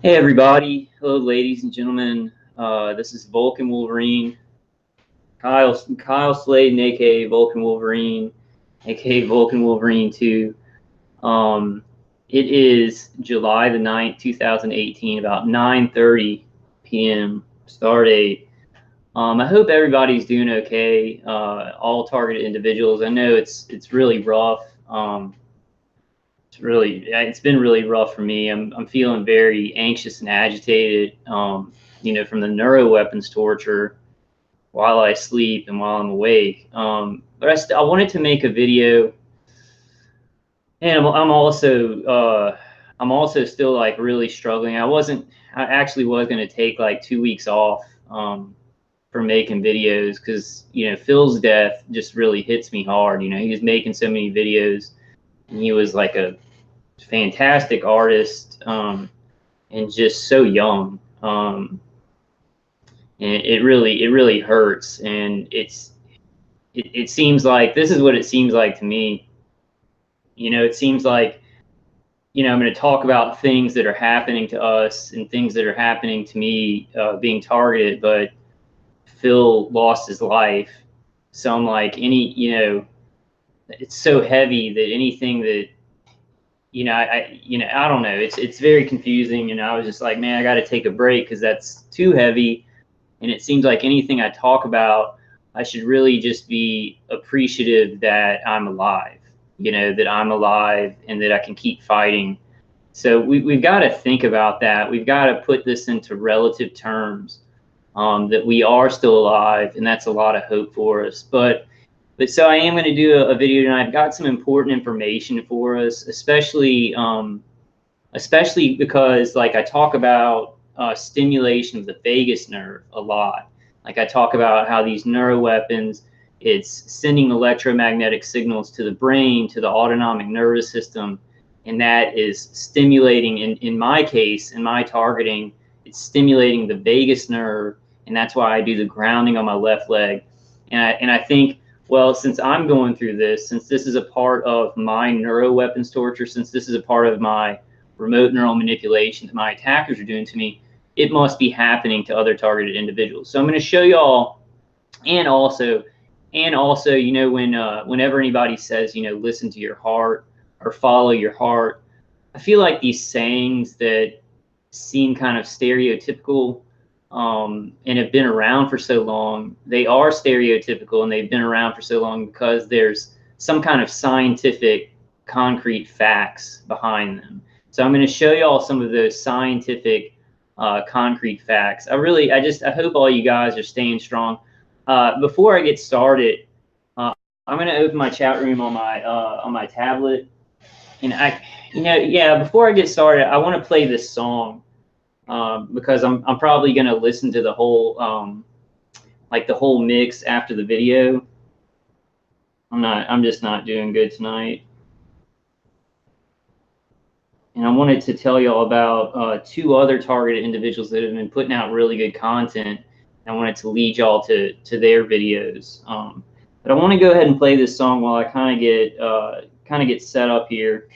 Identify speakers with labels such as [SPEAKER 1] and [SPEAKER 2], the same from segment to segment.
[SPEAKER 1] Hey everybody, hello ladies and gentlemen. This is Vulcan Wolverine, Kyle Sladen, aka Vulcan Wolverine, aka Vulcan Wolverine 2. Um, it is July the 9th, 2018, about 9:30 p.m. Start date. I hope everybody's doing okay. All targeted individuals. I know it's really rough. It's been really rough for me. I'm feeling very anxious and agitated, from the neuroweapons torture while I sleep and while I'm awake. But I wanted to make a video, and I'm also still like really struggling. I actually was going to take like 2 weeks off for making videos because Phil's death just really hits me hard. He was making so many videos, and he was like a fantastic artist, and just so young. And it really hurts, and it seems like this is what it seems like to me. It seems like I'm going to talk about things that are happening to us and things that are happening to me, being targeted, but Phil lost his life. So I'm like, it's so heavy that anything that I don't know. It's very confusing, and I was just like, man, I got to take a break because that's too heavy. And it seems like anything I talk about, I should really just be appreciative that I'm alive. That I'm alive and that I can keep fighting. So we've got to think about that. We've got to put this into relative terms, that we are still alive, and that's a lot of hope for us. But so I am going to do a video tonight. I've got some important information for us, especially because like I talk about stimulation of the vagus nerve a lot. Like I talk about how these neuroweapons, it's sending electromagnetic signals to the brain, to the autonomic nervous system, and that is stimulating. In my case, in my targeting, it's stimulating the vagus nerve, and that's why I do the grounding on my left leg. And I think, well, since I'm going through this, since this is a part of my neuroweapons torture, since this is a part of my remote neural manipulation that my attackers are doing to me, it must be happening to other targeted individuals. So I'm going to show y'all, and also, whenever anybody says, listen to your heart or follow your heart, I feel like these sayings that seem kind of stereotypical, and have been around for so long, they are stereotypical and they've been around for so long because there's some kind of scientific concrete facts behind them. So I'm going to show y'all some of those scientific concrete facts. I hope all you guys are staying strong. Before I get started, I'm going to open my chat room on my tablet, and before I get started, I want to play this song, because I'm probably going to listen to the whole the whole mix after the video. I'm just not doing good tonight. And I wanted to tell y'all about two other targeted individuals that have been putting out really good content. I wanted to lead y'all to their videos. But I want to go ahead and play this song while I kind of get set up here.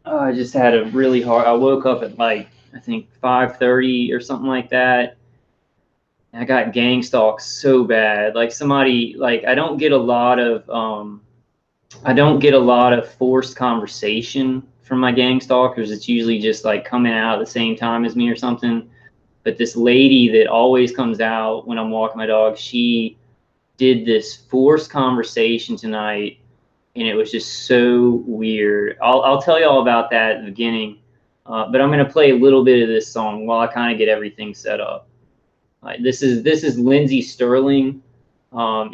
[SPEAKER 1] I just had a really hard. I woke up at like I think 5:30 or something like that. And I got gang stalked so bad. Like somebody, like I don't get a lot of forced conversation from my gang stalkers. It's usually just like coming out at the same time as me or something. But this lady that always comes out when I'm walking my dog, she did this forced conversation tonight, and it was just so weird. I'll tell you all about that at the beginning, but I'm going to play a little bit of this song while I kind of get everything set up. This is Lindsey Stirling. I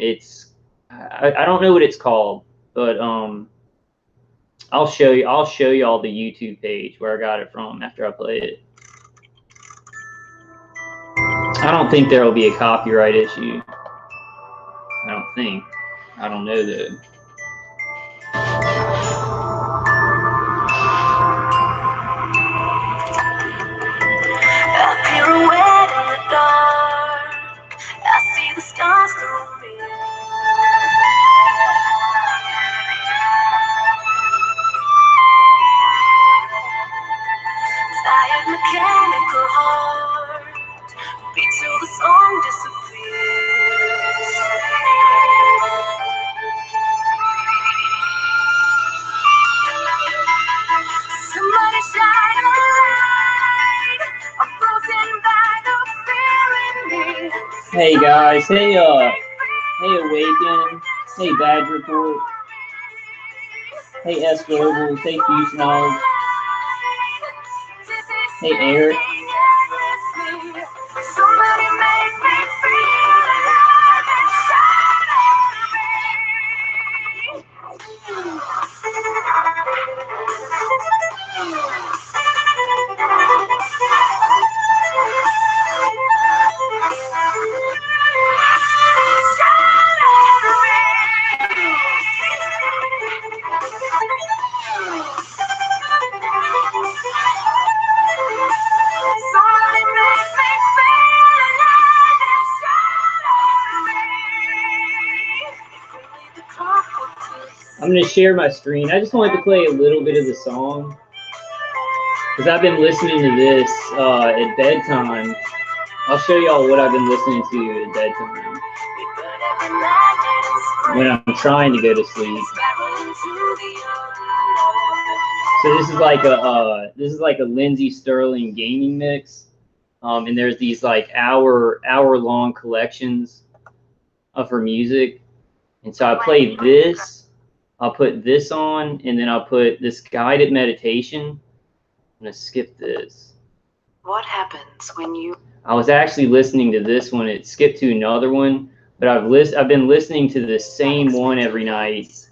[SPEAKER 1] don't know what it's called, but I'll show you all the YouTube page where I got it from after I play it. I don't think there will be a copyright issue. I don't think. I don't know though. I pirouette in the dark. I see the stars through me. Hey guys, hey Awaken, hey Badger Report, hey S Global, hey Fusionology, hey Eric. I'm going to share my screen. I just wanted to play a little bit of the song because I've been listening to this at bedtime. I'll show y'all what I've been listening to at bedtime when I'm trying to go to sleep. So this is like a Lindsey Sterling gaming mix, and there's these like hour long collections of her music, and so I played this. I'll put this on, and then I'll put this guided meditation. I'm gonna skip this.
[SPEAKER 2] What happens when you?
[SPEAKER 1] I was actually listening to this one. It skipped to another one, but I've been listening to the same one every night.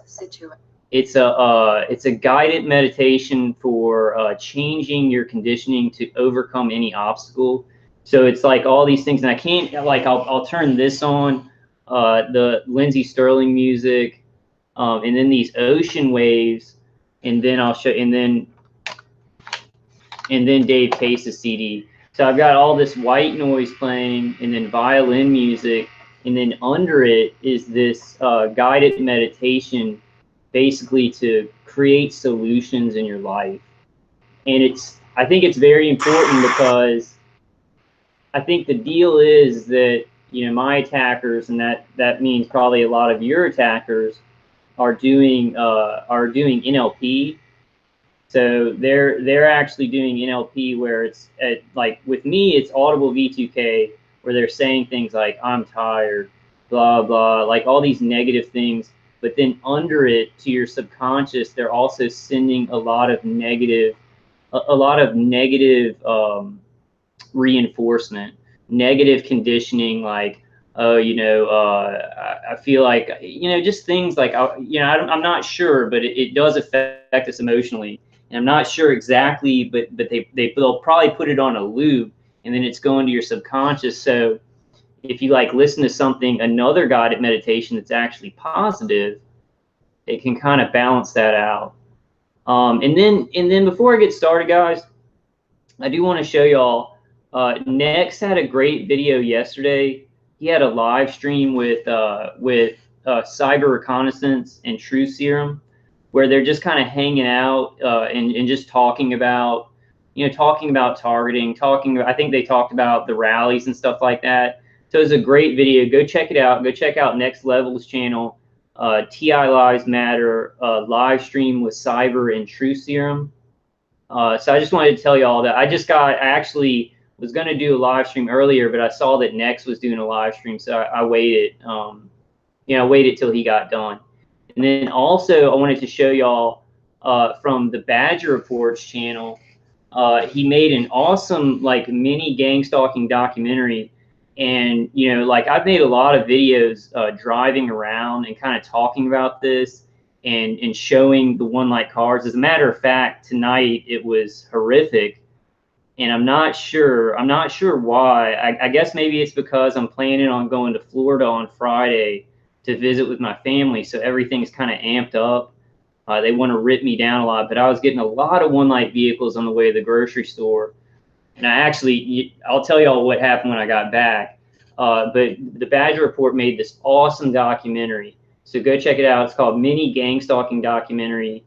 [SPEAKER 1] It's a guided meditation for changing your conditioning to overcome any obstacle. So it's like all these things, and I can't like I'll turn this on, the Lindsey Sterling music. And then these ocean waves, and then I'll show, and then Dave Pace's CD. So I've got all this white noise playing, and then violin music, and then under it is this guided meditation, basically to create solutions in your life. And I think it's very important because I think the deal is that, you know, my attackers, and that means probably a lot of your attackers, are doing NLP. So they're actually doing NLP where it's like with me, it's audible V2K, where they're saying things like I'm tired, blah blah, like all these negative things. But then under it, to your subconscious, they're also sending a lot of negative reinforcement, negative conditioning, like, oh, you know, I feel like, you know, just things like, you know, I'm not sure, but it does affect us emotionally. And I'm not sure exactly, but they'll probably put it on a loop, and then it's going to your subconscious. So if you like listen to something, another guided meditation that's actually positive, it can kind of balance that out. And then before I get started, guys, I do want to show y'all, Nex had a great video yesterday. He had a live stream with Cyber Reconnaissance and True Serum, where they're just kind of hanging out and just talking about, you know, targeting, I think they talked about the rallies and stuff like that. So it's a great video. Go check it out. Go check out Next Level's channel, TI Lives Matter, live stream with Cyber and True Serum. So I just wanted to tell you all that. I actually was going to do a live stream earlier, but I saw that Nex was doing a live stream, so I waited. You know, waited till he got done. And then also I wanted to show y'all from the Badger Reports channel. He made an awesome like mini gang stalking documentary. And, you know, like I've made a lot of videos driving around and kind of talking about this and showing the one light cars. As a matter of fact, tonight it was horrific. And I'm not sure why. I guess maybe it's because I'm planning on going to Florida on Friday to visit with my family. So everything's kind of amped up. They want to rip me down a lot, but I was getting a lot of one light vehicles on the way to the grocery store. And I'll tell y'all what happened when I got back. But the Badger Report made this awesome documentary. So go check it out. It's called Mini Gang Stalking Documentary.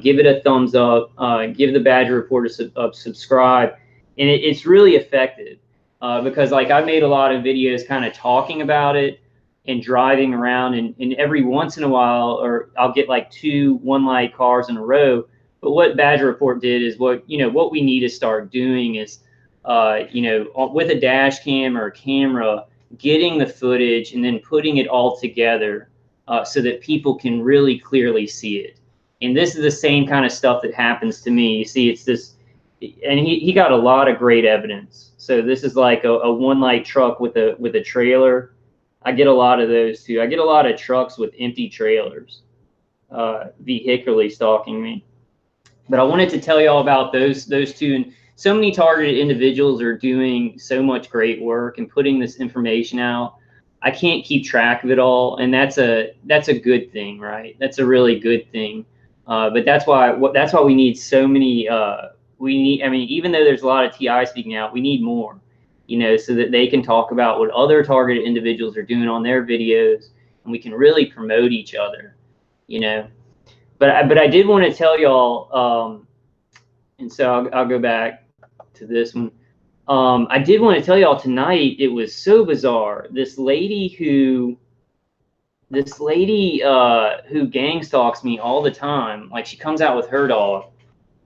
[SPEAKER 1] Give it a thumbs up. Give the Badger Report a subscribe. And it's really effective because like I made a lot of videos kind of talking about it and driving around, and every once in a while, or I'll get like 2 one light cars in a row. But what Badger Report did is what we need to start doing is, you know, with a dash cam or a camera, getting the footage and then putting it all together so that people can really clearly see it. And this is the same kind of stuff that happens to me. You see, it's this, and he got a lot of great evidence. So this is like a one light truck with a trailer. I get a lot of those too. I get a lot of trucks with empty trailers vehicularly stalking me. But I wanted to tell you all about those two. And so many targeted individuals are doing so much great work and putting this information out. I can't keep track of it all, and that's a good thing, right? That's a really good thing. But that's why we need so many. I mean, even though there's a lot of TI speaking out, we need more, so that they can talk about what other targeted individuals are doing on their videos, and we can really promote each other, But I did want to tell y'all, and so I'll go back to this one. I did want to tell y'all tonight, it was so bizarre. This lady who gang stalks me all the time, like she comes out with her dog.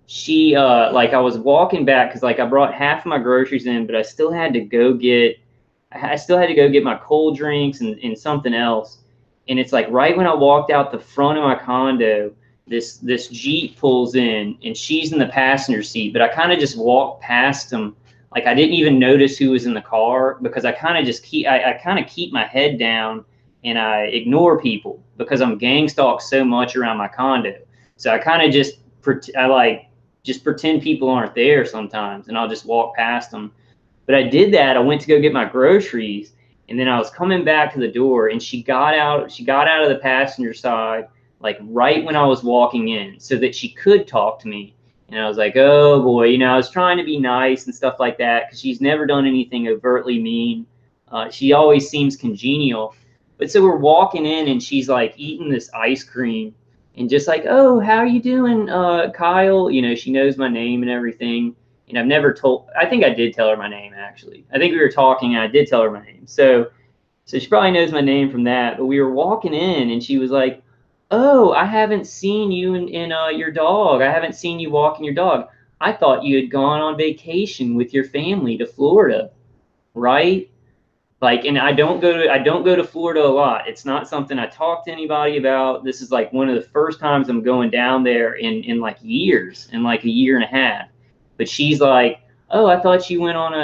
[SPEAKER 1] She like I was walking back because like I brought half of my groceries in, but I still had to go get my cold drinks and something else. And it's like right when I walked out the front of my condo, this Jeep pulls in and she's in the passenger seat, but I kind of just walked past them. Like I didn't even notice who was in the car because I kind of just keep my head down and I ignore people because I'm gang stalked so much around my condo. So I kind of just pretend people aren't there sometimes, and I'll just walk past them. But I did that. I went to go get my groceries, and then I was coming back to the door, and she got out of the passenger side, like right when I was walking in, so that she could talk to me. And I was like, oh boy, I was trying to be nice and stuff like that because she's never done anything overtly mean. She always seems congenial. But so we're walking in, and she's like eating this ice cream. And just like, oh, how are you doing, Kyle? She knows my name and everything. And I think I did tell her my name, actually. I think we were talking, and I did tell her my name. So she probably knows my name from that. But we were walking in, and she was like, oh, I haven't seen you and your dog. I haven't seen you walking your dog. I thought you had gone on vacation with your family to Florida, right? Like, and I don't go to Florida a lot. It's not something I talk to anybody about. This is like one of the first times I'm going down there in like years, in like a year and a half. But she's like, oh, I thought you went on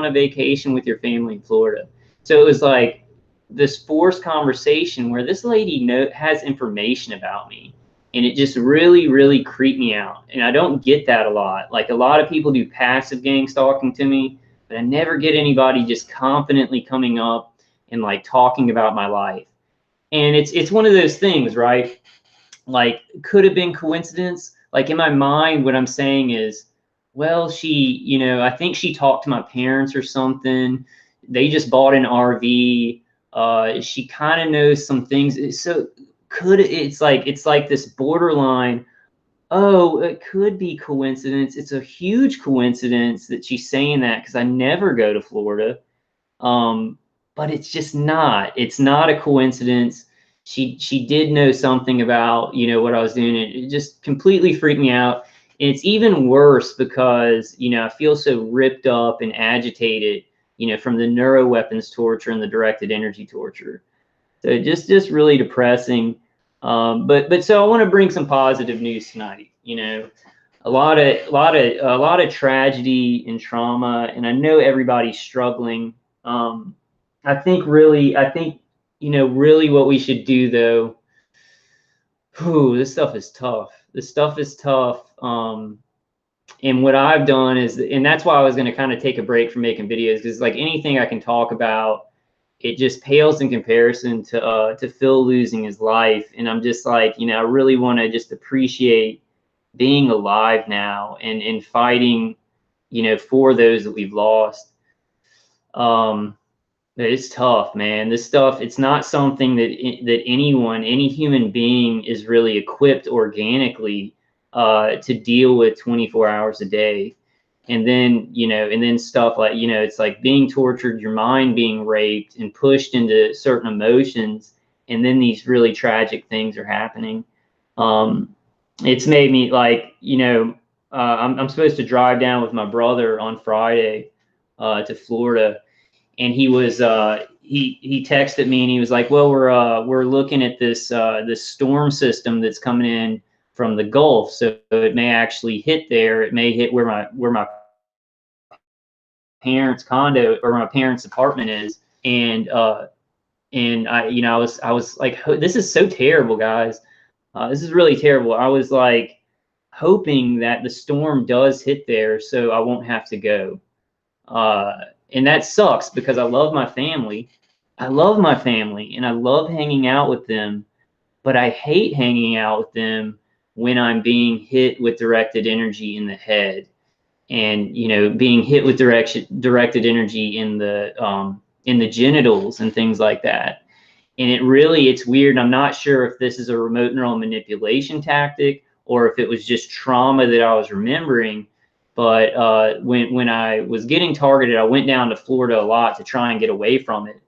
[SPEAKER 1] a vacation with your family in Florida. So it was like this forced conversation where this lady has information about me, and it just really, really creeped me out. And I don't get that a lot. Like a lot of people do passive gang stalking to me, but I never get anybody just confidently coming up and like talking about my life. And it's one of those things, right? Like, could have been coincidence. Like in my mind, what I'm saying is, well, she, I think she talked to my parents or something. They just bought an RV. She kind of knows some things. So it's like this borderline. Oh, it could be coincidence. It's a huge coincidence that she's saying that because I never go to Florida. But it's just not. It's not a coincidence. She did know something about, what I was doing. It just completely freaked me out. And it's even worse because, I feel so ripped up and agitated, from the neuroweapons torture and the directed energy torture. So just really depressing. But so I want to bring some positive news tonight. A lot of tragedy and trauma, and I know everybody's struggling. I think really what we should do though. This stuff is tough. This stuff is tough. And what I've done is, and that's why I was going to kind of take a break from making videos, because like anything I can talk about, it just pales in comparison to Phil losing his life. And I'm just like, I really want to just appreciate being alive now and fighting, for those that we've lost. It's tough, man. This stuff, it's not something that any human being is really equipped organically to deal with 24 hours a day. And then stuff like, it's like being tortured, your mind being raped and pushed into certain emotions. And then these really tragic things are happening. It's made me like, I'm supposed to drive down with my brother on Friday to Florida. and he was he texted me and he was like, well, we're looking at this storm system that's coming in from the Gulf, so it may actually hit there. It may hit where my parents' condo or my parents' apartment is, and I was like, this is so terrible, guys. This is really terrible. I was like hoping that the storm does hit there so I won't have to go. And that sucks because I love my family. I love my family and I love hanging out with them, but I hate hanging out with them when I'm being hit with directed energy in the head, and being hit with directed energy in the genitals and things like that. And it's weird. I'm not sure if this is a remote neural manipulation tactic or if it was just trauma that I was remembering. But when I was getting targeted, I went down to Florida a lot to try and get away from it.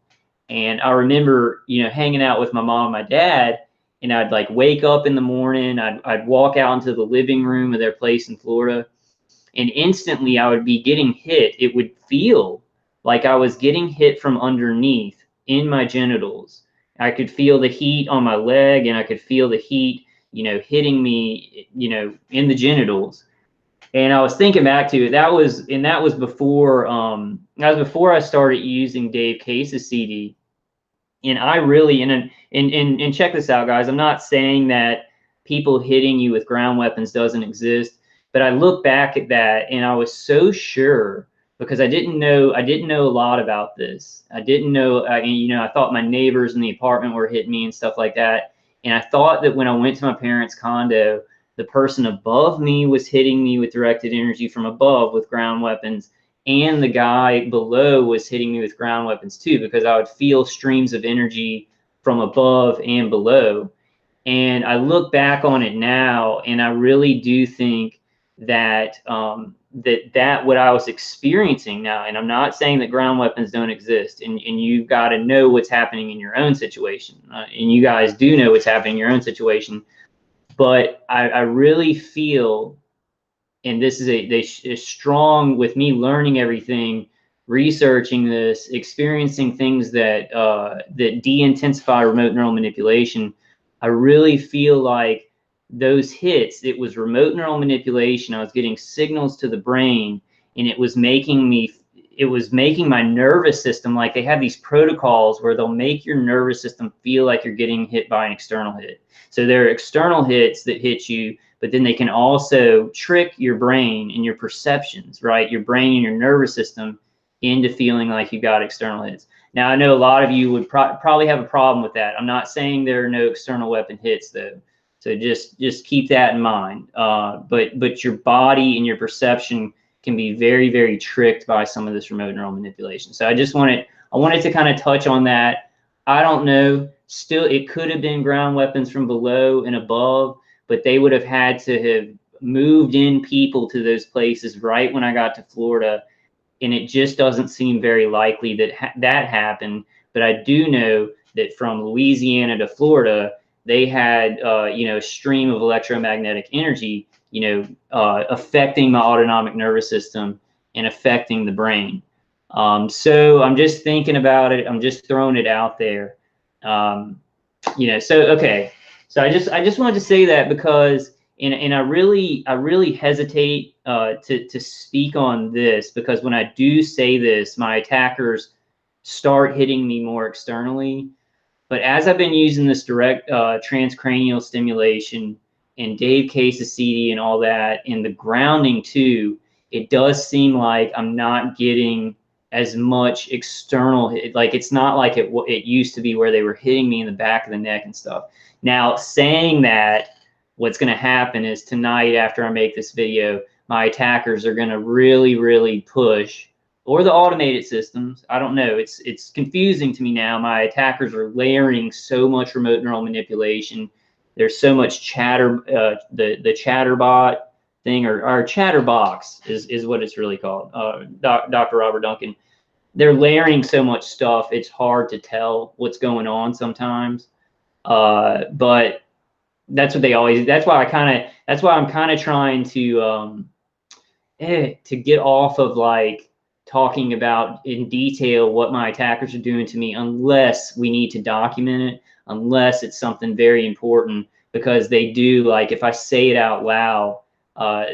[SPEAKER 1] And I remember, hanging out with my mom and my dad, and I'd like wake up in the morning, I'd walk out into the living room of their place in Florida, and instantly I would be getting hit. It would feel like I was getting hit from underneath in my genitals. I could feel the heat on my leg, and I could feel the heat, hitting me, in the genitals. And I was thinking back to it. That was before I started using Dave Case's CD. And I really and check this out, guys. I'm not saying that people hitting you with ground weapons doesn't exist, but I look back at that and I was so sure, because I didn't know a lot about this. I didn't know, I thought my neighbors in the apartment were hitting me and stuff like that. And I thought that when I went to my parents' condo, the person above me was hitting me with directed energy from above with ground weapons, and the guy below was hitting me with ground weapons too, because I would feel streams of energy from above and below. And I look back on it now, and I really do think that that what I was experiencing now, and I'm not saying that ground weapons don't exist, and you've got to know what's happening in your own situation, and you guys do know what's happening in your own situation, but I really feel, and this is a strong with me learning everything, researching this, experiencing things that that de-intensify remote neural manipulation. I really feel like those hits, it was remote neural manipulation. I was getting signals to the brain, and it was making my nervous system, like they have these protocols where they'll make your nervous system feel like you're getting hit by an external hit. So there are external hits that hit you, but then they can also trick your brain and your perceptions, right? Your brain and your nervous system into feeling like you got external hits. Now, I know a lot of you would probably have a problem with that. I'm not saying there are no external weapon hits, though. So just keep that in mind. But your body and your perception can be very, very tricked by some of this remote neural manipulation. So I wanted to kind of touch on that. I don't know. Still, it could have been ground weapons from below and above, but they would have had to have moved in people to those places right when I got to Florida. And it just doesn't seem very likely that that happened. But I do know that from Louisiana to Florida, they had, a stream of electromagnetic energy, affecting my autonomic nervous system and affecting the brain. So I'm just thinking about it. I'm just throwing it out there. Okay. So I just wanted to say that because, and I really hesitate to speak on this, because when I do say this, my attackers start hitting me more externally. But as I've been using this direct transcranial stimulation and Dave Case's CD and all that, and the grounding too, it does seem like I'm not getting as much external hit. Like it's not like it used to be where they were hitting me in the back of the neck and stuff. Now, saying that, what's going to happen is tonight after I make this video, my attackers are going to really, really push, or the automated systems. I don't know. It's confusing to me now. My attackers are layering so much remote neural manipulation. There's so much chatter. The Chatterbot thing, or Chatterbox is what it's really called. Dr. Robert Duncan. They're layering so much stuff. It's hard to tell what's going on sometimes. But that's what they always. That's why I'm kind of trying to get off of like talking about in detail what my attackers are doing to me unless we need to document it, unless it's something very important, because they do, like, if I say it out loud,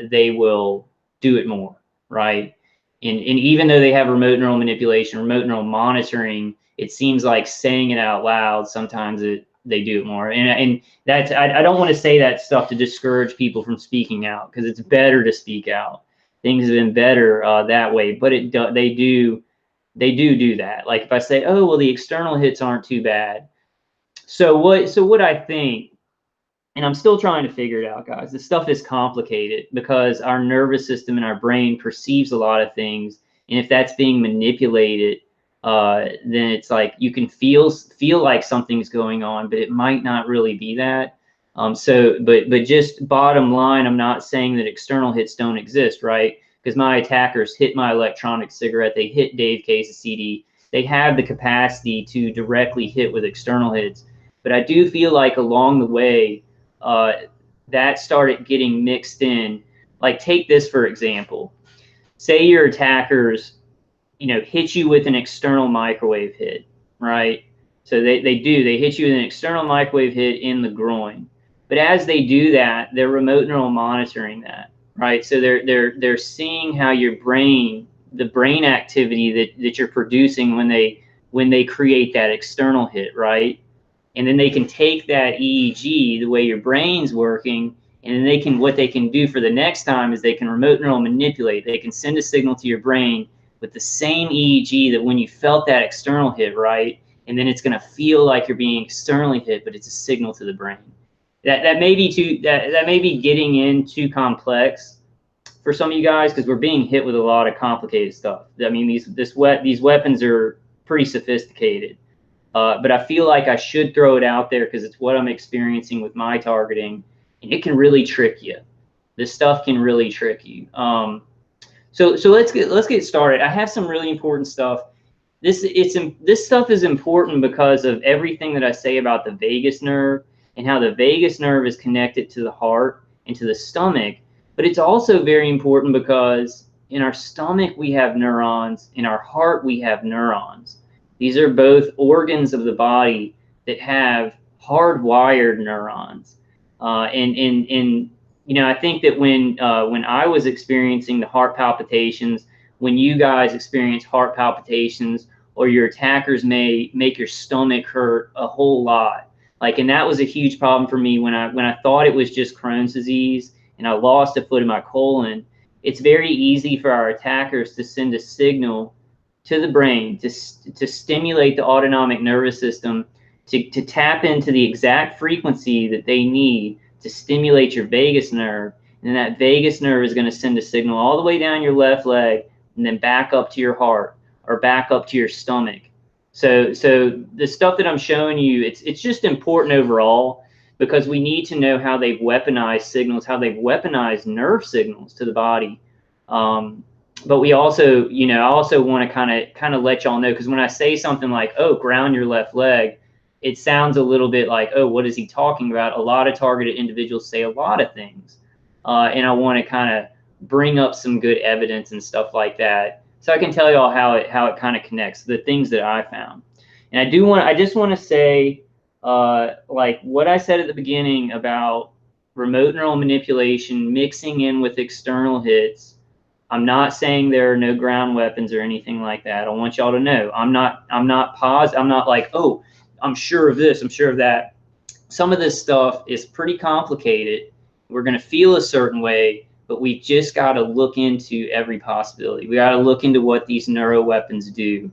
[SPEAKER 1] they will do it more, right? And even though they have remote neural manipulation, remote neural monitoring, it seems like saying it out loud, sometimes they do it more. And that's, I don't want to say that stuff to discourage people from speaking out, because it's better to speak out. Things have been better that way, but they do that. Like if I say, oh, well, the external hits aren't too bad. So what I think, and I'm still trying to figure it out, guys. This stuff is complicated because our nervous system and our brain perceives a lot of things, and if that's being manipulated, then it's like you can feel like something's going on, but it might not really be that. But just bottom line, I'm not saying that external hits don't exist, right? Because my attackers hit my electronic cigarette, they hit Dave Case's CD, they have the capacity to directly hit with external hits. But I do feel like along the way, that started getting mixed in. Like take this for example. Say your attackers, hit you with an external microwave hit, right? So they hit you with an external microwave hit in the groin. But as they do that, they're remote neural monitoring that, right? So they're seeing how your brain, the brain activity that you're producing when they create that external hit, right? And then they can take that EEG, the way your brain's working, and then what they can do for the next time is they can remote neural manipulate. They can send a signal to your brain with the same EEG that when you felt that external hit, right? And then it's going to feel like you're being externally hit, but it's a signal to the brain. That may be getting in too complex for some of you guys, because we're being hit with a lot of complicated stuff. I mean, these weapons are pretty sophisticated. But I feel like I should throw it out there because it's what I'm experiencing with my targeting, and it can really trick you. This stuff can really trick you. So let's get started. I have some really important stuff. This stuff is important because of everything that I say about the vagus nerve and how the vagus nerve is connected to the heart and to the stomach. But it's also very important because in our stomach we have neurons, in our heart we have neurons. These are both organs of the body that have hardwired neurons. I think that when I was experiencing the heart palpitations, when you guys experience heart palpitations, or your attackers may make your stomach hurt a whole lot. And that was a huge problem for me when I thought it was just Crohn's disease and I lost a foot in my colon. It's very easy for our attackers to send a signal to the brain to stimulate the autonomic nervous system to tap into the exact frequency that they need to stimulate your vagus nerve. And then that vagus nerve is going to send a signal all the way down your left leg and then back up to your heart or back up to your stomach. So the stuff that I'm showing you, it's just important overall because we need to know how they've weaponized signals, how they've weaponized nerve signals to the body. But we also, I also want to kind of let y'all know, because when I say something like, oh, ground your left leg, it sounds a little bit like, oh, what is he talking about? A lot of targeted individuals say a lot of things. And I want to kind of bring up some good evidence and stuff like that, so I can tell y'all how it kind of connects, the things that I found. And I just want to say, like what I said at the beginning about remote neural manipulation mixing in with external hits. I'm not saying there are no ground weapons or anything like that. I want y'all to know I'm not like, oh, I'm sure of this, I'm sure of that. Some of this stuff is pretty complicated. We're going to feel a certain way, but we just got to look into every possibility. We got to look into what these neuro weapons do.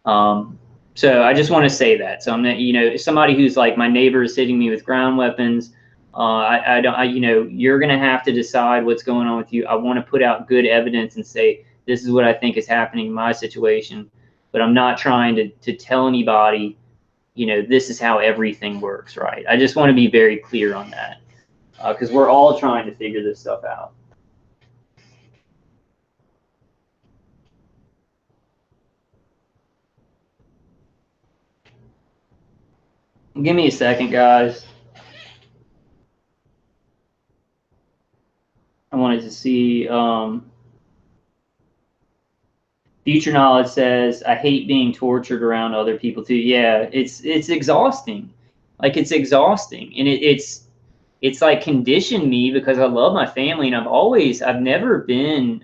[SPEAKER 1] So I just want to say that. So I'm not, somebody who's like, my neighbor is hitting me with ground weapons. You're going to have to decide what's going on with you. I want to put out good evidence and say, this is what I think is happening in my situation, but I'm not trying to tell anybody, this is how everything works, right? I just want to be very clear on that, because we're all trying to figure this stuff out. Give me a second, guys. I wanted to see. Future Knowledge says, I hate being tortured around other people too. Yeah, it's exhausting. Like, it's exhausting. And it's like conditioned me because I love my family, and I've never been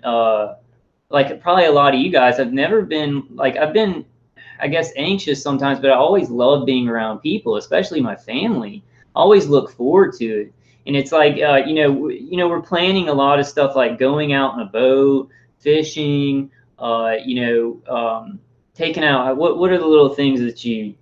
[SPEAKER 1] like probably a lot of you guys, I've never been like, I've been, I guess, anxious sometimes, but I always love being around people, especially my family. I always look forward to it. And it's like, we're planning a lot of stuff like going out in a boat, fishing, taking out, what are the little things that you,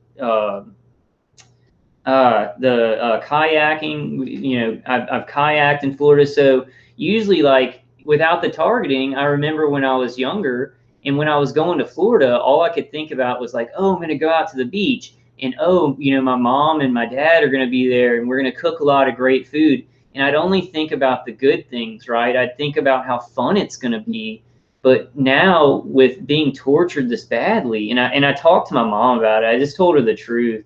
[SPEAKER 1] kayaking, I've kayaked in Florida. So usually, like, without the targeting, I remember when I was younger and when I was going to Florida, all I could think about was like, oh, I'm going to go out to the beach, and oh, my mom and my dad are going to be there, and we're going to cook a lot of great food. And I'd only think about the good things, right? I'd think about how fun it's going to be. But now, with being tortured this badly, and I talked to my mom about it, I just told her the truth.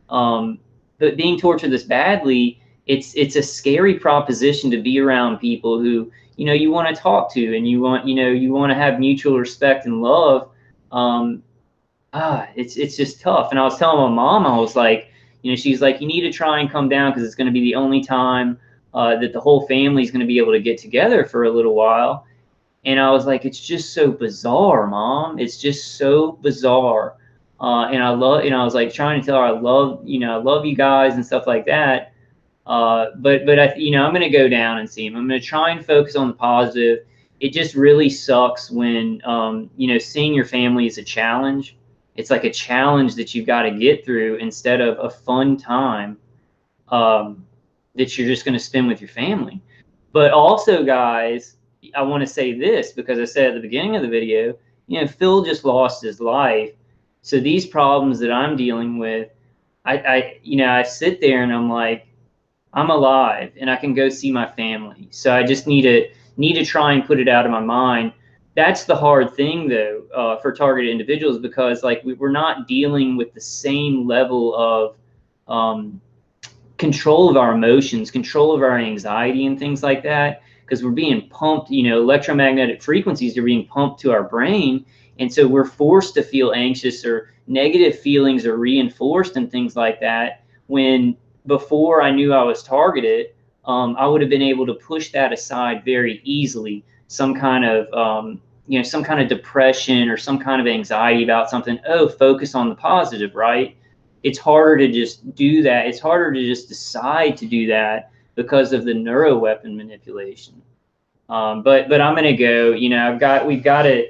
[SPEAKER 1] But being tortured this badly, it's a scary proposition to be around people who, you want to talk to, and you want to have mutual respect and love. It's just tough. And I was telling my mom, I was like, she's like, you need to try and come down, because it's going to be the only time that the whole family is going to be able to get together for a little while. And I was like, it's just so bizarre, Mom. It's just so bizarre. And I was like trying to tell her I love you guys and stuff like that. But I'm going to go down and see him. I'm going to try and focus on the positive. It just really sucks when, seeing your family is a challenge. It's like a challenge that you've got to get through instead of a fun time that you're just going to spend with your family. But also, guys, I want to say this, because I said at the beginning of the video, Phil just lost his life. So these problems that I'm dealing with, I sit there and I'm like, I'm alive and I can go see my family. So I just need to try and put it out of my mind. That's the hard thing, though, for targeted individuals, because like we're not dealing with the same level of control of our emotions, control of our anxiety and things like that, because we're being pumped, electromagnetic frequencies are being pumped to our brain. And so we're forced to feel anxious, or negative feelings are reinforced and things like that. When before I knew I was targeted, I would have been able to push that aside very easily. Some kind of depression or some kind of anxiety about something. Oh, focus on the positive, right? It's harder to just do that. It's harder to just decide to do that because of the neuroweapon manipulation. But I'm going to go, we've got to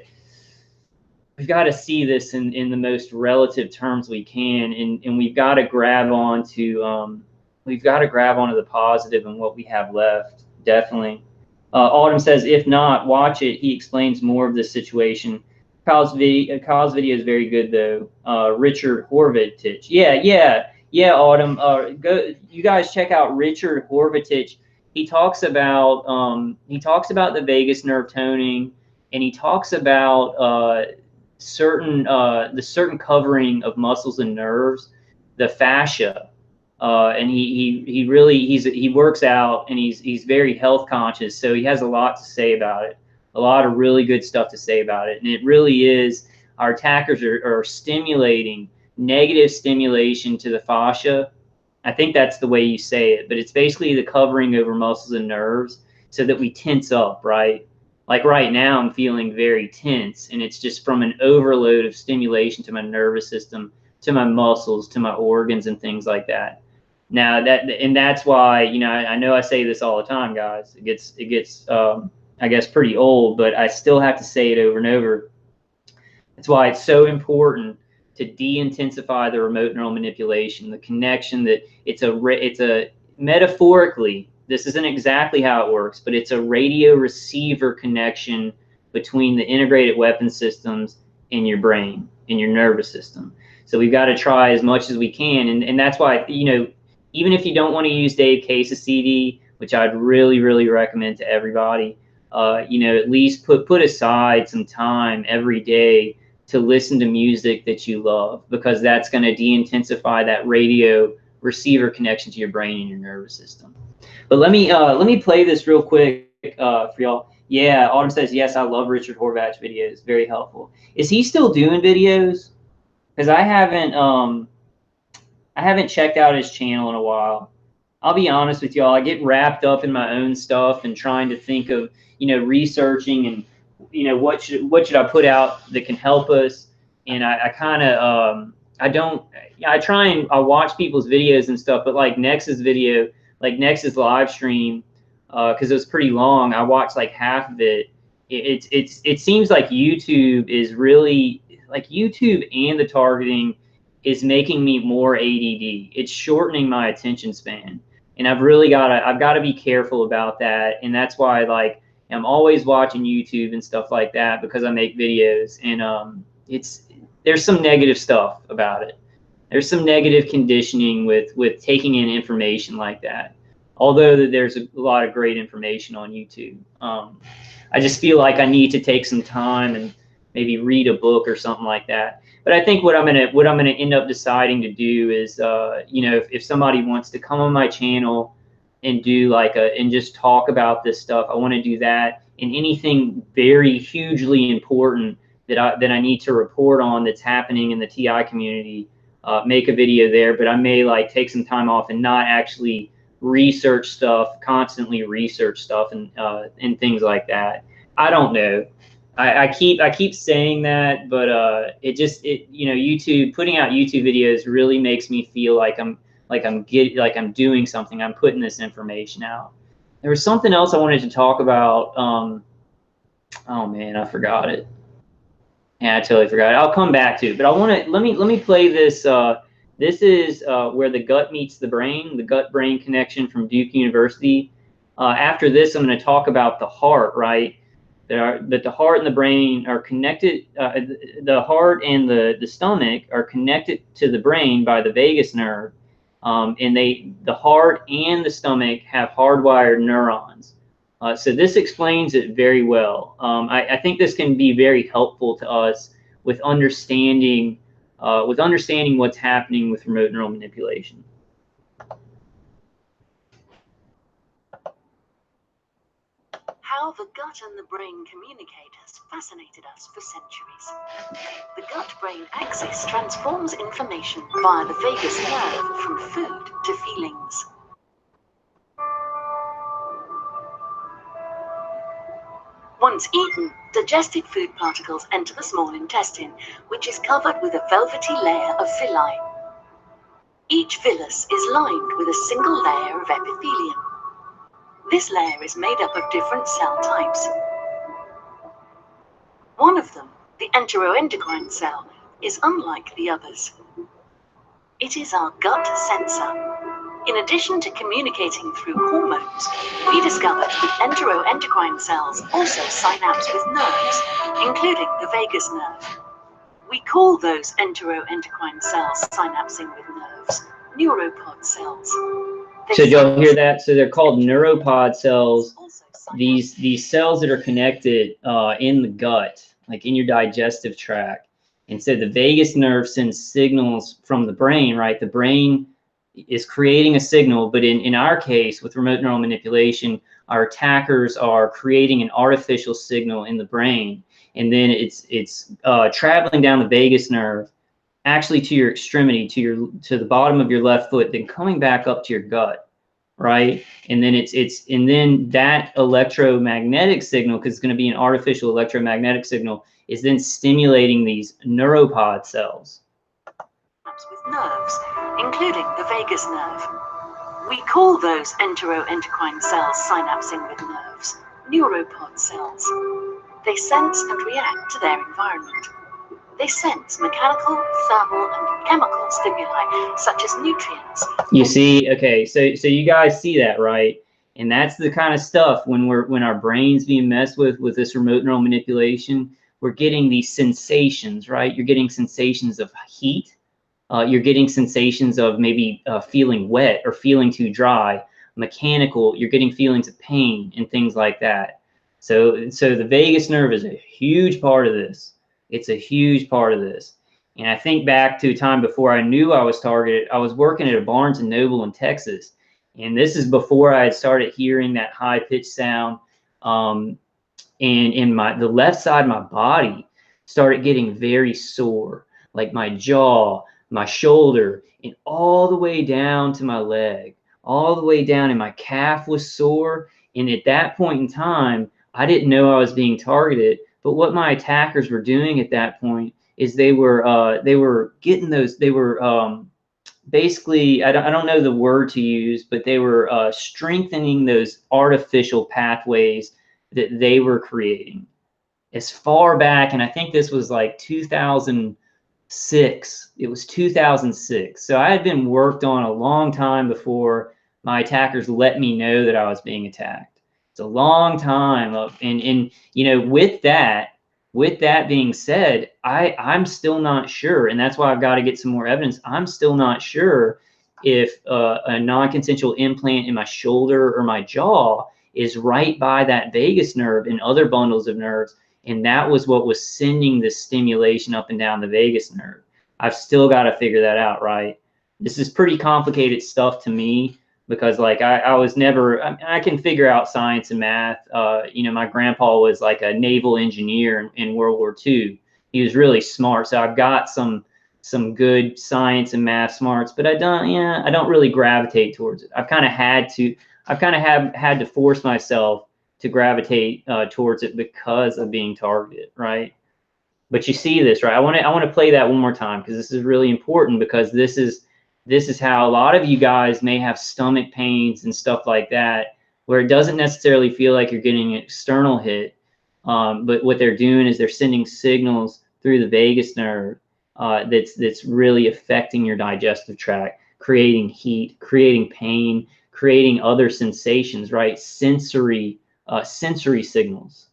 [SPEAKER 1] see this in the most relative terms we can. And we've got to grab onto the positive and what we have left. Definitely. Autumn says, if not, watch it. He explains more of the situation. Kyle's video is very good, though. Richard Horvitich. Yeah, Autumn. Go. You guys check out Richard Horvitich. He talks about the vagus nerve toning, and he talks about the certain covering of muscles and nerves, the fascia. And he works out, and he's very health conscious, so he has a lot to say about it. A lot of really good stuff to say about it. And it really is, our attackers are stimulating, negative stimulation to the fascia. I think that's the way you say it, but it's basically the covering over muscles and nerves so that we tense up, right? Like right now, I'm feeling very tense, and it's just from an overload of stimulation to my nervous system, to my muscles, to my organs, and things like that. Now that's why, I know I say this all the time, guys. It gets I guess pretty old, but I still have to say it over and over. That's why it's so important to de-intensify the remote neural manipulation, the connection that it's a metaphorically, this isn't exactly how it works, but it's a radio receiver connection between the integrated weapon systems in your brain, in your nervous system. So we've got to try as much as we can. And that's why, even if you don't want to use Dave Case's CD, which I'd really, really recommend to everybody, at least put aside some time every day to listen to music that you love, because that's going to de-intensify that radio receiver connection to your brain and your nervous system. But let me play this real quick for y'all. Yeah, Autumn says, yes, I love Richard Horvath videos. Very helpful. Is he still doing videos? Because I haven't checked out his channel in a while. I'll be honest with y'all. I get wrapped up in my own stuff and trying to think of, researching and, what should I put out that can help us. And I kind of, I don't, I watch people's videos and stuff, but like Nex's video, like Nex's live stream, because it was pretty long. I watched like half of it. It seems like YouTube is really, like YouTube and the targeting is making me more ADD. It's shortening my attention span. And I've got to be careful about that. And that's why, like, I'm always watching YouTube and stuff like that, because I make videos. And there's some negative stuff about it. There's some negative conditioning with taking in information like that. Although there's a lot of great information on YouTube. I just feel like I need to take some time and maybe read a book or something like that. But I think what I'm gonna end up deciding to do is, if somebody wants to come on my channel and do and just talk about this stuff, I want to do that. And anything very hugely important that I need to report on that's happening in the TI community, make a video there. But I may take some time off and not actually research stuff, constantly research stuff and things like that. I don't know. I keep saying that, but YouTube, putting out YouTube videos really makes me feel like I'm doing something. I'm putting this information out. There was something else I wanted to talk about. Oh man, I forgot it. Yeah, I totally forgot it. I'll come back to it. But let me play this. This is where the gut meets the brain, the gut-brain connection from Duke University. After this, I'm going to talk about the heart, right? That the heart and the brain are connected. The heart and the stomach are connected to the brain by the vagus nerve, and the heart and the stomach have hardwired neurons. So this explains it very well. I think this can be very helpful to us with understanding what's happening with remote neural manipulation.
[SPEAKER 2] How the gut and the brain communicate has fascinated us for centuries. The gut-brain axis transforms information via the vagus nerve from food to feelings. Once eaten, digested food particles enter the small intestine, which is covered with a velvety layer of villi. Each villus is lined with a single layer of epithelium. This layer is made up of different cell types. One of them, the enteroendocrine cell, is unlike the others. It is our gut sensor. In addition to communicating through hormones, we discovered that enteroendocrine cells also synapse with nerves, including the vagus nerve. We call those enteroendocrine cells synapsing with nerves neuropod cells.
[SPEAKER 1] So did y'all hear that? So they're called neuropod cells. These cells that are connected in the gut, like in your digestive tract. And so the vagus nerve sends signals from the brain, right? The brain is creating a signal, but in our case, with remote neural manipulation, our attackers are creating an artificial signal in the brain. And then it's traveling down the vagus nerve, actually to your extremity, to the bottom of your left foot, then coming back up to your gut, right? And then and then that electromagnetic signal, because it's going to be an artificial electromagnetic signal, is then stimulating these neuropod cells.
[SPEAKER 2] With nerves, including the vagus nerve. We call those enteroendocrine cells synapsing with nerves neuropod cells. They sense and react to their environment. They sense mechanical, thermal, and chemical stimuli, such as nutrients.
[SPEAKER 1] You see, okay, so you guys see that, right? And that's the kind of stuff when our brain's being messed with this remote neural manipulation, we're getting these sensations, right? You're getting sensations of heat. You're getting sensations of maybe feeling wet or feeling too dry. Mechanical, you're getting feelings of pain and things like that. So the vagus nerve is a huge part of this. It's a huge part of this. And I think back to a time before I knew I was targeted. I was working at a Barnes & Noble in Texas. And this is before I had started hearing that high-pitched sound. and in the left side of my body started getting very sore, like my jaw, my shoulder, and all the way down to my leg, all the way down, and my calf was sore. And at that point in time, I didn't know I was being targeted. But what my attackers were doing at that point is they were getting those. They were basically, I don't know the word to use, but they were strengthening those artificial pathways that they were creating as far back. And I think this was like 2006. It was 2006. So I had been worked on a long time before my attackers let me know that I was being attacked. It's a long time of, and you know, with that being said, I'm still not sure, and that's why I've got to get some more evidence. I'm still not sure if a non-consensual implant in my shoulder or my jaw is right by that vagus nerve and other bundles of nerves, and that was what was sending the stimulation up and down the vagus nerve. I've still got to figure that out, right? This is pretty complicated stuff to me, because like I was never, I can figure out science and math. You know, my grandpa was like a naval engineer in World War II. He was really smart. So I've got some good science and math smarts, but I don't really gravitate towards it. I've kind of had to force myself to gravitate towards it because of being targeted, right? But you see this, right? I want to play that one more time, because this is really important, because this is how a lot of you guys may have stomach pains and stuff like that, where it doesn't necessarily feel like you're getting an external hit, but what they're doing is they're sending signals through the vagus nerve that's really affecting your digestive tract, creating heat, creating pain, creating other sensations, right? Sensory signals.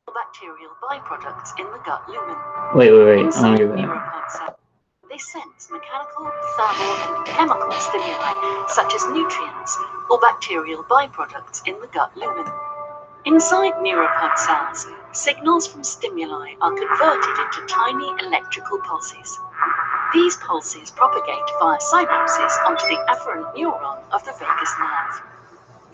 [SPEAKER 2] Bacterial byproducts in the gut lumen.
[SPEAKER 1] Wait. I
[SPEAKER 2] Inside
[SPEAKER 1] want to go back.
[SPEAKER 2] neuropod cells, they sense mechanical, thermal, and chemical stimuli, such as nutrients or bacterial byproducts in the gut lumen. Inside neuropod cells, signals from stimuli are converted into tiny electrical pulses. These pulses propagate via synapses onto the afferent neuron of the vagus nerve.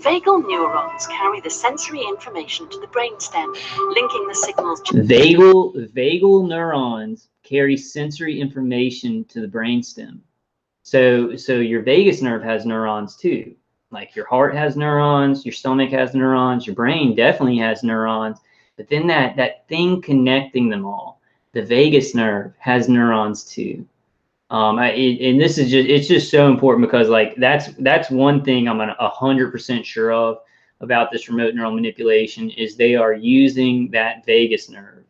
[SPEAKER 2] Vagal neurons carry the sensory information to the brainstem, linking the signals to
[SPEAKER 1] vagal neurons carry sensory information to the brainstem. So your vagus nerve has neurons too. Like your heart has neurons, your stomach has neurons, your brain definitely has neurons. But then that thing connecting them all, the vagus nerve, has neurons too. And this is it's just so important, because like that's one thing I'm 100% sure of about this remote neural manipulation, is they are using that vagus nerve.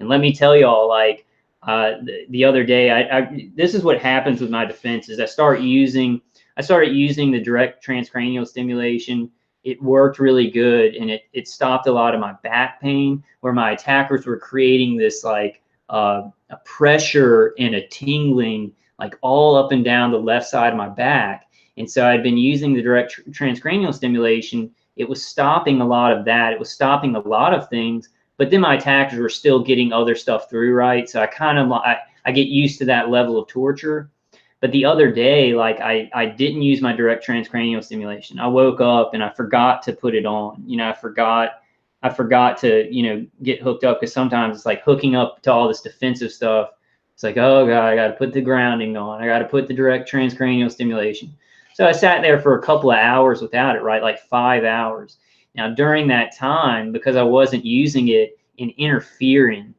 [SPEAKER 1] And let me tell y'all, like the other day, this is what happens with my defense, is I started using the direct transcranial stimulation. It worked really good, and it stopped a lot of my back pain, where my attackers were creating this like a pressure and a tingling like all up and down the left side of my back. And so I'd been using the direct transcranial stimulation. It was stopping a lot of that. It was stopping a lot of things, but then my attackers were still getting other stuff through, right? So I get used to that level of torture. But the other day, like I didn't use my direct transcranial stimulation. I woke up and I forgot to put it on. You know, I forgot to, you know, get hooked up, because sometimes it's like hooking up to all this defensive stuff. It's like, oh God, I got to put the grounding on. I got to put the direct transcranial stimulation. So I sat there for a couple of hours without it, right? Like 5 hours. Now during that time, because I wasn't using it and interfering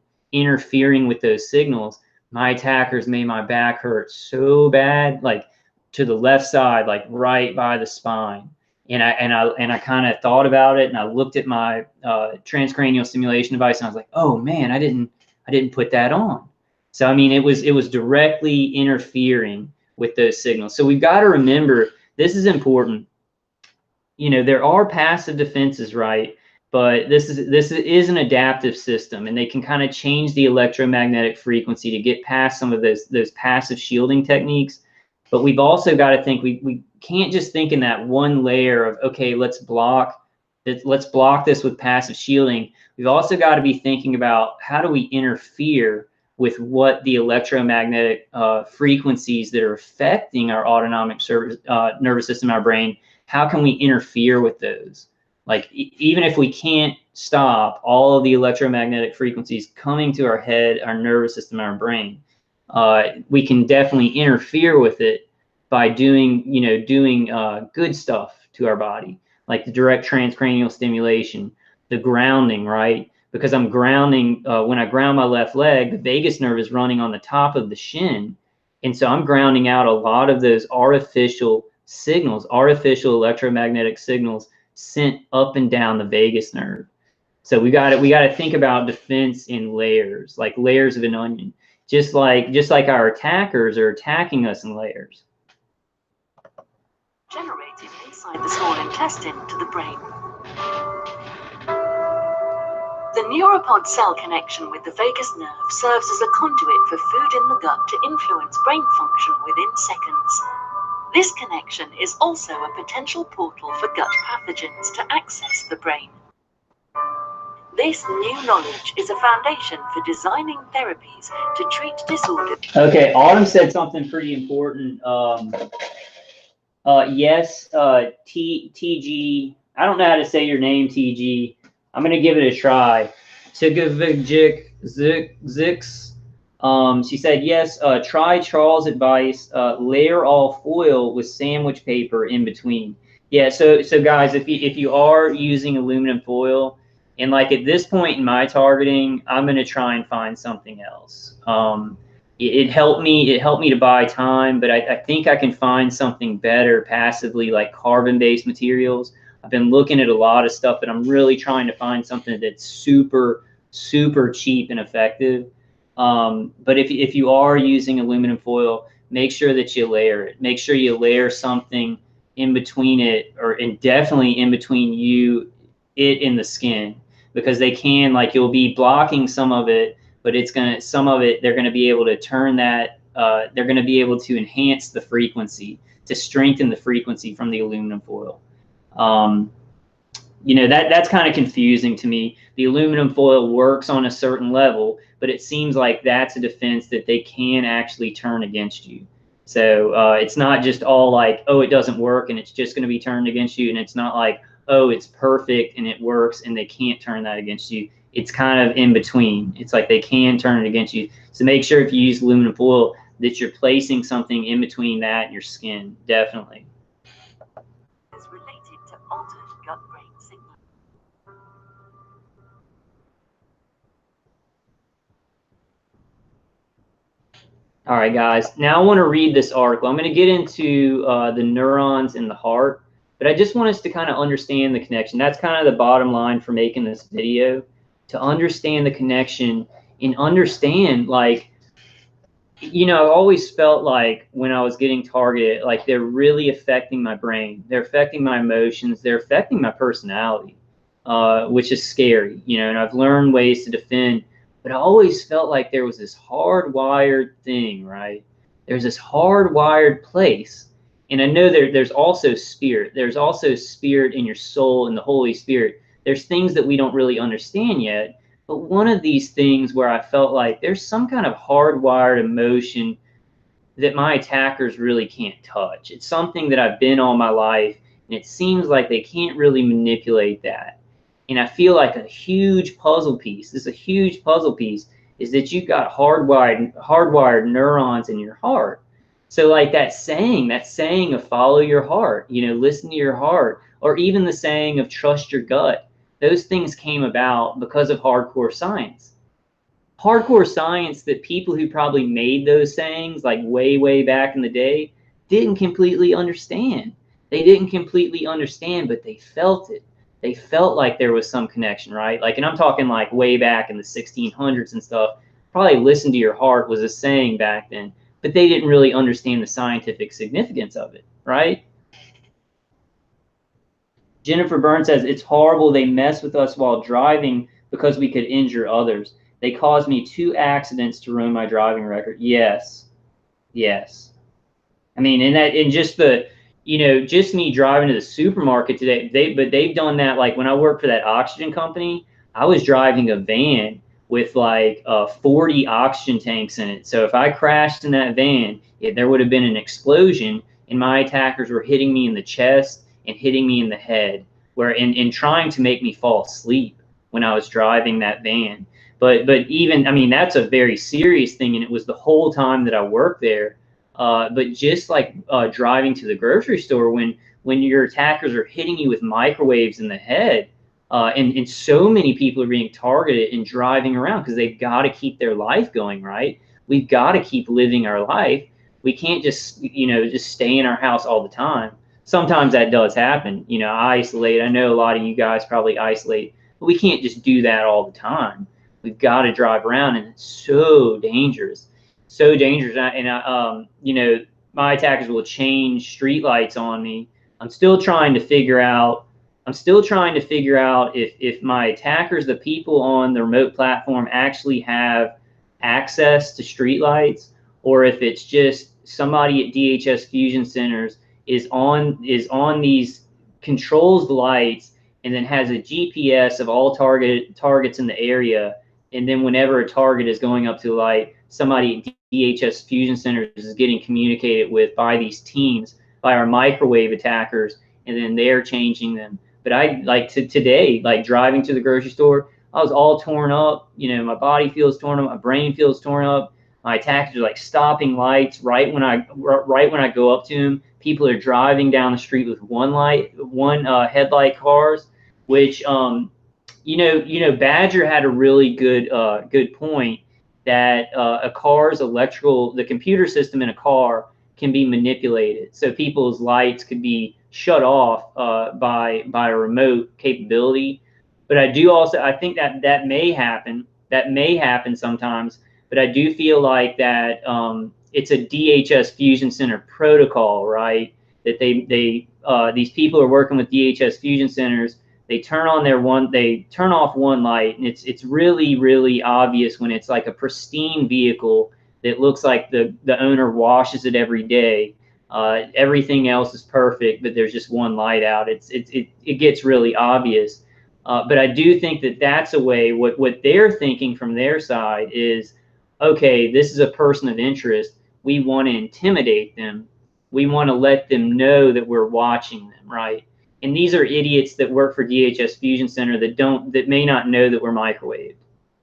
[SPEAKER 1] with those signals, my attackers made my back hurt so bad, like to the left side, like right by the spine. And I kind of thought about it, and I looked at my transcranial stimulation device, and I was like, oh man, I didn't put that on. So I mean, it was directly interfering with those signals. So we've got to remember, this is important. You know, there are passive defenses, right? But this is an adaptive system, and they can kind of change the electromagnetic frequency to get past some of those passive shielding techniques. But we've also got to think, we can't just think in that one layer of, okay, let's block this with passive shielding. We've also got to be thinking about, how do we interfere with what the electromagnetic frequencies that are affecting our autonomic nervous system, our brain, how can we interfere with those? Like even if we can't stop all of the electromagnetic frequencies coming to our head, our nervous system, our brain, we can definitely interfere with it by doing, good stuff to our body, like the direct transcranial stimulation, the grounding, right? Because I'm grounding, when I ground my left leg, the vagus nerve is running on the top of the shin. And so I'm grounding out a lot of those artificial signals, artificial electromagnetic signals sent up and down the vagus nerve. So we got to think about defense in layers, like layers of an onion, just like our attackers are attacking us in layers.
[SPEAKER 2] Generated inside the small intestine to the brain. The neuropod cell connection with the vagus nerve serves as a conduit for food in the gut to influence brain function within seconds. This connection is also a potential portal for gut pathogens to access the brain. This new knowledge is a foundation for designing therapies to treat disorders.
[SPEAKER 1] Okay, Autumn said something pretty important. Yes, TG. I don't know how to say your name, TG. I'm gonna give it a try. Tigavik Zix. She said yes. Try Charles' advice. Layer all foil with sandwich paper in between. Yeah. So guys, if you are using aluminum foil, and like at this point in my targeting, I'm gonna try and find something else. It helped me. It helped me to buy time, but I think I can find something better passively, like carbon-based materials. I've been looking at a lot of stuff, but I'm really trying to find something that's super cheap and effective. But if you are using aluminum foil, make sure that you layer it. Make sure you layer something in between it, and definitely in between it and the skin, because they can, like, you'll be blocking some of it, but some of it they're gonna be able to turn that. They're gonna be able to enhance the frequency, to strengthen the frequency from the aluminum foil. That's kind of confusing to me. The aluminum foil works on a certain level, but it seems like that's a defense that they can actually turn against you. So it's not just all like, oh, it doesn't work and it's just going to be turned against you. And it's not like, oh, it's perfect and it works and they can't turn that against you. It's kind of in between. It's like they can turn it against you. So make sure if you use aluminum foil that you're placing something in between that and your skin, definitely. All right, guys. Now I want to read this article. I'm going to get into the neurons in the heart, but I just want us to kind of understand the connection. That's kind of the bottom line for making this video, to understand the connection and understand, like, I always felt like when I was getting targeted, like they're really affecting my brain. They're affecting my emotions. They're affecting my personality, which is scary, and I've learned ways to defend. But I always felt like there was this hardwired thing, right? There's this hardwired place. And I know there's also spirit. There's also spirit in your soul and the Holy Spirit. There's things that we don't really understand yet. But one of these things where I felt like there's some kind of hardwired emotion that my attackers really can't touch. It's something that I've been all my life, and it seems like they can't really manipulate that. And I feel like a huge puzzle piece, is that you've got hardwired neurons in your heart. So like that saying of follow your heart, listen to your heart, or even the saying of trust your gut, those things came about because of hardcore science. Hardcore science that people who probably made those sayings like way back in the day didn't completely understand. They didn't completely understand, but they felt it. They felt like there was some connection, right? Like, and I'm talking like way back in the 1600s and stuff. Probably listen to your heart was a saying back then, but they didn't really understand the scientific significance of it, right? Jennifer Burns says, it's horrible they mess with us while driving because we could injure others. They caused me 2 accidents to ruin my driving record. Yes. I mean, and just me driving to the supermarket today, they've done that. Like when I worked for that oxygen company, I was driving a van with like 40 oxygen tanks in it. So if I crashed in that van, there would have been an explosion, and my attackers were hitting me in the chest and hitting me in the head where in trying to make me fall asleep when I was driving that van. But even, I mean, that's a very serious thing, and it was the whole time that I worked there. But just like driving to the grocery store, when your attackers are hitting you with microwaves in the head, and so many people are being targeted and driving around because they've got to keep their life going, right? We've got to keep living our life. We can't just, just stay in our house all the time. Sometimes that does happen. I isolate. I know a lot of you guys probably isolate, but we can't just do that all the time. We've got to drive around, and it's so dangerous, so dangerous. And my attackers will change street lights on me. I'm still trying to figure out if my attackers, the people on the remote platform, actually have access to streetlights, or if it's just somebody at DHS Fusion Centers is on these, controls the lights, and then has a GPS of all targets in the area. And then whenever a target is going up to the light, somebody at DHS Fusion Centers is getting communicated with by these teams, by our microwave attackers, and then they're changing them. But I today, like driving to the grocery store, I was all torn up. My body feels torn up, my brain feels torn up. My attackers are like stopping lights right when I go up to them. People are driving down the street with one headlight cars, which Badger had a really good point that a car's the computer system in a car can be manipulated. So people's lights could be shut off by a remote capability. But I think that may happen sometimes. But I do feel like that it's a DHS Fusion Center protocol, right? That these people are working with DHS Fusion Centers. They turn off one light, and it's really, really obvious when it's like a pristine vehicle that looks like the owner washes it every day. Everything else is perfect, but there's just one light out. It gets really obvious. But I do think that that's a way, what they're thinking from their side is, okay, this is a person of interest. We want to intimidate them. We want to let them know that we're watching them, right? And these are idiots that work for DHS Fusion Center that may not know that we're microwaved,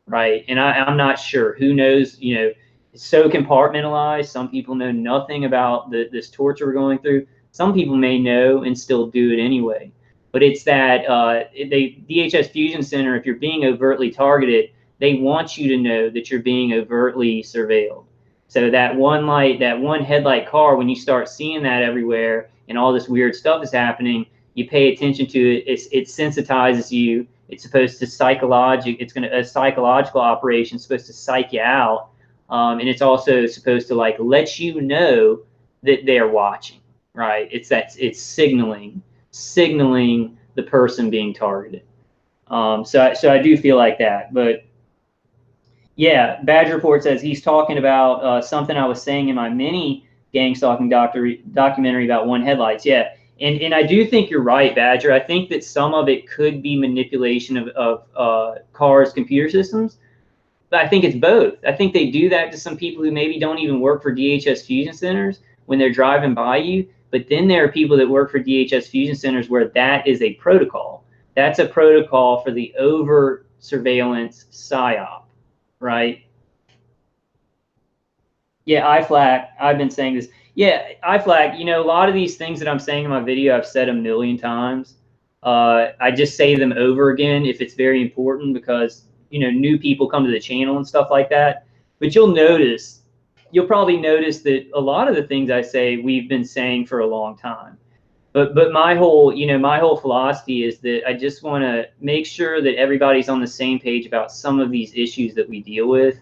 [SPEAKER 1] right? And I'm not sure. Who knows? It's so compartmentalized. Some people know nothing about this torture we're going through. Some people may know and still do it anyway. But it's that DHS Fusion Center, if you're being overtly targeted, they want you to know that you're being overtly surveilled. So that one headlight car, when you start seeing that everywhere and all this weird stuff is happening, you pay attention to it. It sensitizes you. It's supposed to a psychological operation, supposed to psych you out. And it's also supposed to let you know that they're watching, right? It's signaling the person being targeted. So I do feel like that. But yeah, Badger Report says he's talking about something I was saying in my mini gang stalking documentary about one headlights. Yeah. And I do think you're right, Badger. I think that some of it could be manipulation of cars' computer systems. But I think it's both. I think they do that to some people who maybe don't even work for DHS Fusion Centers when they're driving by you. But then there are people that work for DHS Fusion Centers where that is a protocol. That's a protocol for the over surveillance PSYOP, right? Yeah, IFLAC, I've been saying this. Yeah, IFLAC, a lot of these things that I'm saying in my video, I've said a million times. I just say them over again if it's very important because, new people come to the channel and stuff like that. But you'll probably notice that a lot of the things I say, we've been saying for a long time. But my whole philosophy is that I just want to make sure that everybody's on the same page about some of these issues that we deal with.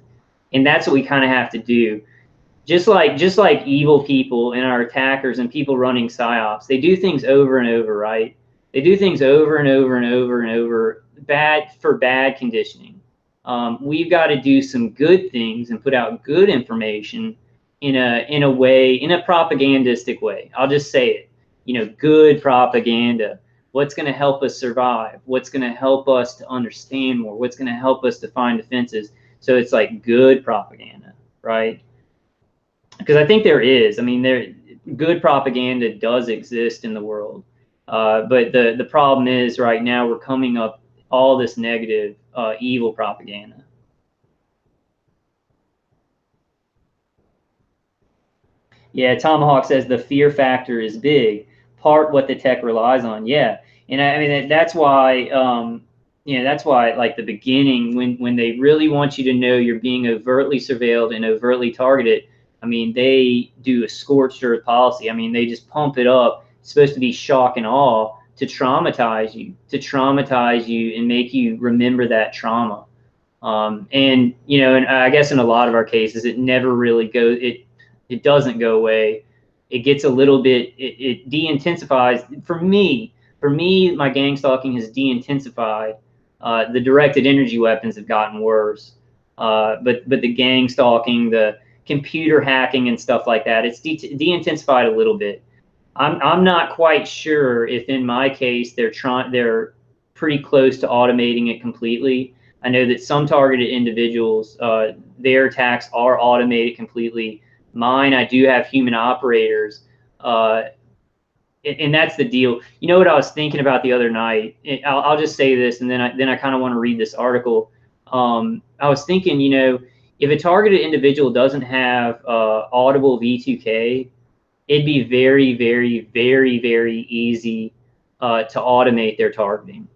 [SPEAKER 1] And that's what we kind of have to do. Just like evil people and our attackers and people running PSYOPs, they do things over and over, right? They do things over and over and over and over, bad conditioning. We've got to do some good things and put out good information in a propagandistic way. I'll just say it, good propaganda. What's going to help us survive? What's going to help us to understand more? What's going to help us to find defenses? So it's like good propaganda, right? Because I think there is. I mean, good propaganda does exist in the world. But the problem is right now we're coming up all this negative, evil propaganda. Yeah, Tomahawk says the fear factor is big, part what the tech relies on. Yeah, and I mean that's why, that's why like the beginning when they really want you to know you're being overtly surveilled and overtly targeted. I mean they do a scorched earth policy. I mean they just pump it up. It's supposed to be shock and awe to traumatize you and make you remember that trauma. And and I guess in a lot of our cases, it never really goes. It doesn't go away. It gets a little bit. It de-intensifies. For me, my gang stalking has de-intensified. The directed energy weapons have gotten worse. But the gang stalking, the computer hacking and stuff like that, it's de-intensified a little bit. I'm not quite sure if in my case they're pretty close to automating it completely. I know that some targeted individuals, their attacks are automated completely. Mine, I do have human operators, and that's the deal. You know what I was thinking about the other night? I'll just say this, and then I kind of want to read this article. I was thinking, if a targeted individual doesn't have audible V2K, it'd be very, very, very, very easy to automate their targeting.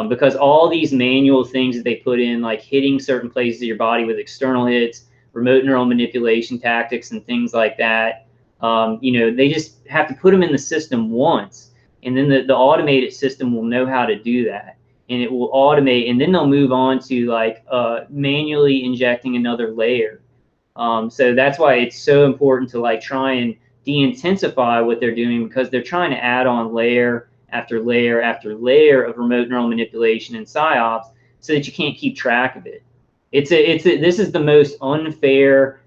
[SPEAKER 1] Because all these manual things that they put in, like hitting certain places of your body with external hits, remote neural manipulation tactics, and things like that, they just have to put them in the system once, and then the automated system will know how to do that, and it will automate, and then they'll move on to like manually injecting another layer. So that's why it's so important to like try and de-intensify what they're doing, because they're trying to add on layer after layer after layer of remote neural manipulation and psyops so that you can't keep track of it. This is the most unfair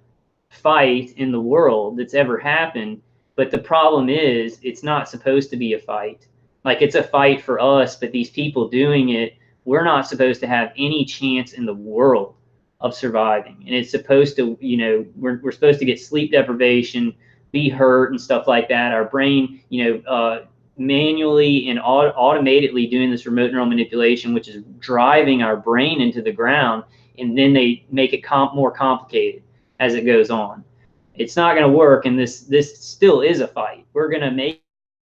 [SPEAKER 1] fight in the world that's ever happened. But the problem is it's not supposed to be a fight. Like it's a fight for us, but these people doing it, we're not supposed to have any chance in the world of surviving. And it's supposed to, we're supposed to get sleep deprivation, be hurt and stuff like that. Our brain, manually and automatically doing this remote neural manipulation, which is driving our brain into the ground, and then they make it more complicated as it goes on. It's not going to work, and this still is a fight. We're going to make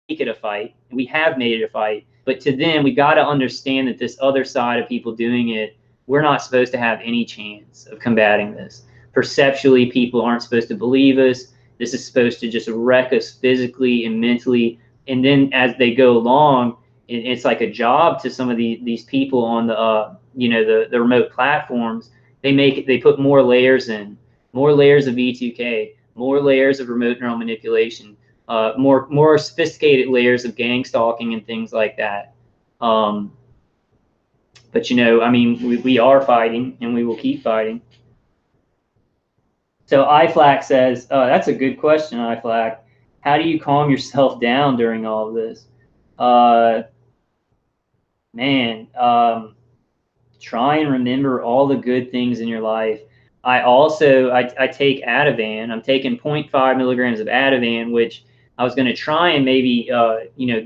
[SPEAKER 1] it a fight. We have made it a fight, but to them, we got to understand that this other side of people doing it, we're not supposed to have any chance of combating this. Perceptually, people aren't supposed to believe us. This is supposed to just wreck us physically and mentally. And then as they go along, it's like a job to some of these people on the the remote platforms. They put more layers in, more layers of V2K, more layers of remote neural manipulation, more sophisticated layers of gang stalking and things like that. But I mean, we are fighting, and we will keep fighting. So iFlack says, that's a good question, iFlack. How do you calm yourself down during all of this? Try and remember all the good things in your life. I take Ativan. I'm taking 0.5 milligrams of Ativan, which I was going to try and maybe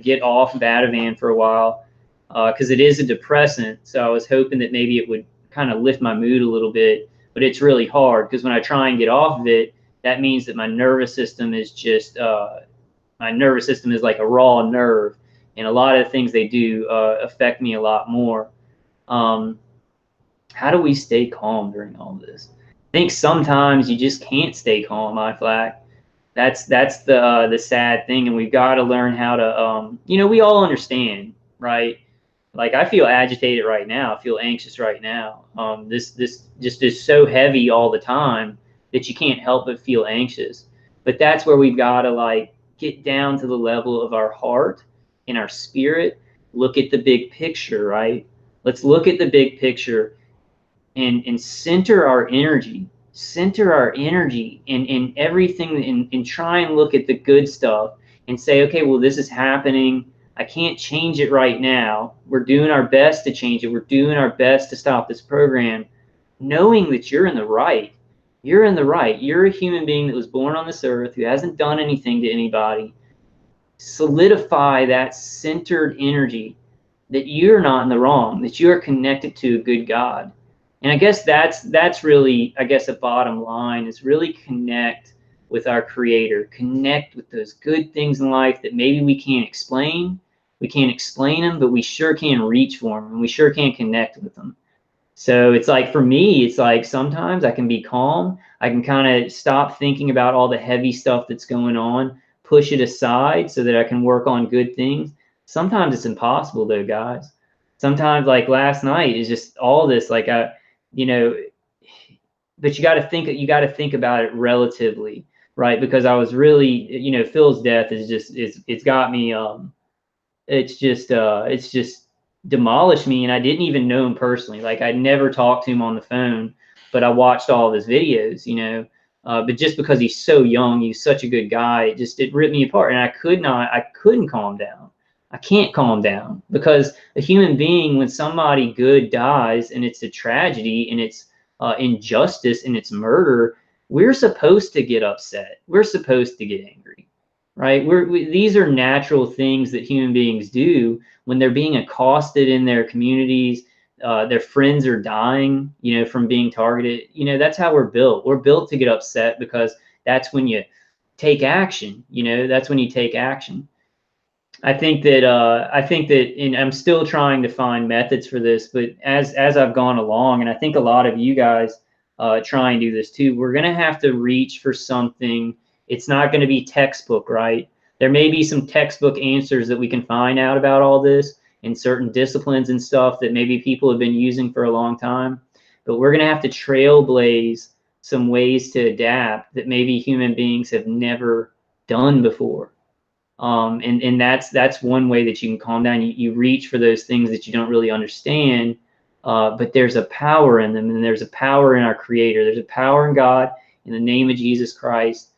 [SPEAKER 1] get off of Ativan for a while, because it is a depressant. So I was hoping that maybe it would kind of lift my mood a little bit, but it's really hard, because when I try and get off of it, that means that my nervous system is just like a raw nerve, and a lot of the things they do affect me a lot more. How do we stay calm during all this? I think sometimes you just can't stay calm, iFlack. That's the sad thing, and we've got to learn how to we all understand, right? Like I feel agitated right now. I feel anxious right now. This just is so heavy all the time that you can't help but feel anxious. But that's where we've got to like get down to the level of our heart and our spirit. Look at the big picture, right? Let's look at the big picture and center our energy. Center our energy in everything, and try and look at the good stuff and say, okay, well, this is happening. I can't change it right now. We're doing our best to change it. We're doing our best to stop this program, knowing that you're in the right. You're in the right. You're a human being that was born on this earth who hasn't done anything to anybody. solidify that centered energy that you're not in the wrong, that you're connected to a good God. And I guess that's really, I guess, a bottom line is really connect with our Creator, connect with those good things in life that maybe we can't explain. We can't explain them, but we sure can reach for them, and we sure can connect with them. So it's like, for me, it's like sometimes I can be calm. I can kind of stop thinking about all the heavy stuff that's going on, push it aside so that I can work on good things. Sometimes it's impossible though, guys. Sometimes, like last night, is just all this, like you know, but you got to think about it relatively, right? Because I was really, Phil's death is just, it's got me, it's just demolished me, and I didn't even know him personally. Like, I never talked to him on the phone, but I watched all of his videos, but just because he's so young, he's such a good guy, it ripped me apart, and I couldn't calm down. I can't calm down, because a human being, when somebody good dies and it's a tragedy and it's injustice and it's murder, we're supposed to get upset. We're supposed to get angry. Right? These are natural things that human beings do when they're being accosted in their communities. Their friends are dying, from being targeted. That's how we're built. We're built to get upset, because that's when you take action. That's when you take action. I think that and I'm still trying to find methods for this, but as I've gone along, and I think a lot of you guys try and do this too, we're going to have to reach for something. It's not going to be textbook, right? There may be some textbook answers that we can find out about all this in certain disciplines and stuff that maybe people have been using for a long time, but we're going to have to trailblaze some ways to adapt that maybe human beings have never done before. And that's one way that you can calm down. You reach for those things that you don't really understand, but there's a power in them, and there's a power in our Creator. There's a power in God, in the name of Jesus Christ.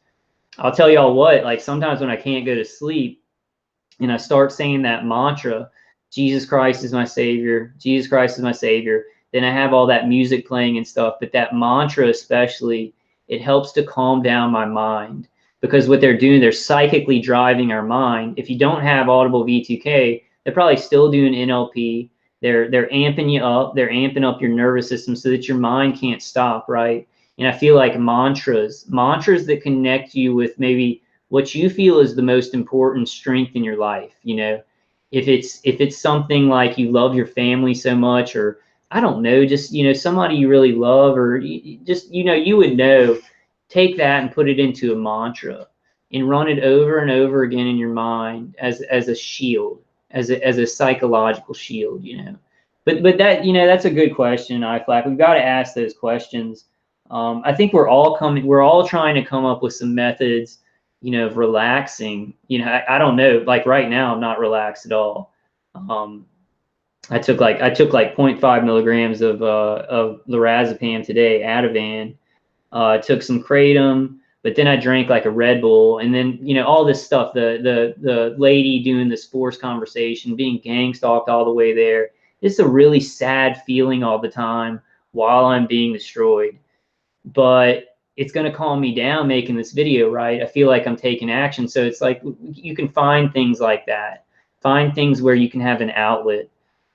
[SPEAKER 1] I'll tell y'all what, like sometimes when I can't go to sleep and I start saying that mantra, Jesus Christ is my Savior, Jesus Christ is my Savior, then I have all that music playing and stuff. But that mantra especially, it helps to calm down my mind. Because what they're doing, they're psychically driving our mind. If you don't have Audible V2K, they're probably still doing NLP. They're amping you up. They're amping up your nervous system so that your mind can't stop, right? And I feel like mantras that connect you with maybe what you feel is the most important strength in your life. If it's something like you love your family so much, or I don't know, just somebody you really love, or just you would know. Take that and put it into a mantra and run it over and over again in your mind as a shield, as a psychological shield, But that, that's a good question, iFlack. We've got to ask those questions. I think we're all trying to come up with some methods, of relaxing. I don't know, like right now I'm not relaxed at all. I took like 0.5 milligrams of lorazepam today, Ativan. Took some kratom, but then I drank like a Red Bull, and then all this stuff. The lady doing this forced conversation, being gang stalked all the way there. It's a really sad feeling all the time while I'm being destroyed. But it's going to calm me down making this video, right? I feel like I'm taking action. So it's like you can find things like that. Find things where you can have an outlet.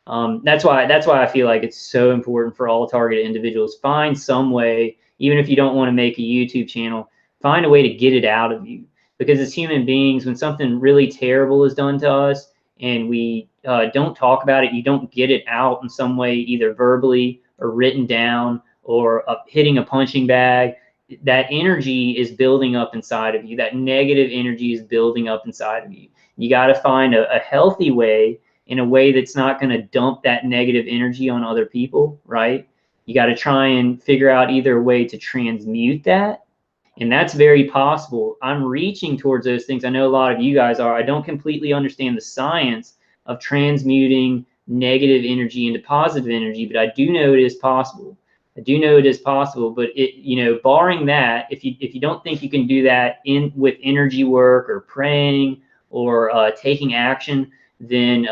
[SPEAKER 1] That's why I feel like it's so important for all targeted individuals. Find some way. Even if you don't want to make a YouTube channel, find a way to get it out of you. Because as human beings, when something really terrible is done to us and we don't talk about it, you don't get it out in some way, either verbally or written down or hitting a punching bag, that energy is building up inside of you. That negative energy is building up inside of you. You got to find a healthy way, in a way that's not going to dump that negative energy on other people, right? You got to try and figure out either a way to transmute that. And that's very possible. I'm reaching towards those things. I know a lot of you guys are. I don't completely understand the science of transmuting negative energy into positive energy, but I do know it is possible. I do know it is possible, but barring that, if you don't think you can do that with energy work or praying or taking action, then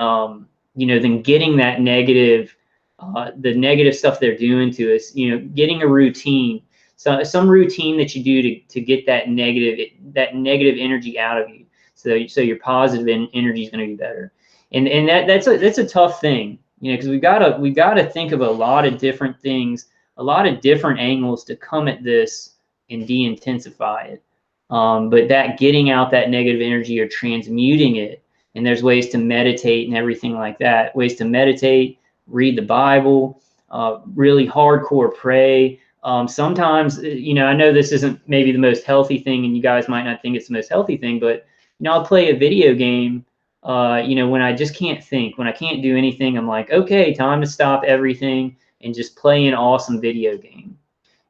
[SPEAKER 1] then getting that negative, the negative stuff they're doing to us, getting a routine, some routine that you do to get that negative energy out of you. So your positive energy is going to be better. And that's a tough thing, you know, because we gotta think of a lot of different things, a lot of different angles to come at this and de-intensify it. But that getting out that negative energy or transmuting it, and there's ways to meditate and everything like that. Ways to meditate, read the Bible, really hardcore pray. Sometimes, you know, I know this isn't maybe the most healthy thing, and you guys might not think it's the most healthy thing, but you know, I'll play a video game. You know, when I just can't think, when I can't do anything, I'm like, okay, time to stop everything and just play an awesome video game.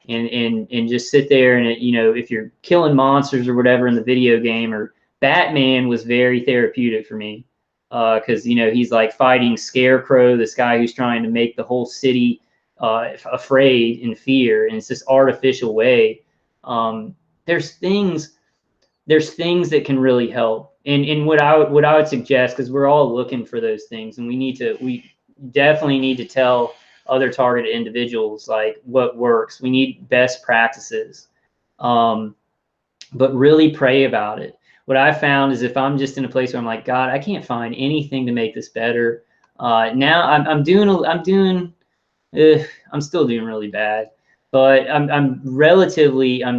[SPEAKER 1] And just sit there and, you know, if you're killing monsters or whatever in the video game, or Batman was very therapeutic for me, because you know, he's like fighting Scarecrow, this guy who's trying to make the whole city afraid and fear, and it's this artificial way. There's things that can really help, and what I would suggest, because we're all looking for those things, and we definitely need to tell other targeted individuals like what works. We need best practices, but really pray about it. What I found is if I'm just in a place where I'm like, God, I can't find anything to make this better. Now I'm still doing really bad, but I'm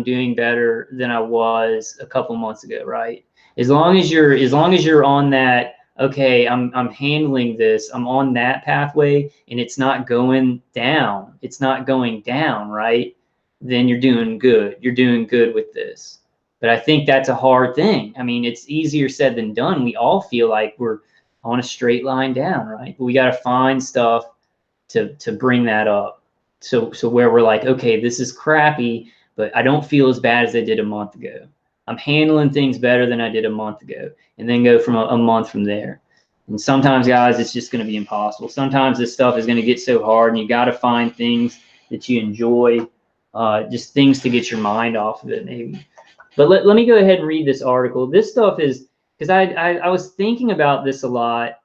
[SPEAKER 1] doing better than I was a couple months ago, right? As long as you're on that, okay, I'm handling this, I'm on that pathway, and it's not going down, right? Then you're doing good. You're doing good with this. But I think that's a hard thing. I mean, it's easier said than done. We all feel like we're on a straight line down, right? But we got to find stuff to bring that up. So where we're like, okay, this is crappy, but I don't feel as bad as I did a month ago. I'm handling things better than I did a month ago, and then go from a month from there. And sometimes, guys, it's just going to be impossible. Sometimes this stuff is going to get so hard, and you got to find things that you enjoy, just things to get your mind off of it, maybe. But let me go ahead and read this article. This stuff is, because I was thinking about this a lot,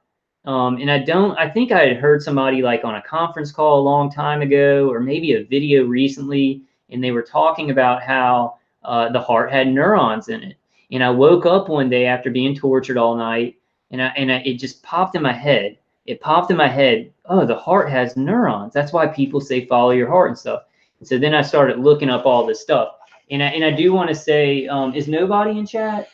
[SPEAKER 1] and I think I had heard somebody like on a conference call a long time ago, or maybe a video recently, and they were talking about how the heart had neurons in it. And I woke up one day after being tortured all night, and it just popped in my head. It popped in my head, oh, the heart has neurons. That's why people say follow your heart and stuff. And so then I started looking up all this stuff. And I do want to say, is nobody in chat?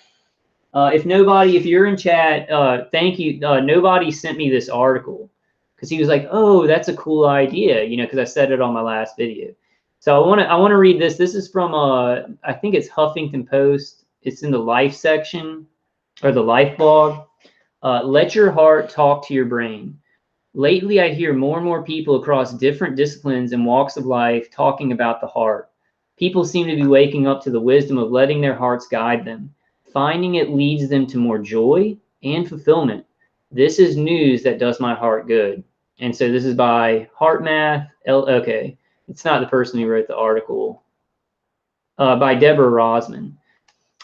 [SPEAKER 1] If you're in chat, thank you. Nobody sent me this article, because he was like, oh, that's a cool idea, you know, because I said it on my last video. So I want to read this. This is from I think it's Huffington Post. It's in the Life section, or the Life blog. Let your heart talk to your brain. Lately, I hear more and more people across different disciplines and walks of life talking about the heart. People seem to be waking up to the wisdom of letting their hearts guide them. Finding it leads them to more joy and fulfillment. This is news that does my heart good. And so this is by HeartMath. Okay, it's not the person who wrote the article. By Deborah Rosman.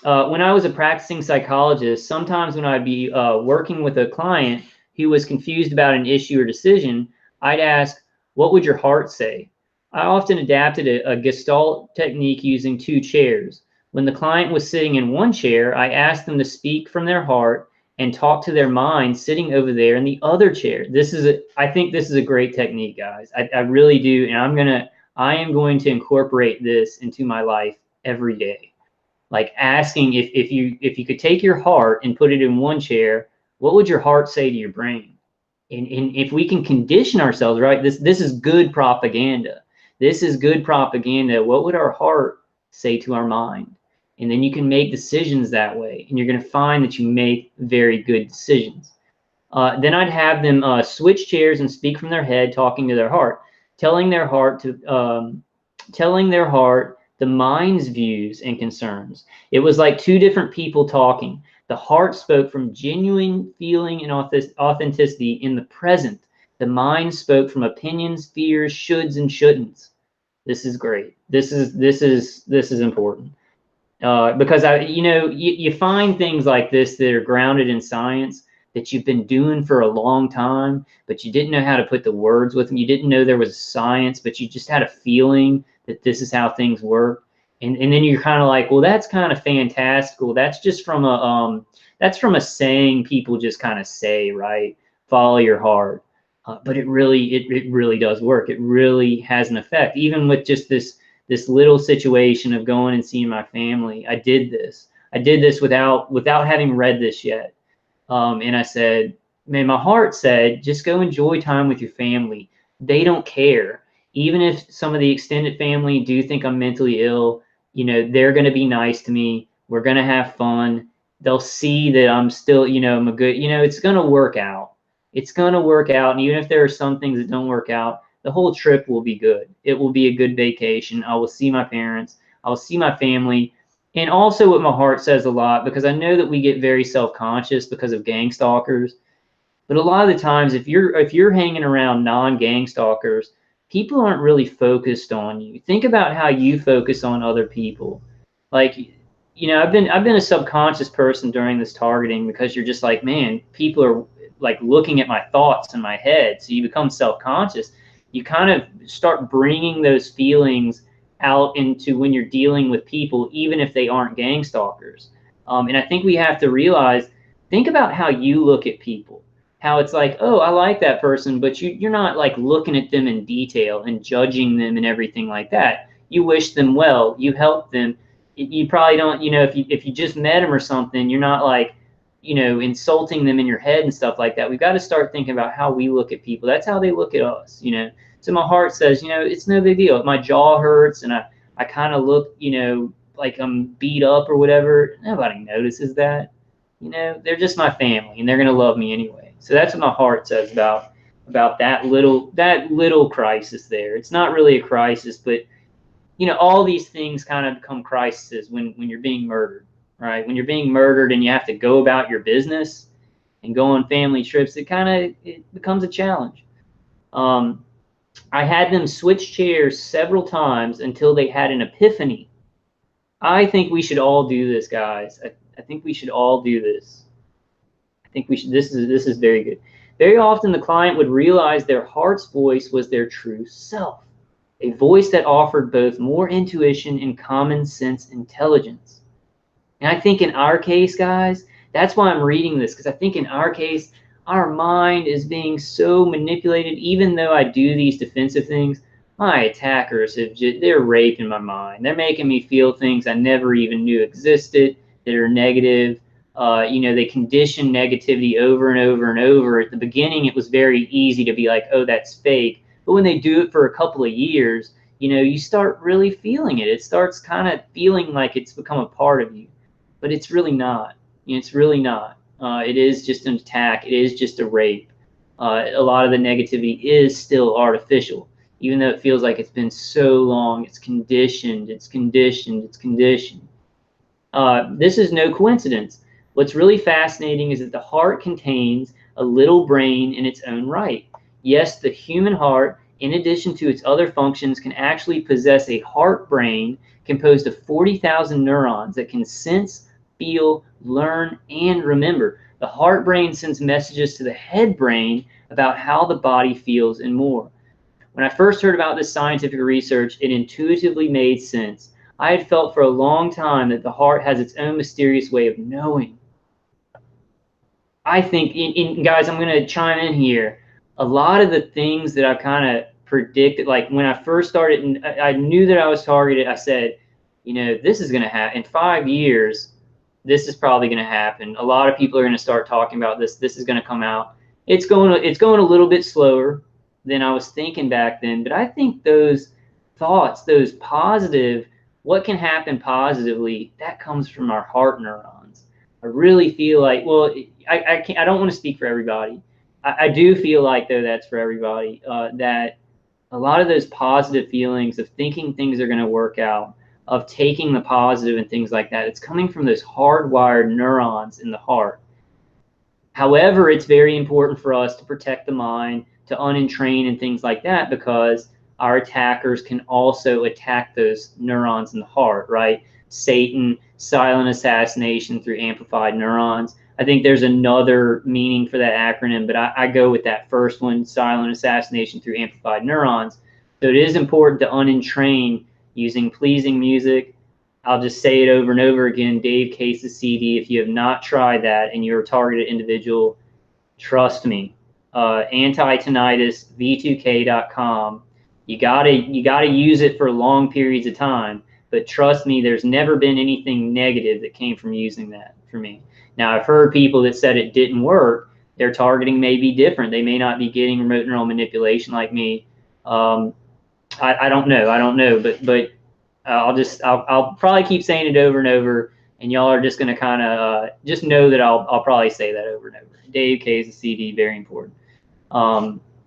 [SPEAKER 1] When I was a practicing psychologist, sometimes when I'd be working with a client who was confused about an issue or decision, I'd ask, what would your heart say? I often adapted a Gestalt technique using 2 chairs. When the client was sitting in one chair, I asked them to speak from their heart and talk to their mind sitting over there in the other chair. I think this is a great technique, guys. I really do, and I am going to incorporate this into my life every day. Like asking if you could take your heart and put it in one chair, what would your heart say to your brain? And if we can condition ourselves, right? This is good propaganda. This is good propaganda. What would our heart say to our mind? And then you can make decisions that way, and you're going to find that you make very good decisions. Then I'd have them switch chairs and speak from their head, talking to their heart, telling their heart the mind's views and concerns. It was like 2 different people talking. The heart spoke from genuine feeling and authenticity in the present. The mind spoke from opinions, fears, shoulds, and shouldn'ts. This is great. This is important, because you find things like this that are grounded in science that you've been doing for a long time, but you didn't know how to put the words with them. You didn't know there was science, but you just had a feeling that this is how things work. And then you're kind of like, well, that's kind of fantastical. That's just from that's from a saying people just kind of say, right? Follow your heart. But it really does work. It really has an effect. Even with just this little situation of going and seeing my family, I did this. I did this without having read this yet. And I said, man, my heart said, just go enjoy time with your family. They don't care. Even if some of the extended family do think I'm mentally ill, they're going to be nice to me. We're going to have fun. They'll see that I'm still, I'm a good, it's going to work out. It's going to work out. And even if there are some things that don't work out, the whole trip will be good. It will be a good vacation. I will see my parents. I will see my family. And also what my heart says a lot, because I know that we get very self-conscious because of gang stalkers. But a lot of the times, if you're hanging around non-gang stalkers, people aren't really focused on you. Think about how you focus on other people. Like, I've been a subconscious person during this targeting, because you're just like, man, people are like looking at my thoughts in my head. So you become self-conscious. You kind of start bringing those feelings out into when you're dealing with people, even if they aren't gang stalkers. And I think we have to realize, think about how you look at people, how it's like, oh, I like that person, but you're not like looking at them in detail and judging them and everything like that. You wish them well, you help them. You probably don't, if you just met them or something, you're not like, insulting them in your head and stuff like that. We've got to start thinking about how we look at people. That's how they look at us, So my heart says, it's no big deal. If my jaw hurts and I kind of look, like I'm beat up or whatever, nobody notices that. They're just my family and they're going to love me anyway. So that's what my heart says about that little crisis there. It's not really a crisis, but all these things kind of become crises when you're being murdered, right? When you're being murdered and you have to go about your business and go on family trips, it becomes a challenge. I had them switch chairs several times until they had an epiphany. I think we should all do this, guys. I think we should all do this. I think we should. This is very good. Very often the client would realize their heart's voice was their true self, a voice that offered both more intuition and common sense intelligence. And I think in our case, guys, that's why I'm reading this, because I think in our case, our mind is being so manipulated. Even though I do these defensive things, my attackers they're raping my mind. They're making me feel things I never even knew existed that are negative. They condition negativity over and over and over. At the beginning, it was very easy to be like, oh, that's fake. But when they do it for a couple of years, you start really feeling it. It starts kind of feeling like it's become a part of you. But it's really not. It's really not. It is just an attack. It is just a rape. A lot of the negativity is still artificial, even though it feels like it's been so long. It's conditioned. It's conditioned. It's conditioned. This is no coincidence. What's really fascinating is that the heart contains a little brain in its own right. Yes, the human heart, in addition to its other functions, can actually possess a heart brain composed of 40,000 neurons that can sense, feel, learn, and remember. The heart brain sends messages to the head brain about how the body feels and more. When I first heard about this scientific research, it intuitively made sense. I had felt for a long time that the heart has its own mysterious way of knowing. I think, guys, I'm going to chime in here. A lot of the things that I kind of predicted, like when I first started, and I knew that I was targeted, I said, this is going to happen. In 5 years, this is probably going to happen. A lot of people are going to start talking about this. This is going to come out. It's going a little bit slower than I was thinking back then. But I think those thoughts, those positive, what can happen positively, that comes from our heart neurons. I really feel like, well, I don't want to speak for everybody. I do feel like, though, that's for everybody, that a lot of those positive feelings of thinking things are going to work out, of taking the positive and things like that, it's coming from those hardwired neurons in the heart. However, it's very important for us to protect the mind, to unentrain and things like that, because our attackers can also attack those neurons in the heart, right? Satan, silent assassination through amplified neurons. I think there's another meaning for that acronym, but I go with that first one, silent assassination through amplified neurons. So it is important to unentrain using pleasing music, I'll just say it over and over again. Dave Case's CD. If you have not tried that and you're a targeted individual, trust me. Anti-tinnitus v2k.com. You gotta use it for long periods of time. But trust me, there's never been anything negative that came from using that for me. Now, I've heard people that said it didn't work. Their targeting may be different. They may not be getting remote neural manipulation like me. I don't know. But I'll probably keep saying it over and over, and y'all are just gonna kind of just know that I'll probably say that over and over. Dave Case's CD, very important.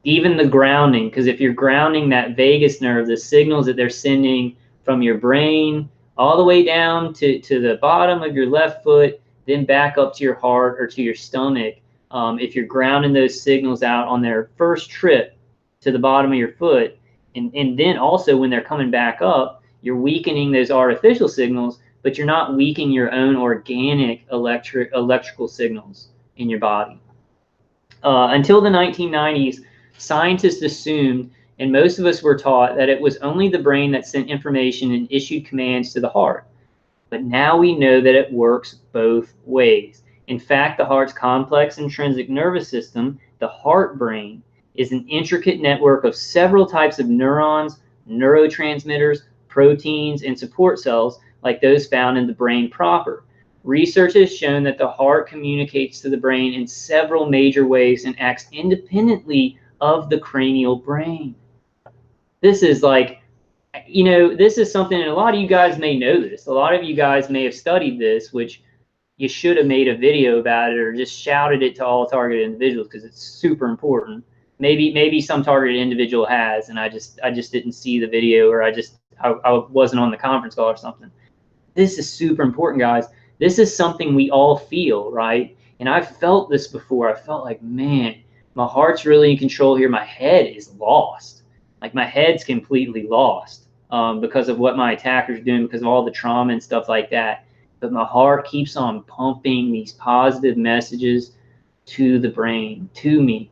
[SPEAKER 1] Even the grounding, because if you're grounding that vagus nerve, the signals that they're sending from your brain all the way down to the bottom of your left foot, then back up to your heart or to your stomach. If you're grounding those signals out on their first trip to the bottom of your foot, and then also when they're coming back up, you're weakening those artificial signals, but you're not weakening your own organic electrical signals in your body. Until the 1990s, scientists assumed, and most of us were taught, that it was only the brain that sent information and issued commands to the heart. But now we know that it works both ways. In fact, the heart's complex intrinsic nervous system, the heart brain, is an intricate network of several types of neurons, neurotransmitters, proteins, and support cells like those found in the brain proper. Research has shown that the heart communicates to the brain in several major ways and acts independently of the cranial brain. This is like, this is something, and a lot of you guys may know this. A lot of you guys may have studied this, which you should have made a video about it or just shouted it to all targeted individuals because it's super important. Maybe some targeted individual has, and I just didn't see the video, or I wasn't on the conference call or something. This is super important, guys. This is something we all feel, right? And I've felt this before. I felt like, man, my heart's really in control here. My head is lost. Like my head's completely lost because of what my attacker's doing, because of all the trauma and stuff like that. But my heart keeps on pumping these positive messages to the brain, to me.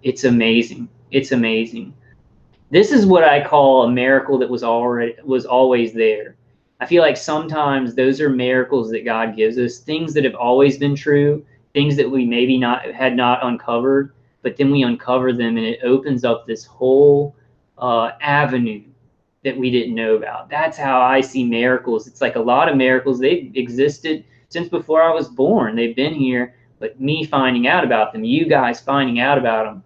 [SPEAKER 1] It's amazing. It's amazing. This is what I call a miracle that was always there. I feel like sometimes those are miracles that God gives us, things that have always been true, things that we maybe had not uncovered, but then we uncover them and it opens up this whole avenue that we didn't know about. That's how I see miracles. It's like a lot of miracles, they've existed since before I was born. They've been here, but me finding out about them, you guys finding out about them,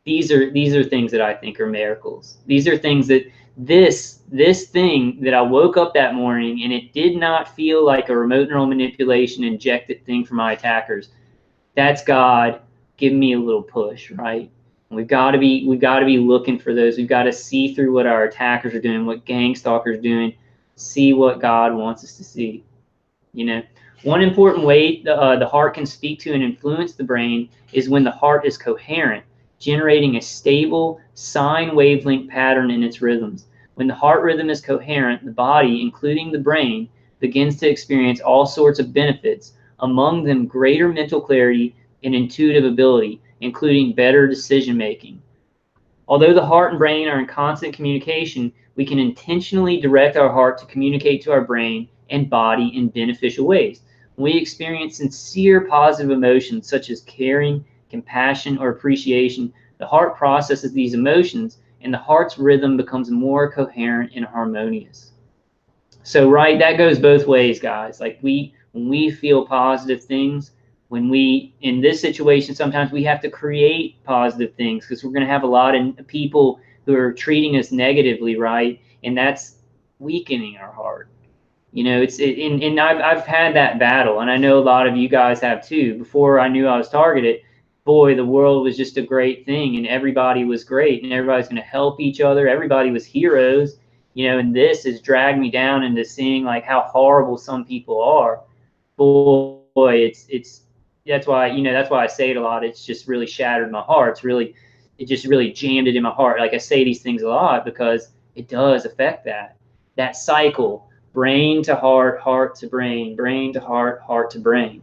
[SPEAKER 1] these are things that I think are miracles. These are things that this thing that I woke up that morning and it did not feel like a remote neural manipulation injected thing for my attackers. That's God giving me a little push, right? And we've got to be looking for those. We've got to see through what our attackers are doing, what gang stalkers are doing, see what God wants us to see. One important way the heart can speak to and influence the brain is when the heart is coherent, generating a stable sine wavelength pattern in its rhythms. When the heart rhythm is coherent, the body, including the brain, begins to experience all sorts of benefits, among them greater mental clarity and intuitive ability, including better decision making. Although the heart and brain are in constant communication, we can intentionally direct our heart to communicate to our brain and body in beneficial ways. When we experience sincere positive emotions such as caring, compassion, or appreciation, the heart processes these emotions and the heart's rhythm becomes more coherent and harmonious. So, right, that goes both ways, guys. Like when we feel positive things, when we, in this situation, sometimes we have to create positive things because we're going to have a lot of people who are treating us negatively, right? And that's weakening our heart. And I've had that battle, and I know a lot of you guys have too. Before I knew I was targeted, boy, the world was just a great thing, and everybody was great, and everybody's going to help each other. Everybody was heroes, and this has dragged me down into seeing like how horrible some people are. Boy, that's why I say it a lot. It's just really shattered my heart. It just really jammed it in my heart. Like I say these things a lot because it does affect that cycle, brain to heart, heart to brain, brain to heart, heart to brain.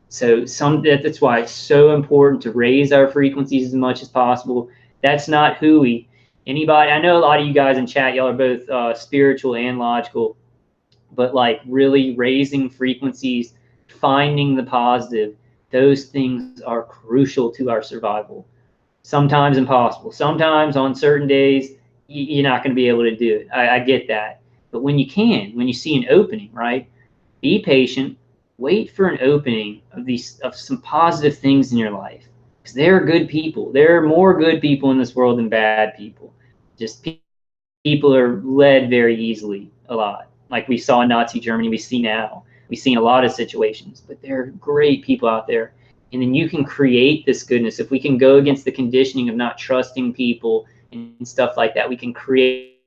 [SPEAKER 1] So that's why it's so important to raise our frequencies as much as possible. That's not hooey. I know a lot of you guys in chat, y'all are both spiritual and logical. but like really raising frequencies, finding the positive, those things are crucial to our survival. Sometimes impossible. Sometimes on certain days, you're not going to be able to do it. I get that. But when you can, when you see an opening, right, be patient, wait for an opening of some positive things in your life. Because there are good people. There are more good people in this world than bad people. Just people are led very easily a lot. Like we saw in Nazi Germany, we see now. We've seen a lot of situations, but there are great people out there. And then you can create this goodness. If we can go against the conditioning of not trusting people and stuff like that, we can create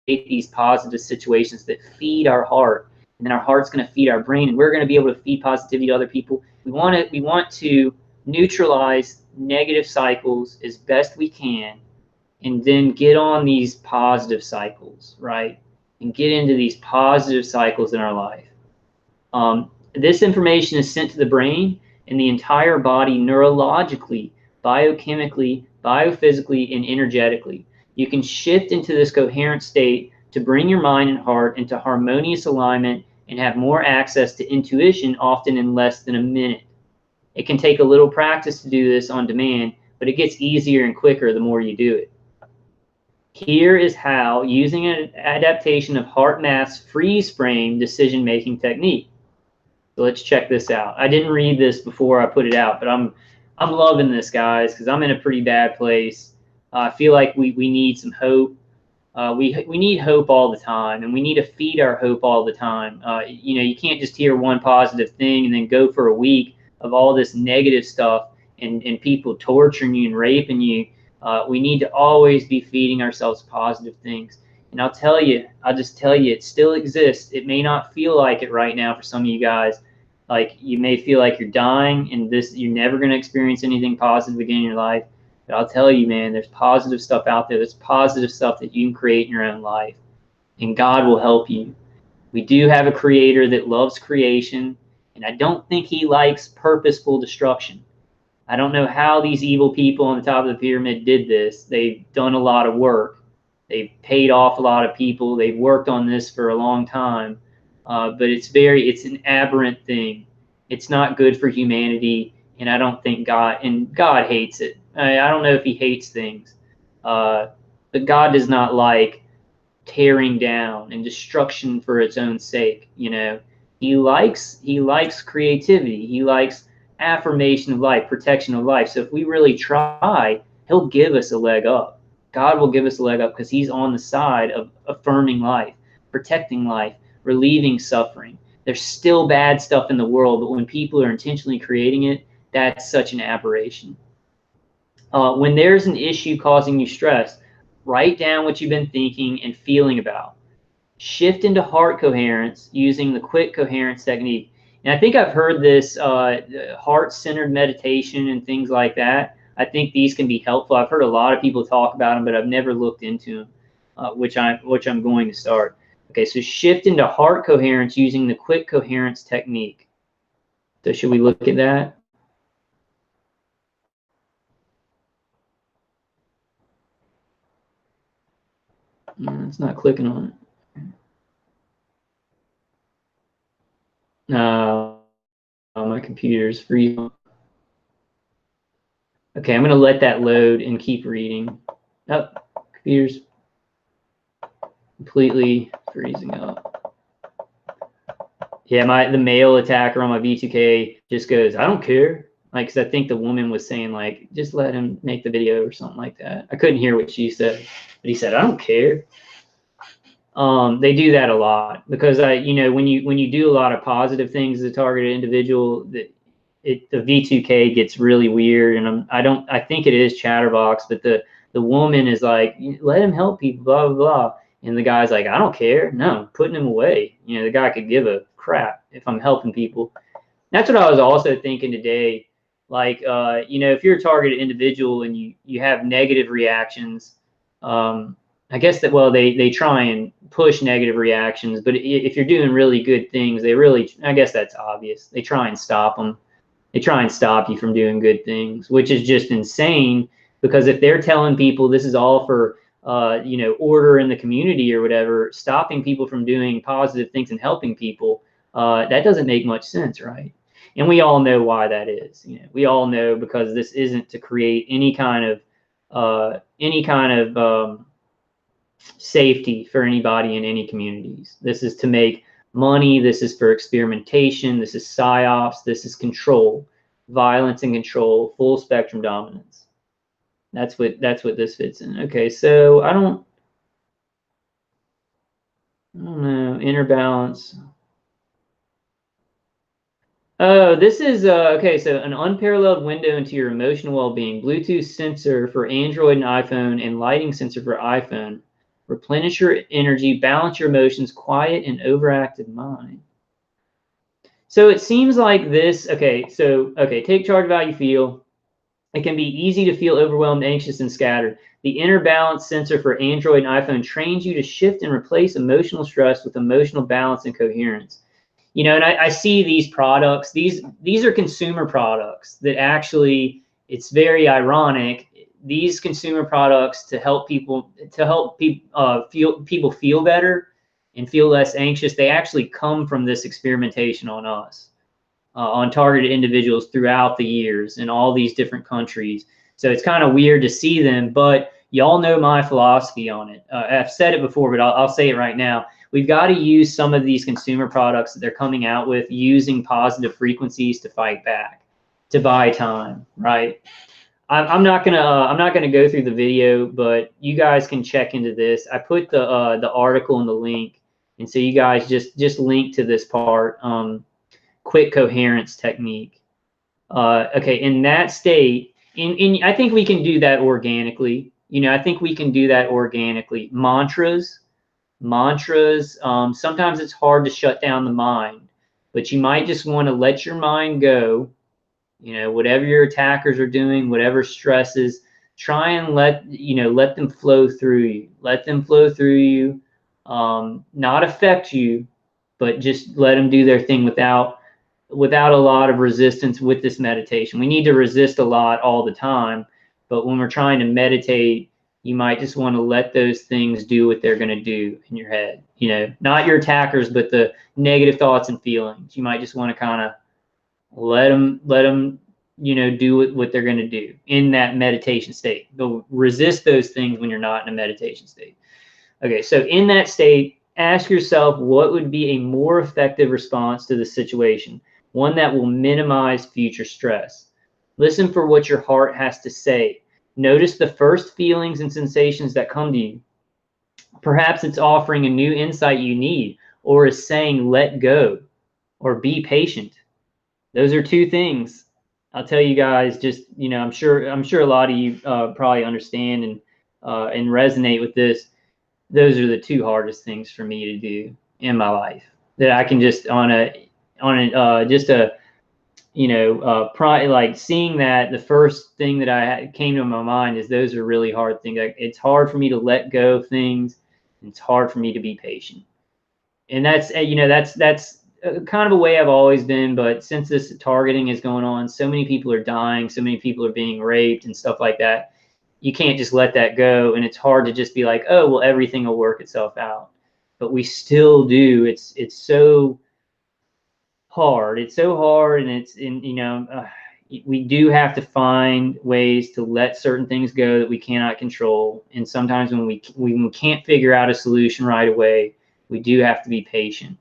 [SPEAKER 1] these positive situations that feed our heart. And then our heart's going to feed our brain, and we're going to be able to feed positivity to other people. We want to neutralize negative cycles as best we can, and then get on these positive cycles, right? And get into these positive cycles in our life. This information is sent to the brain and the entire body neurologically, biochemically, biophysically, and energetically. You can shift into this coherent state to bring your mind and heart into harmonious alignment and have more access to intuition, often in less than a minute. It can take a little practice to do this on demand, but it gets easier and quicker the more you do it. Here is how, using an adaptation of HeartMath's freeze frame decision-making technique. So let's check this out. I didn't read this before I put it out, but I'm loving this, guys, because I'm in a pretty bad place. I feel like we need some hope. We need hope all the time, and we need to feed our hope all the time. You can't just hear one positive thing and then go for a week of all this negative stuff and people torturing you and raping you. We need to always be feeding ourselves positive things. And I'll just tell you, it still exists. It may not feel like it right now for some of you guys. Like you may feel like you're dying and you're never going to experience anything positive again in your life. But I'll tell you, man, there's positive stuff out there. There's positive stuff that you can create in your own life. And God will help you. We do have a creator that loves creation. And I don't think he likes purposeful destruction. I don't know how these evil people on the top of the pyramid did this. They've done a lot of work. They've paid off a lot of people. They've worked on this for a long time. But it's an aberrant thing. It's not good for humanity. And I don't think God hates it. I don't know if he hates things. But God does not like tearing down and destruction for its own sake. He likes creativity. He likes affirmation of life, protection of life. So if we really try, he'll give us a leg up. God will give us a leg up because he's on the side of affirming life, protecting life, relieving suffering. There's still bad stuff in the world, but when people are intentionally creating it, that's such an aberration. When there's an issue causing you stress, write down what you've been thinking and feeling about. Shift into heart coherence using the quick coherence technique. And I think I've heard this heart-centered meditation and things like that. I think these can be helpful. I've heard a lot of people talk about them, but I've never looked into them, which I'm going to start. Okay, so shift into heart coherence using the quick coherence technique. So should we look at that? It's not clicking on it. No, my computer's freezing. Okay, I'm going to let that load and keep reading. Oh, computer's completely freezing up. Yeah, the male attacker on my V2K just goes, I don't care. Like, because I think the woman was saying, like, just let him make the video or something like that. I couldn't hear what she said, but he said, I don't care. They do that a lot because when you do a lot of positive things as a targeted individual, the V2K gets really weird, and I think it is Chatterbox, but the woman is like, let him help people, blah blah blah, and the guy's like, I don't care, no, putting him away. The guy could give a crap if I'm helping people. That's what I was also thinking today. Like, if you're a targeted individual and you have negative reactions, I guess that, well, they try and push negative reactions, but if you're doing really good things, I guess that's obvious. They try and stop them. They try and stop you from doing good things, which is just insane, because if they're telling people this is all for order in the community or whatever, stopping people from doing positive things and helping people, that doesn't make much sense, right? And we all know why that is. We all know, because this isn't to create any kind of safety for anybody in any communities. This is to make money. This is for experimentation. This is psyops. This is control, violence and control, full spectrum dominance. That's what this fits in. Okay, so I don't know, inner balance. Oh, this is okay. So an unparalleled window into your emotional well-being. Bluetooth sensor for Android and iPhone, and lighting sensor for iPhone. Replenish your energy, balance your emotions, quiet an overactive mind. So it seems like this. Okay, so take charge of how you feel. It can be easy to feel overwhelmed, anxious, and scattered. The inner balance sensor for Android and iPhone trains you to shift and replace emotional stress with emotional balance and coherence. And I see these products. These are consumer products that actually, it's very ironic. These consumer products to help people feel better and feel less anxious. They actually come from this experimentation on us, on targeted individuals throughout the years in all these different countries. So it's kind of weird to see them, but y'all know my philosophy on it. I've said it before, but I'll say it right now. We've got to use some of these consumer products that they're coming out with using positive frequencies to fight back, to buy time, right? I'm not gonna go through the video, but you guys can check into this. I put the article in the link, and so you guys just link to this part. Quick coherence technique. Okay, in that state, I think we can do that organically. I think we can do that organically. Mantras. Sometimes it's hard to shut down the mind, but you might just want to let your mind go. Whatever your attackers are doing, whatever stresses, try and let them flow through you. Let them flow through you, not affect you, but just let them do their thing without a lot of resistance with this meditation. We need to resist a lot all the time, but when we're trying to meditate, you might just want to let those things do what they're going to do in your head. Not your attackers, but the negative thoughts and feelings. You might just want to kind of let them do what they're going to do in that meditation state. Go resist those things when you're not in a meditation state. Okay, so in that state, ask yourself, what would be a more effective response to the situation? One that will minimize future stress. Listen for what your heart has to say. Notice the first feelings and sensations that come to you. Perhaps it's offering a new insight you need, or is saying, let go, or be patient. Those are two things. I'll tell you guys, just, I'm sure a lot of you probably understand and resonate with this. Those are the two hardest things for me to do in my life, that I can just like seeing that. The first thing that came to my mind is those are really hard things. Like, it's hard for me to let go of things. And it's hard for me to be patient. And that's kind of a way I've always been, but since this targeting is going on, so many people are dying, so many people are being raped and stuff like that. You can't just let that go, and it's hard to just be like, oh, well, everything will work itself out. But we still do. It's so hard. It's so hard, and we do have to find ways to let certain things go that we cannot control. And sometimes when we can't figure out a solution right away, we do have to be patient.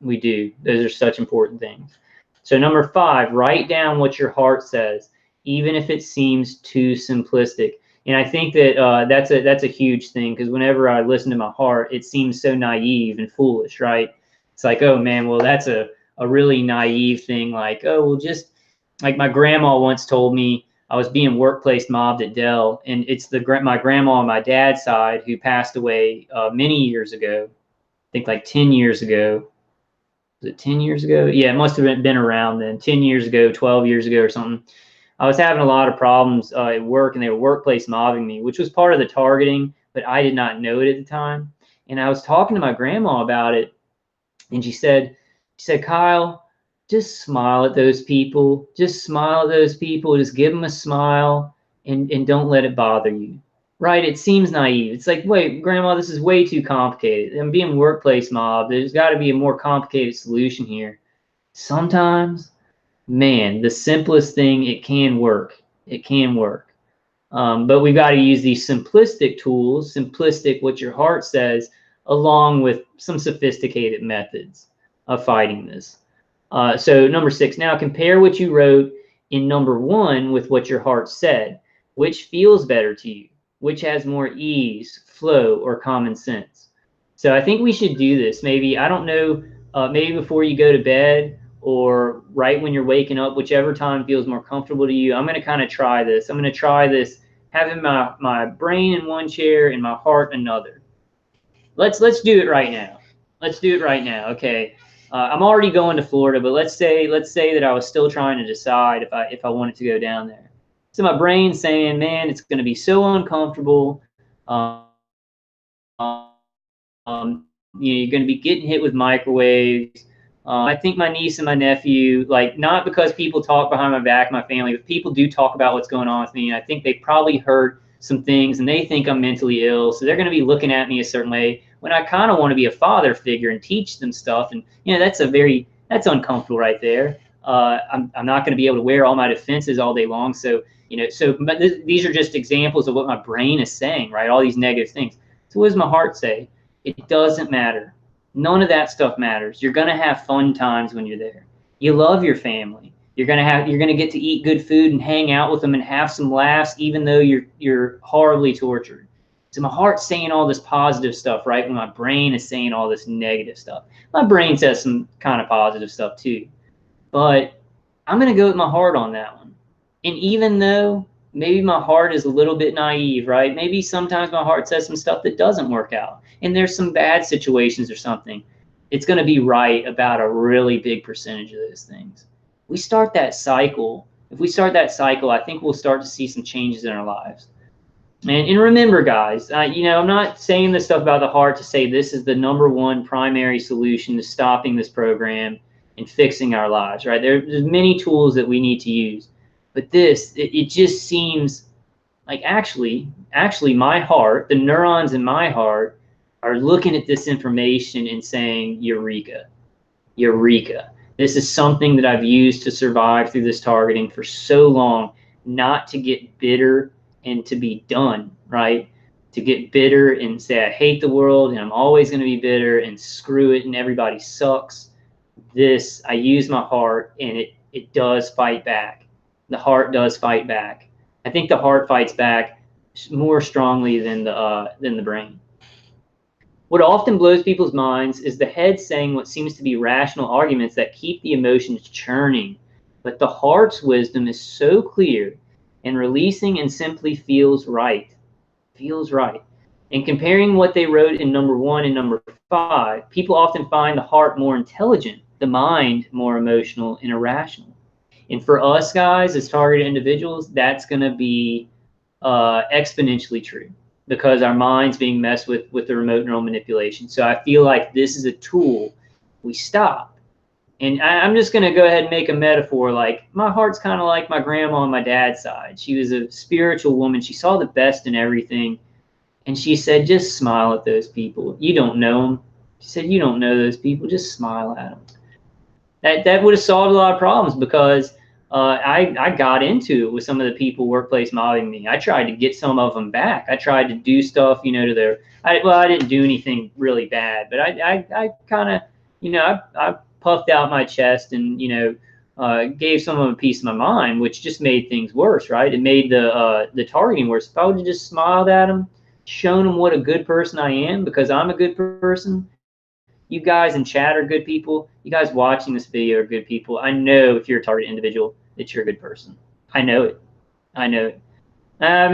[SPEAKER 1] We do. Those are such important things. So number 5, write down what your heart says, even if it seems too simplistic. And I think that that's a huge thing, because whenever I listen to my heart, it seems so naive and foolish, right? It's like, oh man, well, that's a really naive thing. Like, oh, well, just like my grandma once told me, I was being workplace mobbed at Dell, and it's my grandma on my dad's side who passed away many years ago. I think like 10 years ago. Was it 10 years ago? Yeah, it must have been around then. 10 years ago, 12 years ago or something. I was having a lot of problems at work, and they were workplace mobbing me, which was part of the targeting, but I did not know it at the time. And I was talking to my grandma about it, and she said, Kyle, just smile at those people. Just smile at those people. Just give them a smile, and don't let it bother you. right? It seems naive. It's like, wait, grandma, this is way too complicated. I'm being workplace mob. There's got to be a more complicated solution here. Sometimes, man, the simplest thing, it can work. It can work. But we've got to use these simplistic tools, simplistic, what your heart says, along with some sophisticated methods of fighting this. So number 6, now compare what you wrote in number 1 with what your heart said. Which feels better to you? Which has more ease, flow, or common sense? So I think we should do this. Maybe, I don't know, maybe before you go to bed or right when you're waking up, whichever time feels more comfortable to you. I'm going to kind of try this. I'm going to try this, having my brain in one chair and my heart another. Let's do it right now. Let's do it right now. Okay. I'm already going to Florida, but let's say that I was still trying to decide if I wanted to go down there. So my brain's saying, man, it's going to be so uncomfortable. You're going to be getting hit with microwaves. I think my niece and my nephew, like, not because people talk behind my back, my family, but people do talk about what's going on with me. And I think they probably heard some things and they think I'm mentally ill. So they're going to be looking at me a certain way when I kind of want to be a father figure and teach them stuff. And, that's uncomfortable right there. I'm not going to be able to wear all my defenses all day long. So, but these are just examples of what my brain is saying, right? All these negative things. So what does my heart say? It doesn't matter. None of that stuff matters. You're going to have fun times when you're there. You love your family. You're going to get to eat good food and hang out with them and have some laughs, even though you're horribly tortured. So my heart's saying all this positive stuff, right? When my brain is saying all this negative stuff. My brain says some kind of positive stuff too. But I'm going to go with my heart on that one. And even though maybe my heart is a little bit naive, right? Maybe sometimes my heart says some stuff that doesn't work out. And there's some bad situations or something. It's going to be right about a really big percentage of those things. We start that cycle. If we start that cycle, I think we'll start to see some changes in our lives. And remember, guys, I'm not saying this stuff about the heart to say this is the number one primary solution to stopping this program and fixing our lives, right? There's many tools that we need to use. But this, it just seems like actually my heart, the neurons in my heart are looking at this information and saying, Eureka, Eureka. This is something that I've used to survive through this targeting for so long, not to get bitter and to be done, right? To get bitter and say, I hate the world and I'm always going to be bitter and screw it and everybody sucks. I use my heart and it does fight back. The heart does fight back. I think the heart fights back more strongly than the brain. What often blows people's minds is the head saying what seems to be rational arguments that keep the emotions churning. But the heart's wisdom is so clear and releasing and simply feels right. Feels right. In comparing what they wrote in number 1 and number 5, people often find the heart more intelligent, the mind more emotional and irrational. And for us guys, as targeted individuals, that's going to be exponentially true because our mind's being messed with the remote neural manipulation. So I feel like this is a tool. We stop. And I'm just going to go ahead and make a metaphor. Like, my heart's kind of like my grandma on my dad's side. She was a spiritual woman. She saw the best in everything. And she said, just smile at those people. You don't know them. She said, you don't know those people. Just smile at them. That would have solved a lot of problems because I got into it with some of the people workplace mobbing me. I tried to get some of them back. I tried to do stuff, to their. I didn't do anything really bad, but I kind of, I puffed out my chest and gave some of them a piece of my mind, which just made things worse, right? It made the targeting worse. If I would have just smiled at them, shown them what a good person I am because I'm a good person. You guys in chat are good people. You guys watching this video are good people. I know if you're a target individual that you're a good person. I know it. I know it. I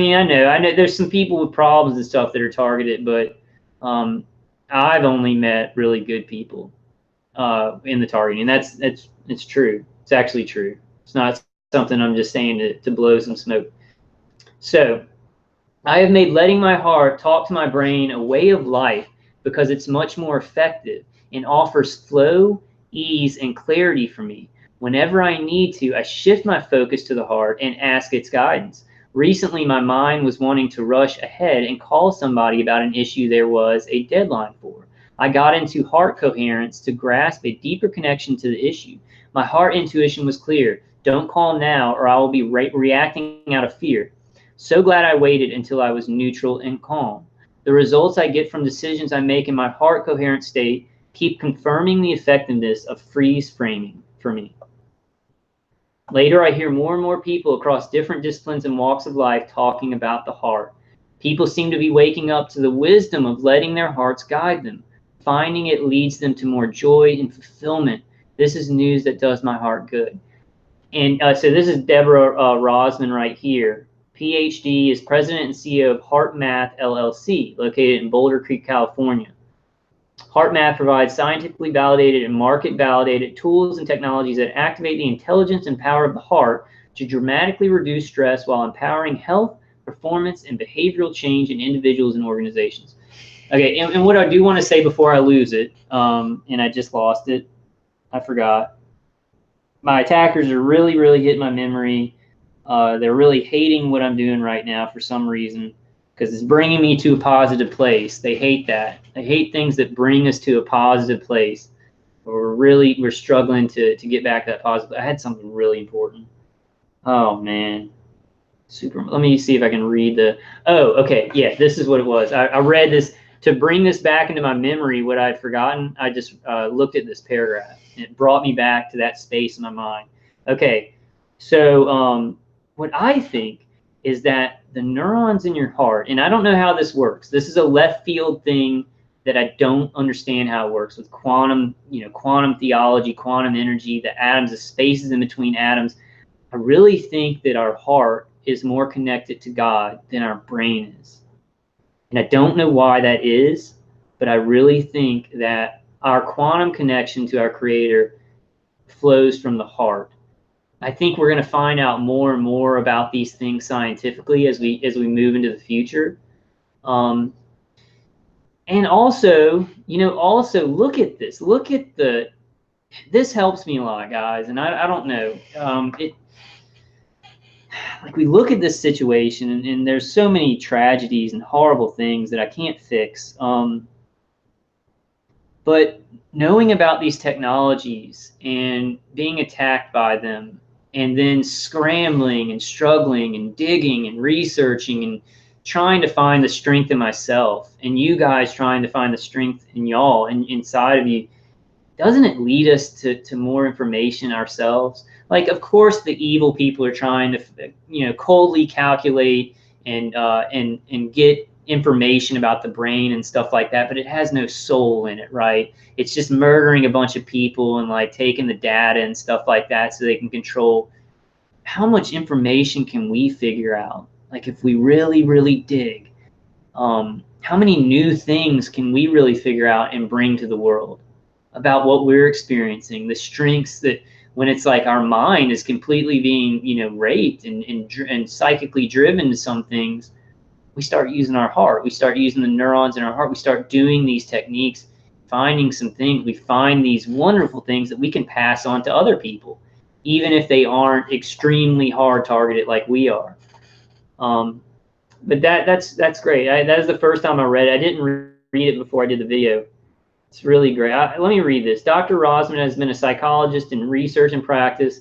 [SPEAKER 1] know there's some people with problems and stuff that are targeted, but I've only met really good people in the targeting. And it's true. It's actually true. It's not something I'm just saying to blow some smoke. So I have made letting my heart talk to my brain a way of life because it's much more effective and offers flow, ease, and clarity for me. Whenever I need to, I shift my focus to the heart and ask its guidance. Recently, my mind was wanting to rush ahead and call somebody about an issue there was a deadline for. I got into heart coherence to grasp a deeper connection to the issue. My heart intuition was clear. Don't call now or I will be reacting out of fear. So glad I waited until I was neutral and calm. The results I get from decisions I make in my heart coherent state keep confirming the effectiveness of freeze framing for me. Later, I hear more and more people across different disciplines and walks of life talking about the heart. People seem to be waking up to the wisdom of letting their hearts guide them. Finding it leads them to more joy and fulfillment. This is news that does my heart good. And so this is Deborah Rosman right here. PhD, is president and CEO of HeartMath LLC, located in Boulder Creek, California. HeartMath provides scientifically validated and market-validated tools and technologies that activate the intelligence and power of the heart to dramatically reduce stress while empowering health, performance, and behavioral change in individuals and organizations. Okay, and what I do want to say before I lose it, and I just lost it, I forgot. My attackers are really, really hitting my memory. They're really hating what I'm doing right now for some reason, because it's bringing me to a positive place. They hate that. They hate things that bring us to a positive place. We're struggling to get back to that positive. I had something really important. Oh man, let me see if I can read the. Oh, okay, yeah, this is what it was. I read this to bring this back into my memory. What I'd forgotten, I just looked at this paragraph, and it brought me back to that space in my mind. Okay, so what I think is that the neurons in your heart, and I don't know how this works. This is a left field thing that I don't understand how it works with quantum, quantum theology, quantum energy, the atoms, the spaces in between atoms. I really think that our heart is more connected to God than our brain is. And I don't know why that is, but I really think that our quantum connection to our Creator flows from the heart. I think we're going to find out more and more about these things scientifically as we move into the future. And also, also look at this. Look at this helps me a lot, guys. And I don't know. Like we look at this situation and there's so many tragedies and horrible things that I can't fix. But knowing about these technologies and being attacked by them, and then scrambling and struggling and digging and researching and trying to find the strength in myself, and you guys trying to find the strength in y'all and inside of you, doesn't it lead us to more information ourselves? Like, of course, the evil people are trying to, coldly calculate and get information about the brain and stuff like that, but it has no soul in it, right? It's just murdering a bunch of people and like taking the data and stuff like that so they can control. How much information can we figure out? Like if we really, really dig, how many new things can we really figure out and bring to the world about what we're experiencing, the strengths that when it's like our mind is completely being, raped and psychically driven to some things, we start using our heart. We start using the neurons in our heart. We start doing these techniques, finding some things. We find these wonderful things that we can pass on to other people, even if they aren't extremely hard targeted like we are. But that's great. That is the first time I read it. I didn't read it before I did the video. It's really great. Let me read this. Dr. Rosman has been a psychologist in research and practice,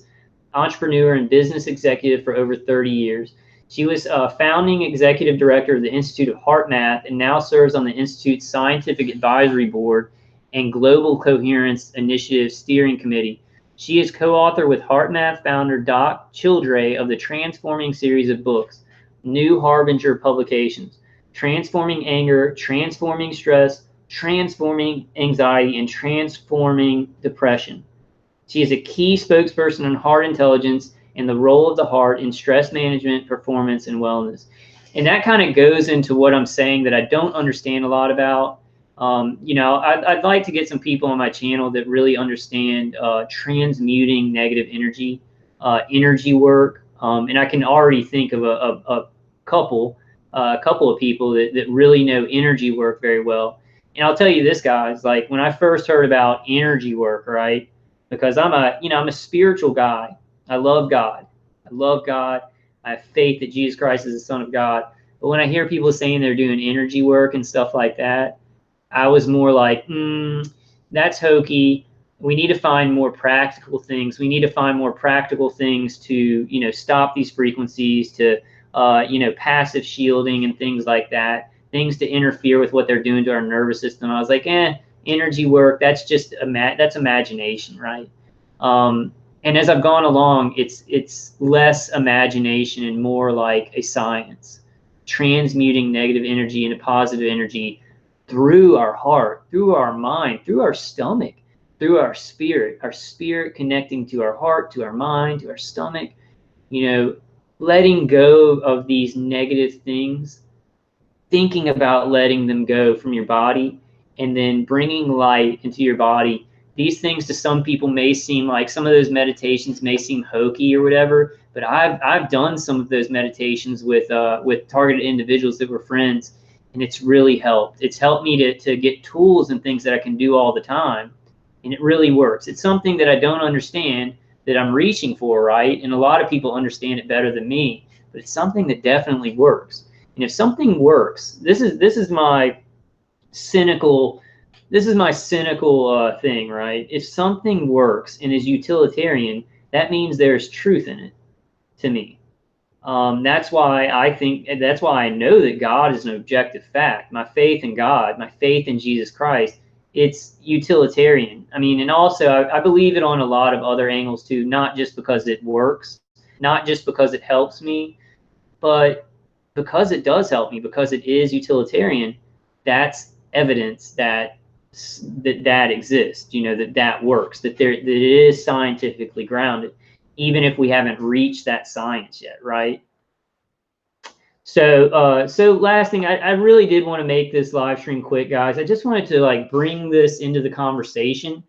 [SPEAKER 1] entrepreneur and business executive for over 30 years. She was founding executive director of the Institute of HeartMath and now serves on the Institute's Scientific Advisory Board and Global Coherence Initiative Steering Committee. She is co-author with HeartMath founder Doc Childre of the Transforming series of books, New Harbinger Publications, Transforming Anger, Transforming Stress, Transforming Anxiety, and Transforming Depression. She is a key spokesperson on heart intelligence and the role of the heart in stress management, performance, and wellness. And that kind of goes into what I'm saying that I don't understand a lot about. I'd like to get some people on my channel that really understand transmuting negative energy, energy work. And I can already think of a couple of people that really know energy work very well. And I'll tell you this, guys, like when I first heard about energy work, right? Because I'm a spiritual guy. I love God. I have faith that Jesus Christ is the Son of God. But when I hear people saying they're doing energy work and stuff like that, I was more like, that's hokey. We need to find more practical things. We need to find more practical things to, you know, stop these frequencies, to, you know, passive shielding and things like that, things to interfere with what they're doing to our nervous system. I was like, energy work, that's just that's imagination, right? And as I've gone along, it's less imagination and more like a science, transmuting negative energy into positive energy through our heart, through our mind, through our stomach, through our spirit connecting to our heart, to our mind, to our stomach, you know, letting go of these negative things, thinking about letting them go from your body, and then bringing light into your body. These things to some people may seem like, some of those meditations may seem hokey or whatever, but I've done some of those meditations with targeted individuals that were friends, and it's really helped. It's helped me to get tools and things that I can do all the time, and it really works. It's something that I don't understand, that I'm reaching for, right? And a lot of people understand it better than me, but it's something that definitely works. And if something works, this is my cynical thing, right? If something works and is utilitarian, that means there's truth in it, to me. That's why I know that God is an objective fact. My faith in God, my faith in Jesus Christ, it's utilitarian. I mean, and also I believe it on a lot of other angles too, not just because it works, not just because it helps me, but because it does help me, because it is utilitarian. That's evidence that exists, you know, that works, that it is scientifically grounded, even if we haven't reached that science yet, right? So so last thing, I really did want to make this live stream quick, guys. I just wanted to like bring this into the conversation,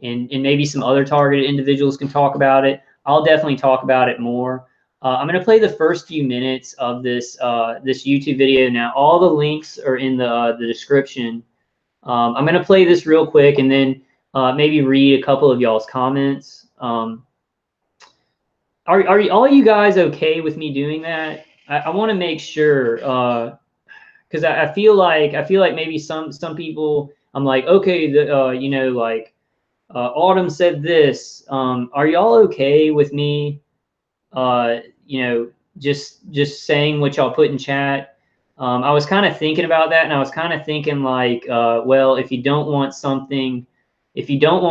[SPEAKER 1] and maybe some other targeted individuals can talk about it. I'll definitely talk about it more. I'm going to play the first few minutes of this this YouTube video now. All the links are in the description. I'm going to play this real quick, and then maybe read a couple of y'all's comments. Are all you guys okay with me doing that? I want to make sure, because I feel like maybe some people, I'm like, okay, you know, like Autumn said this. Are y'all okay with me, you know, just saying what y'all put in chat? I was kind of thinking about that, and I was kind of thinking like, well, if you don't want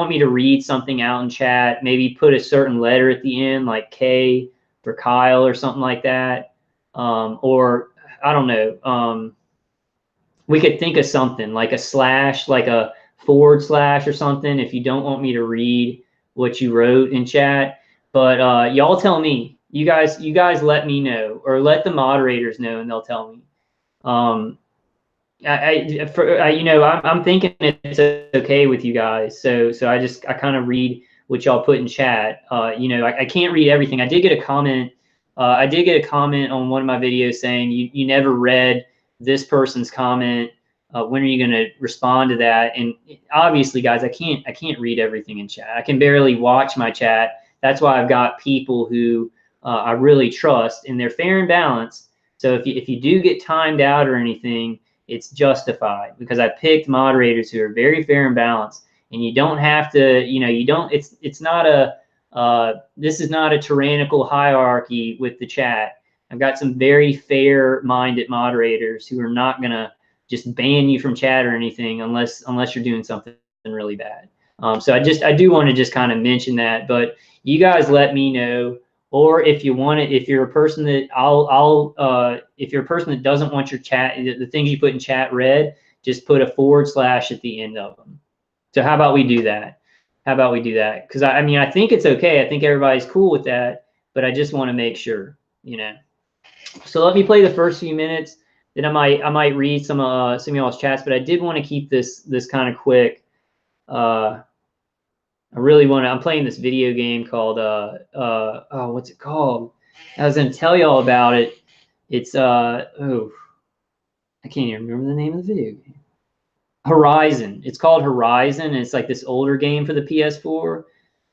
[SPEAKER 1] me to read something out in chat, maybe put a certain letter at the end, like K for Kyle or something like that. Or I don't know. We could think of something like a slash, like a / or something, if you don't want me to read what you wrote in chat. But y'all tell me. You guys let me know, or let the moderators know, and they'll tell me. You know, I'm thinking it's okay with you guys. So I kind of read what y'all put in chat. You know, I can't read everything. I did get a comment. I did get a comment on one of my videos saying you never read this person's comment. When are you going to respond to that? And obviously, guys, I can't read everything in chat. I can barely watch my chat. That's why I've got people who I really trust, and they're fair and balanced. So if you do get timed out or anything, it's justified, because I picked moderators who are very fair and balanced. And you don't have to, you know, you don't. It's not a this is not a tyrannical hierarchy with the chat. I've got some very fair-minded moderators who are not gonna just ban you from chat or anything unless you're doing something really bad. So I do want to just kind of mention that. But you guys let me know, or if you want it, if you're a person that if you're a person that doesn't want your chat, the things you put in chat read, just put a / at the end of them. So how about we do that? How about we do that? Because I mean, I think it's okay. I think everybody's cool with that, but I just want to make sure, you know. So let me play the first few minutes. Then I might read some of y'all's chats, but I did want to keep this kind of quick. I really want to. I'm playing this video game called oh, what's it called? I was gonna tell y'all about it. It's oh, I can't even remember the name of the video game. Horizon. It's called Horizon, and it's like this older game for the PS4,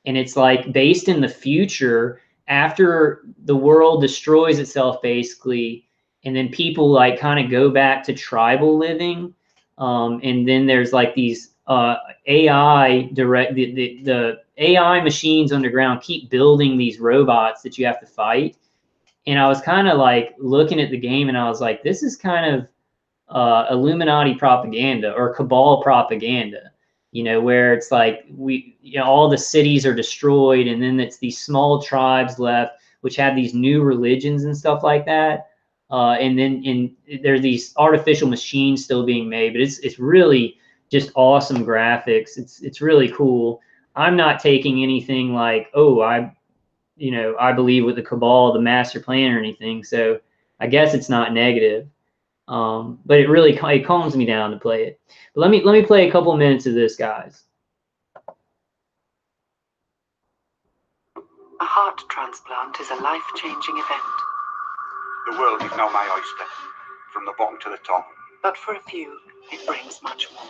[SPEAKER 1] and it's like based in the future. after the world destroys itself basically, and then people like kind of go back to tribal living, and then there's like these AI the AI machines underground keep building these robots that you have to fight. And I was kind of like looking at the game and I was like, this is kind of Illuminati propaganda or cabal propaganda, you know, where it's like all the cities are destroyed and then it's these small tribes left which have these new religions and stuff like that. And then there are these artificial machines still being made, but it's really just awesome graphics. It's really cool. I'm not taking anything like, oh, I believe with the cabal, the master plan or anything. So I guess it's not negative. But it calms me down to play it. But let me play a couple minutes of this, guys.
[SPEAKER 2] A heart transplant is a life-changing event.
[SPEAKER 3] The world is now my oyster, from the bottom to the top.
[SPEAKER 2] But for a few, it brings much more.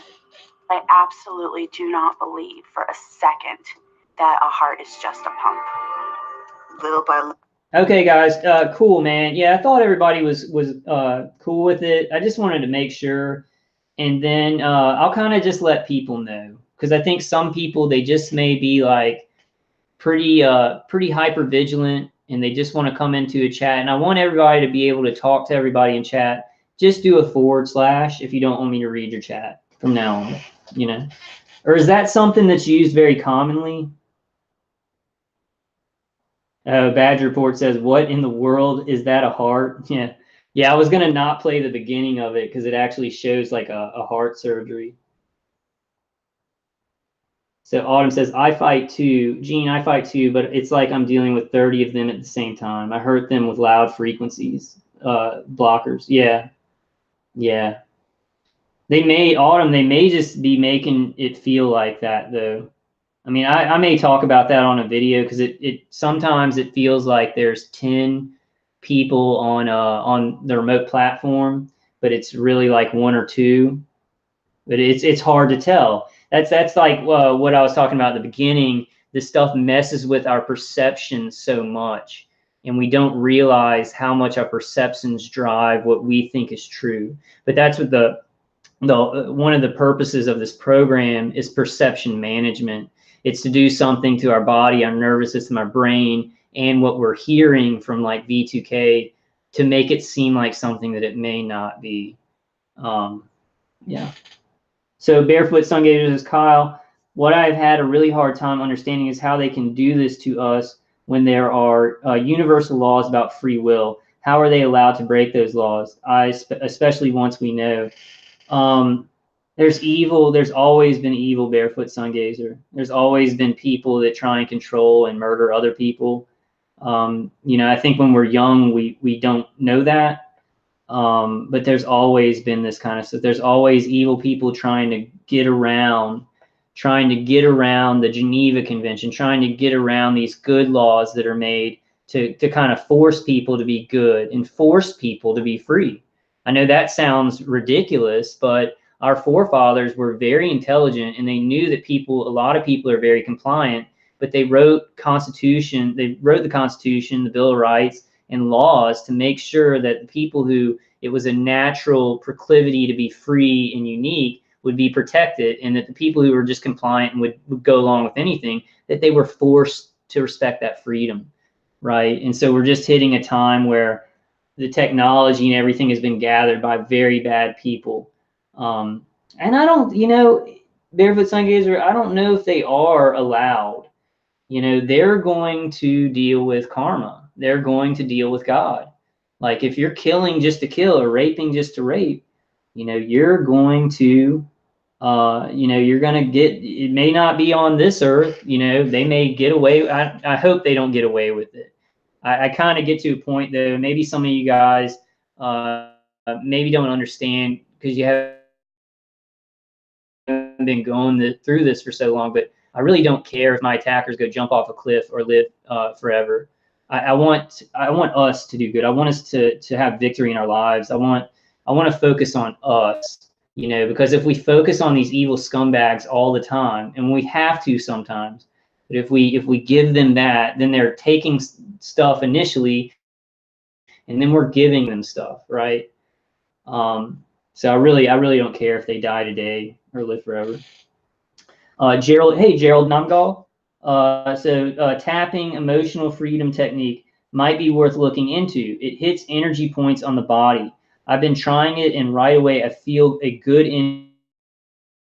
[SPEAKER 4] I absolutely do not believe for a second that a heart is just a pump.
[SPEAKER 2] Little by little.
[SPEAKER 1] Okay, guys, cool, man. Yeah, I thought everybody was cool with it. I just wanted to make sure, and then I'll kind of just let people know, because I think some people, they just may be like pretty hyper vigilant, and they just want to come into a chat. And I want everybody to be able to talk to everybody in chat. Just do a / if you don't want me to read your chat from now on, you know. Or is that something that's used very commonly? Badger Report says, what in the world is that, a heart? Yeah, I was gonna not play the beginning of it because it actually shows like a heart surgery. So Autumn says, I fight too. Gene, I fight too, but it's like I'm dealing with 30 of them at the same time. I hurt them with loud frequencies, blockers. Yeah. They may just be making it feel like that though. I mean, I may talk about that on a video because it sometimes it feels like there's 10 people on the remote platform, but it's really like 1 or 2. But it's hard to tell. That's like what I was talking about at the beginning. This stuff messes with our perception so much, and we don't realize how much our perceptions drive what we think is true. But that's what one of the purposes of this program is perception management. It's to do something to our body, our nervous system, our brain, and what we're hearing from like V2K to make it seem like something that it may not be. Yeah. So Barefoot Sun Gator says, Kyle, what I've had a really hard time understanding is how they can do this to us when there are universal laws about free will. How are they allowed to break those laws? Especially once we know. There's evil. There's always been evil, Barefoot Sun Gazer. There's always been people that try and control and murder other people. I think when we're young, we don't know that. But there's always been this kind of stuff. There's always evil people trying to get around the Geneva Convention, trying to get around these good laws that are made to kind of force people to be good and force people to be free. I know that sounds ridiculous, but our forefathers were very intelligent and they knew that a lot of people are very compliant, but they wrote the Constitution, the Bill of Rights, and laws to make sure that the people who it was a natural proclivity to be free and unique would be protected, and that the people who were just compliant and would go along with anything, that they were forced to respect that freedom, right? And so we're just hitting a time where the technology and everything has been gathered by very bad people. And I don't, Barefoot Sun Gazer, I don't know if they are allowed. They're going to deal with karma. They're going to deal with God. Like if you're killing just to kill or raping just to rape, you're going to, you're going to get, it may not be on this earth, they may get away. I hope they don't get away with it. I kind of get to a point though, maybe some of you guys maybe don't understand because you haven't been going through this for so long, but I really don't care if my attackers go jump off a cliff or live forever. I want us to do good. I want us to have victory in our lives. I want to focus on us, because if we focus on these evil scumbags all the time, and we have to sometimes, But if we give them that, then they're taking stuff initially, and then we're giving them stuff, right? So I really don't care if they die today or live forever. Gerald, hey Gerald Namgal. Tapping emotional freedom technique might be worth looking into. It hits energy points on the body. I've been trying it, and right away I feel a good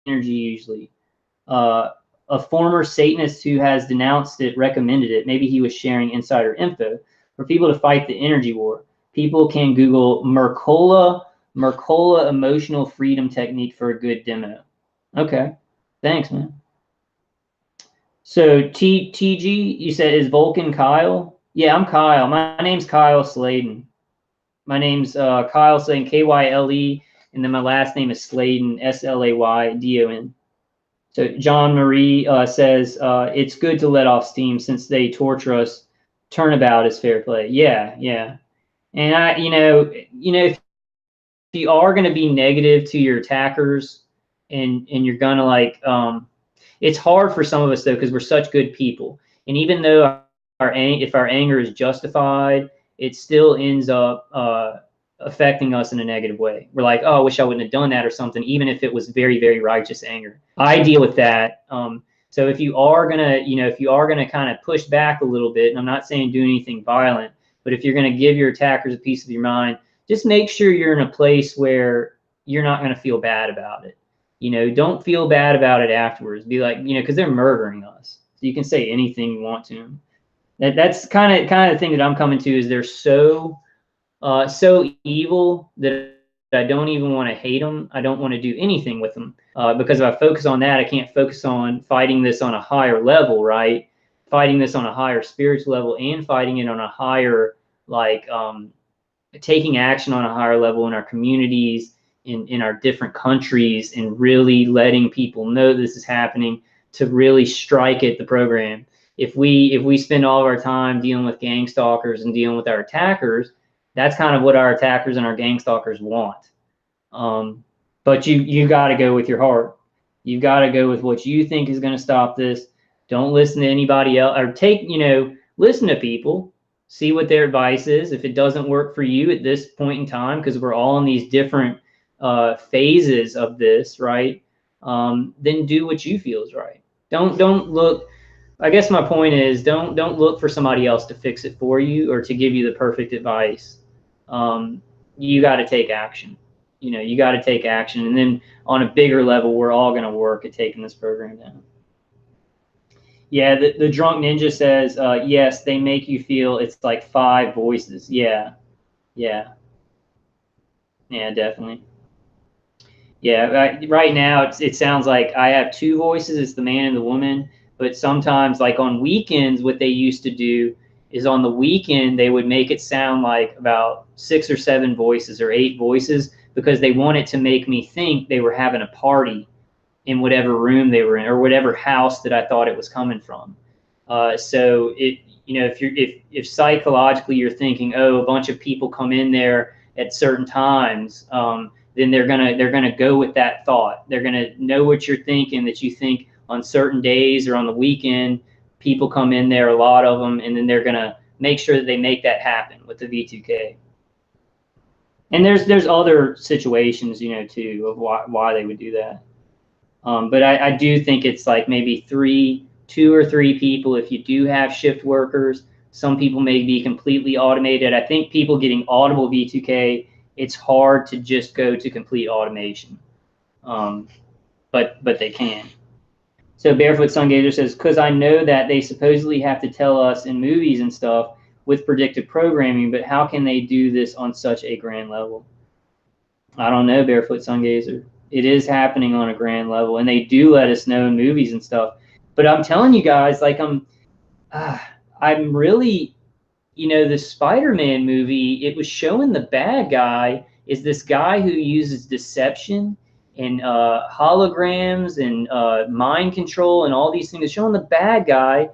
[SPEAKER 1] energy usually. A former Satanist who has denounced it recommended it. Maybe he was sharing insider info for people to fight the energy war. People can Google Mercola emotional freedom technique for a good demo. Okay, thanks, man. So TG, you said, is Vulcan Kyle? Yeah, I'm Kyle. My name's Kyle Sladen. My name's Kyle Sladen, Kyle, and then my last name is Sladen, Slaydon. So John Marie says, it's good to let off steam since they torture us. Turnabout is fair play. Yeah. And if you are going to be negative to your attackers and you're going to it's hard for some of us though, because we're such good people. And even though if our anger is justified, it still ends up affecting us in a negative way. We're like, oh, I wish I wouldn't have done that or something, even if it was very, very righteous anger. I deal with that. So if you are gonna kind of push back a little bit, and I'm not saying do anything violent, but if you're gonna give your attackers a piece of your mind, just make sure you're in a place where you're not gonna feel bad about it. Don't feel bad about it afterwards. Be like, because they're murdering us. So you can say anything you want to them. That's kind of the thing that I'm coming to, is they're so evil that I don't even want to hate them. I don't want to do anything with them because if I focus on that, I can't focus on fighting this on a higher level, right? Fighting this on a higher spiritual level and fighting it on a higher, taking action on a higher level in our communities, in our different countries, and really letting people know this is happening to really strike at the program. If we spend all of our time dealing with gang stalkers and dealing with our attackers, that's kind of what our attackers and our gang stalkers want. But you got to go with your heart. You got to go with what you think is going to stop this. Don't listen to anybody else, or listen to people, see what their advice is. If it doesn't work for you at this point in time, because we're all in these different phases of this, right? Then do what you feel is right. Don't look. I guess my point is, don't look for somebody else to fix it for you or to give you the perfect advice. You got to take action. You got to take action, and then on a bigger level, we're all going to work at taking this program down. Yeah, the drunk ninja says, yes, they make you feel it's like 5 voices. Yeah, definitely. Yeah, right now it sounds like I have 2 voices. It's the man and the woman. But sometimes, like on weekends, what they used to do is on the weekend they would make it sound like about 6 or 7 voices or 8 voices, because they wanted to make me think they were having a party in whatever room they were in or whatever house that I thought it was coming from. So if psychologically you're thinking, oh, a bunch of people come in there at certain times, then they're gonna go with that thought. They're gonna know what you're thinking, that you think on certain days or on the weekend people come in there, a lot of them, and then they're gonna make sure that they make that happen with the V2K. And there's other situations, too, of why they would do that. But I do think it's like maybe 2 or 3 people. If you do have shift workers, some people may be completely automated. I think people getting audible V2K, it's hard to just go to complete automation, but they can. So Barefoot Sungazer says, because I know that they supposedly have to tell us in movies and stuff with predictive programming, but how can they do this on such a grand level? I don't know, Barefoot Sungazer. It is happening on a grand level, and they do let us know in movies and stuff. But I'm telling you guys, like I'm really, the Spider-Man movie, it was showing the bad guy is this guy who uses deception and holograms and mind control and all these things. It's showing the bad guy.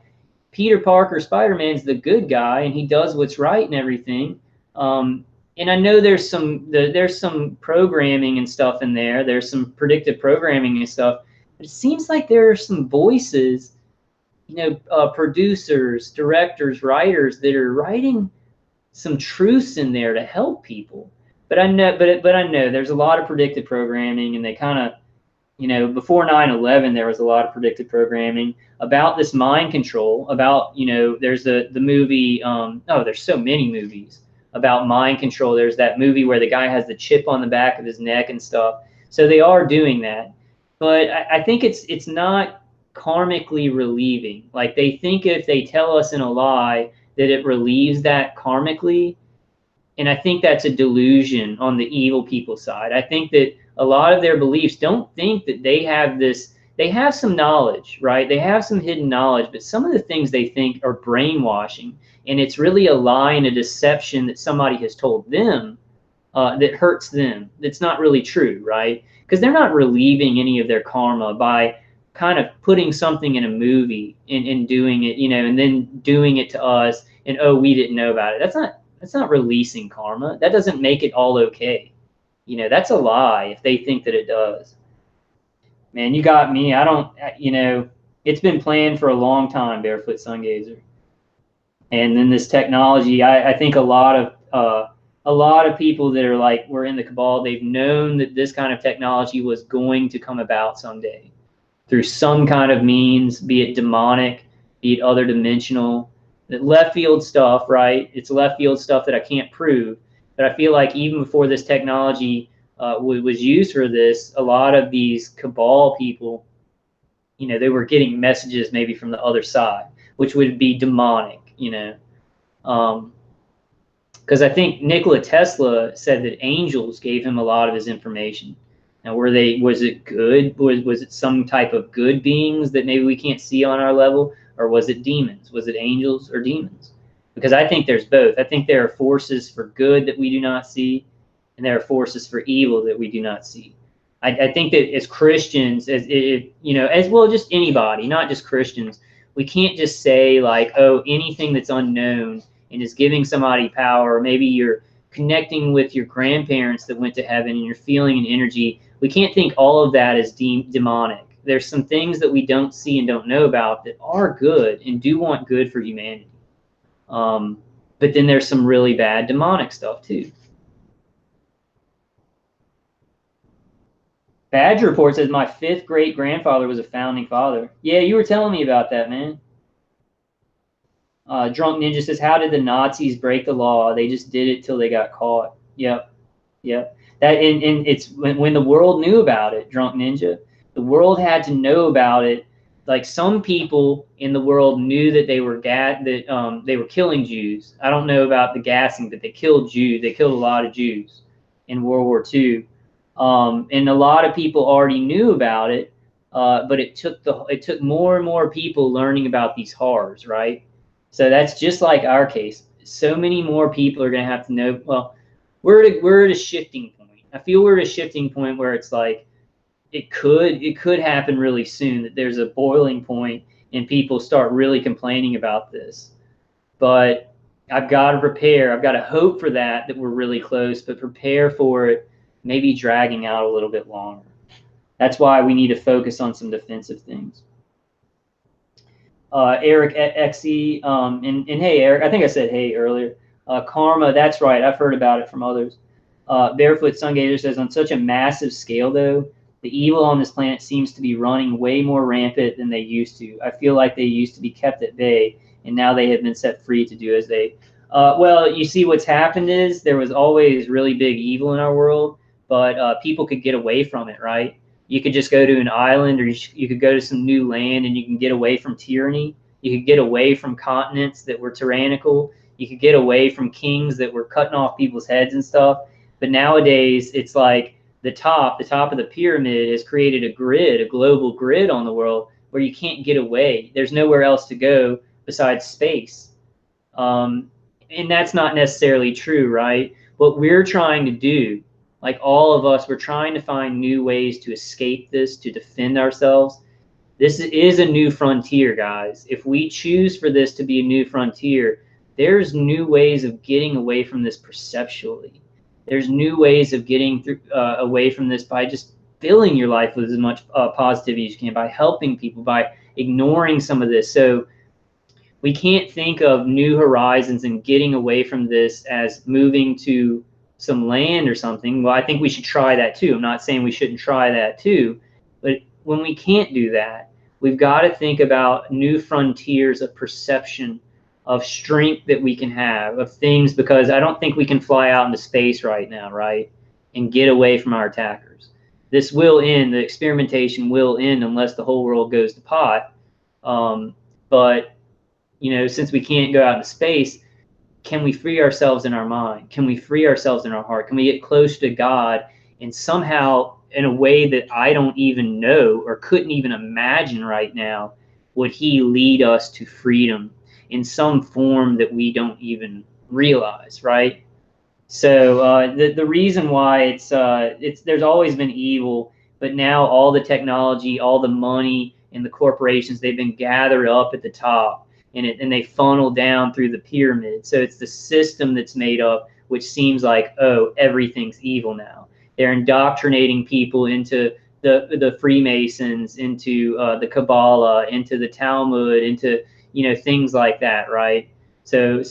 [SPEAKER 1] Peter Parker, Spider-Man's the good guy, and he does what's right and everything. And I know there's some programming and stuff in there. There's some predictive programming and stuff. But it seems like there are some voices, producers, directors, writers that are writing some truths in there to help people. But I know, but I know there's a lot of predictive programming, and they kind of, before 9/11, there was a lot of predictive programming about this mind control. About, there's the movie. There's so many movies about mind control. There's that movie where the guy has the chip on the back of his neck and stuff. So they are doing that, but I think it's not karmically relieving. Like, they think if they tell us in a lie that it relieves that karmically. And I think that's a delusion on the evil people side. I think that a lot of their beliefs don't think that they have this. They have some knowledge, right? They have some hidden knowledge, but some of the things they think are brainwashing. And it's really a lie and a deception that somebody has told them that hurts them. That's not really true, right? Because they're not relieving any of their karma by kind of putting something in a movie and doing it, and then doing it to us, and, oh, we didn't know about it. That's not releasing karma. That doesn't make it all okay. That's a lie if they think that it does. Man, you got me. I don't, it's been planned for a long time, Barefoot Sungazer. And then this technology, I think a lot of people that are like, we're in the cabal, they've known that this kind of technology was going to come about someday through some kind of means, be it demonic, be it other dimensional. Left field stuff, right? It's left field stuff that I can't prove. But I feel like even before this technology was used for this, a lot of these cabal people, they were getting messages maybe from the other side, which would be demonic, because I think Nikola Tesla said that angels gave him a lot of his information. Now, was it good? Was it some type of good beings that maybe we can't see on our level? Or was it demons? Was it angels or demons? Because I think there's both. I think there are forces for good that we do not see, and there are forces for evil that we do not see. I think that as Christians, as well, just anybody, not just Christians, we can't just say like, oh, anything that's unknown and is giving somebody power. Or maybe you're connecting with your grandparents that went to heaven and you're feeling an energy. We can't think all of that is demonic. There's some things that we don't see and don't know about that are good and do want good for humanity. But then there's some really bad demonic stuff too. Badger Report says my 5th great grandfather was a founding father. Yeah, you were telling me about that, man. Drunk Ninja says, how did the Nazis break the law? They just did it till they got caught. Yep. That and it's when the world knew about it, Drunk Ninja. The world had to know about it. Like, some people in the world knew that they were they were killing Jews. I don't know about the gassing, but they killed Jews. They killed a lot of Jews in World War II, and a lot of people already knew about it. But it took more and more people learning about these horrors, right? So that's just like our case. So many more people are going to have to know. Well, we're at a shifting point. I feel we're at a shifting point where it's like, it could happen really soon, that there's a boiling point and people start really complaining about this. But I've got to prepare. I've got to hope for that we're really close, but prepare for it maybe dragging out a little bit longer. That's why we need to focus on some defensive things. Eric XE, and hey, Eric, I think I said hey earlier. Karma, that's right. I've heard about it from others. Barefoot Sungazer says, on such a massive scale, though, the evil on this planet seems to be running way more rampant than they used to. I feel like they used to be kept at bay, and now they have been set free to do as they. Well, you see, what's happened is there was always really big evil in our world, but people could get away from it, right? You could just go to an island, or you could go to some new land, and you can get away from tyranny. You could get away from continents that were tyrannical. You could get away from kings that were cutting off people's heads and stuff. But nowadays, it's like the top of the pyramid has created a global grid on the world where you can't get away. There's nowhere else to go besides space. And that's not necessarily true, right? What we're trying to do, like all of us, we're trying to find new ways to escape this, to defend ourselves. This is a new frontier, guys. If we choose for this to be a new frontier, there's new ways of getting away from this perceptually. There's new ways of getting away from this by just filling your life with as much positivity as you can, by helping people, by ignoring some of this. So we can't think of new horizons and getting away from this as moving to some land or something. Well, I think we should try that too. I'm not saying we shouldn't try that too, but when we can't do that, we've got to think about new frontiers of perception, of strength that we can have, of things, because I don't think we can fly out into space right now, right, and get away from our attackers. This will end, the experimentation will end unless the whole world goes to pot. But, you know, since we can't go out into space, can we free ourselves in our mind? Can we free ourselves in our heart? Can we get close to God and somehow, in a way that I don't even know or couldn't even imagine right now, would he lead us to freedom in some form that we don't even realize, right? So the reason why it's there's always been evil, but now all the technology, all the money, and the corporations, they've been gathered up at the top, and they funnel down through the pyramid. So it's the system that's made up, which seems like, oh, everything's evil now. They're indoctrinating people into the Freemasons, into the Kabbalah, into the Talmud, into, you know, things like that, right? So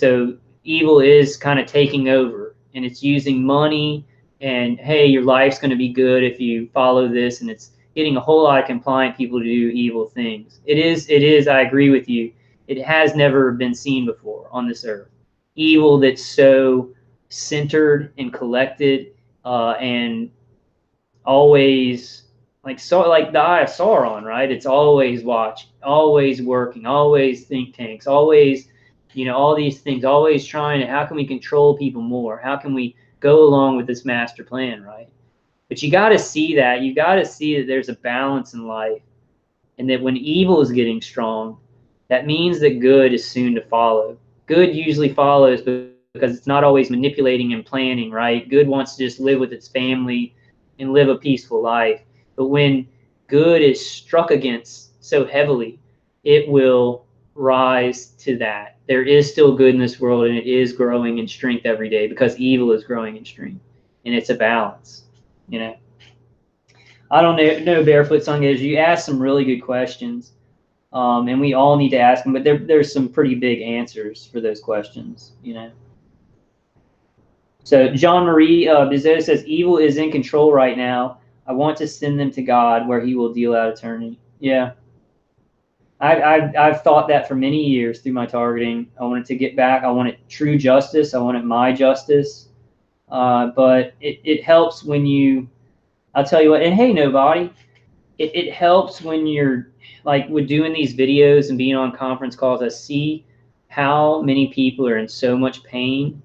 [SPEAKER 1] evil is kind of taking over, and it's using money, and hey, your life's going to be good if you follow this, and it's getting a whole lot of compliant people to do evil things. It is, I agree with you. It has never been seen before on this earth. Evil that's so centered and collected, and always like the Eye of Sauron, right? It's always watching, always working, always think tanks, always, you know, all these things, always trying to, how can we control people more? How can we go along with this master plan, right? But you got to see that. You got to see that there's a balance in life, and that when evil is getting strong, that means that good is soon to follow. Good usually follows because it's not always manipulating and planning, right? Good wants to just live with its family and live a peaceful life. But when good is struck against so heavily, it will rise to that. There is still good in this world, and it is growing in strength every day because evil is growing in strength, and it's a balance, you know. I don't know, Barefoot Sungazer, you asked some really good questions, and we all need to ask them, but there's some pretty big answers for those questions, you know. So Jean-Marie Bizot says, evil is in control right now. I want to send them to God where he will deal out eternity. Yeah. I've thought that for many years through my targeting. I wanted to get back. I wanted true justice. I wanted my justice. But it helps when you, I'll tell you what, and hey, nobody, it helps when you're like with doing these videos and being on conference calls. I see how many people are in so much pain.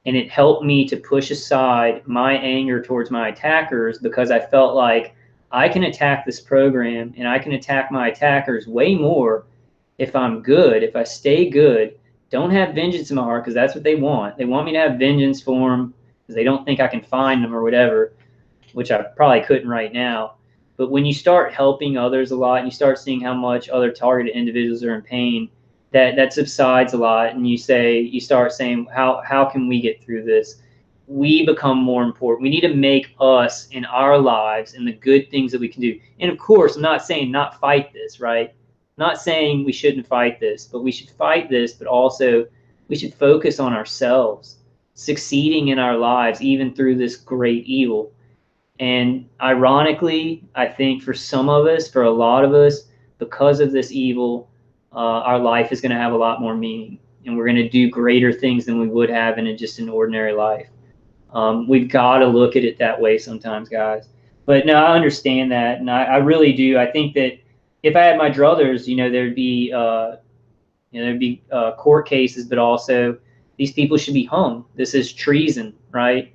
[SPEAKER 1] And it helped me to push aside my anger towards my attackers, because I felt like I can attack this program and I can attack my attackers way more if I'm good, if I stay good, don't have vengeance in my heart, because that's what they want. They want me to have vengeance for them because they don't think I can find them or whatever, which I probably couldn't right now. But when you start helping others a lot and you start seeing how much other targeted individuals are in pain, that subsides a lot, and you start saying, how can we get through this? We become more important. We need to make us in our lives and the good things that we can do. And of course, I'm not saying not fight this, right? I'm not saying we shouldn't fight this, but we should fight this, but also we should focus on ourselves, succeeding in our lives, even through this great evil. And ironically, I think for some of us, for a lot of us, because of this evil, our life is going to have a lot more meaning, and we're going to do greater things than we would have in just an ordinary life. We've got to look at it that way sometimes, guys. But no, I understand that, and I really do. I think that if I had my druthers, you know, there'd be court cases, but also these people should be hung. This is treason, right?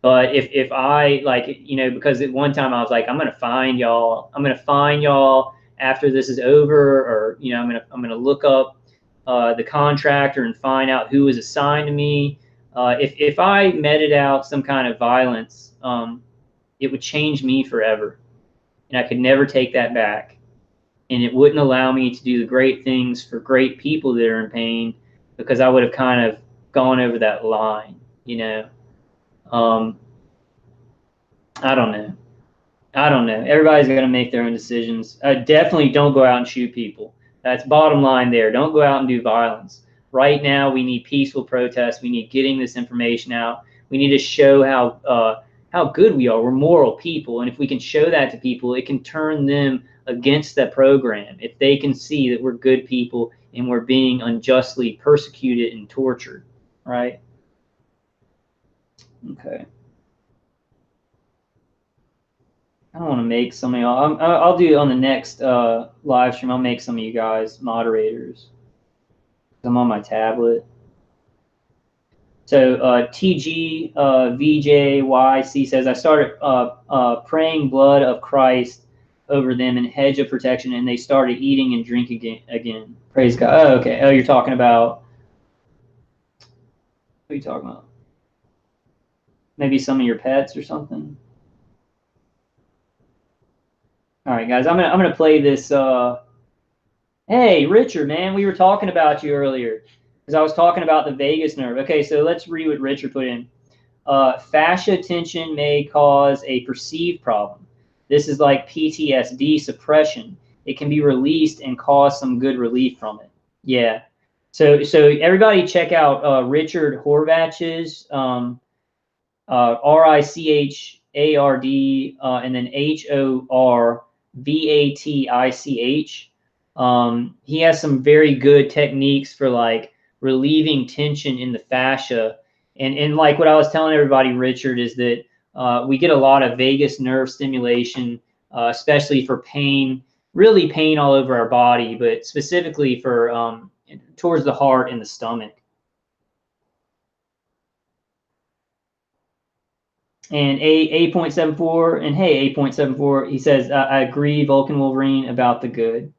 [SPEAKER 1] But if I, like, you know, because at one time I was like, I'm going to find y'all. I'm going to find y'all after this is over, or, you know, I'm gonna look up the contractor and find out who was assigned to me. If I meted out some kind of violence, it would change me forever, and I could never take that back. And it wouldn't allow me to do the great things for great people that are in pain, because I would have kind of gone over that line, you know. I don't know. I don't know. Everybody's got to make their own decisions. Definitely don't go out and shoot people. That's bottom line there. Don't go out and do violence. Right now, we need peaceful protests. We need getting this information out. We need to show how good we are. We're moral people, and if we can show that to people, it can turn them against that program. If they can see that we're good people and we're being unjustly persecuted and tortured, right? Okay. I don't want to make some of y'all. I'll do it on the next live stream. I'll make some of you guys moderators. I'm on my tablet. So TG VJYC says, I started praying blood of Christ over them in hedge of protection, and they started eating and drinking again. Praise God. Oh, okay. Oh, you're talking about, what are you talking about? Maybe some of your pets or something? All right, guys, I'm gonna play this. Hey, Richard, man, we were talking about you earlier because I was talking about the vagus nerve. Okay, so let's read what Richard put in. Fascia tension may cause a perceived problem. This is like PTSD suppression. It can be released and cause some good relief from it. Yeah. So everybody check out Richard Horvach's RICHARD and then HORVATICH. He has some very good techniques for like relieving tension in the fascia. And like what I was telling everybody, Richard, is that we get a lot of vagus nerve stimulation, especially for pain, really pain all over our body, but specifically for towards the heart and the stomach. And A.74, and hey, A.74, he says, I agree, Vulcan Wolverine, about the good.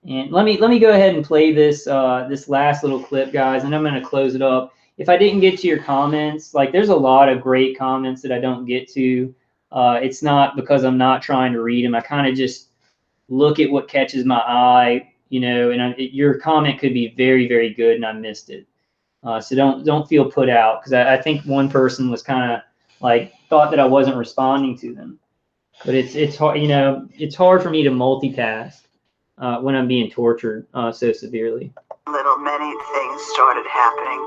[SPEAKER 1] And let me go ahead and play this this last little clip, guys, and I'm going to close it up. If I didn't get to your comments, like there's a lot of great comments that I don't get to. It's not because I'm not trying to read them. I kind of just look at what catches my eye, you know, and your comment could be very, very good and I missed it. So don't feel put out, because I think one person was kind of like thought that I wasn't responding to them. But it's hard, you know, it's hard for me to multitask when I'm being tortured so severely.
[SPEAKER 5] Little many things started happening.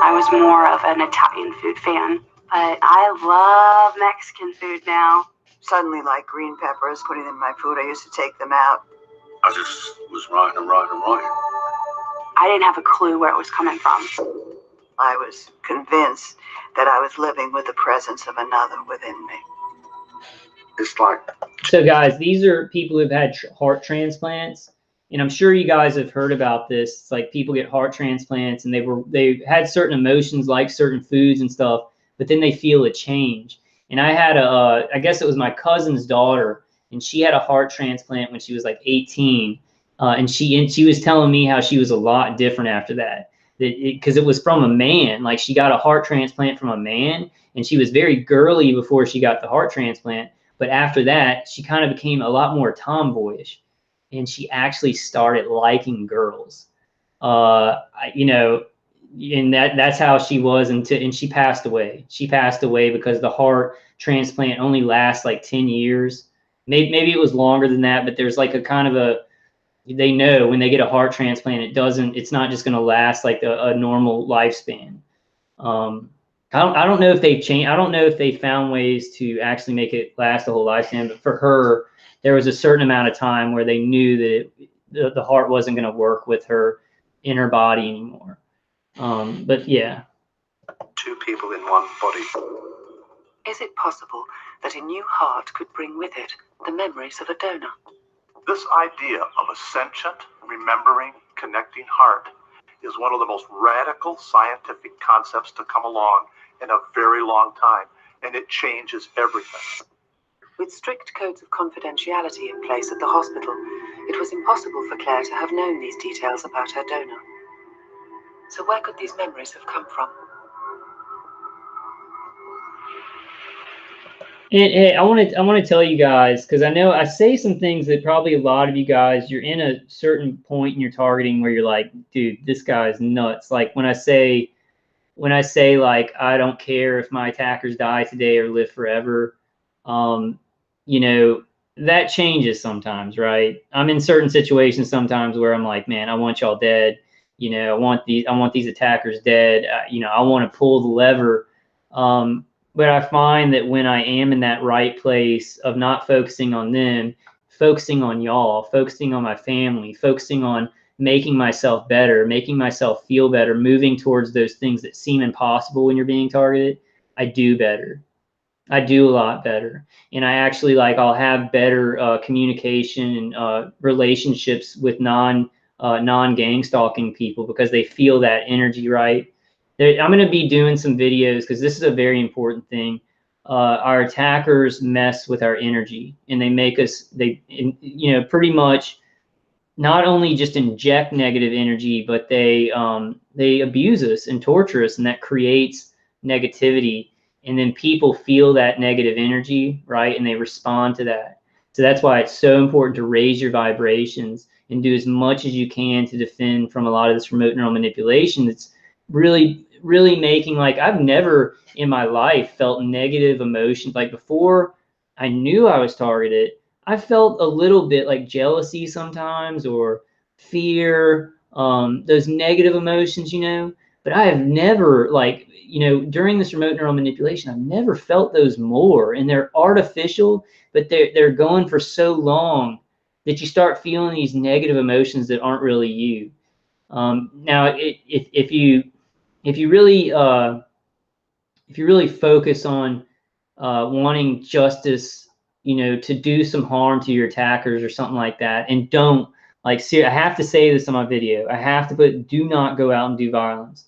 [SPEAKER 4] I was more of an Italian food fan, but I love Mexican food now.
[SPEAKER 5] Suddenly, like green peppers, putting them in my food, I used to take them out.
[SPEAKER 3] I just was running.
[SPEAKER 4] I didn't have a clue where it was coming from.
[SPEAKER 5] I was convinced that I was living with the presence of another within me.
[SPEAKER 3] It's like,
[SPEAKER 1] So guys, these are people who've had heart transplants, and I'm sure you guys have heard about this. It's like people get heart transplants and they had certain emotions like certain foods and stuff, but then they feel a change. And I had I guess it was my cousin's daughter, and she had a heart transplant when she was like 18, and she was telling me how she was a lot different after that. Because it was from a man. Like she got a heart transplant from a man, and she was very girly before she got the heart transplant. But after that, she kind of became a lot more tomboyish, and she actually started liking girls. You know, and that's how she was and she passed away. She passed away because the heart transplant only lasts like 10 years. Maybe it was longer than that, but there's like a kind of they know when they get a heart transplant, it's not just going to last like a normal lifespan. I don't know if they've changed. I don't know if they found ways to actually make it last the whole lifespan, but for her, there was a certain amount of time where they knew that the heart wasn't going to work with her in her body anymore. But yeah.
[SPEAKER 3] two people in one body.
[SPEAKER 2] Is it possible that a new heart could bring with it the memories of a donor?
[SPEAKER 3] This idea of a sentient, remembering, connecting heart is one of the most radical scientific concepts to come along in a very long time, and it changes everything.
[SPEAKER 2] With strict codes of confidentiality in place at the hospital, it was impossible for Claire to have known these details about her donor. So where could these memories have come from?
[SPEAKER 1] And I want to tell you guys, because I know I say some things that probably a lot of you guys, you're in a certain point in your targeting where you're like, dude, this guy's nuts. Like when I say like, I don't care if my attackers die today or live forever. you know, that changes sometimes, right? I'm in certain situations sometimes where I'm like, man, I want y'all dead. You know, I want these attackers dead. You know, I want to pull the lever. But I find that when I am in that right place of not focusing on them, focusing on y'all, focusing on my family, focusing on making myself better, making myself feel better, moving towards those things that seem impossible when you're being targeted, I do better. I do a lot better. And I actually I'll have better communication and relationships with non-gang stalking people because they feel that energy, right? I'm going to be doing some videos because this is a very important thing. Our attackers mess with our energy, and they make us, you know, pretty much not only just inject negative energy, but they abuse us and torture us, and that creates negativity. And then people feel that negative energy, right? And they respond to that. So that's why it's so important to raise your vibrations and do as much as you can to defend from a lot of this remote neural manipulation. It's really, really making, like, I've never in my life felt negative emotions. Like, before I knew I was targeted, I felt a little bit like jealousy sometimes, or fear, those negative emotions, you know. But I have never, like, you know, during this remote neural manipulation, I've never felt those more. And they're artificial, but they're going for so long that you start feeling these negative emotions that aren't really you. Now, if you really focus on wanting justice, you know, to do some harm to your attackers or something like that, and don't, like, see, I have to say this on my video. I have to put, do not go out and do violence.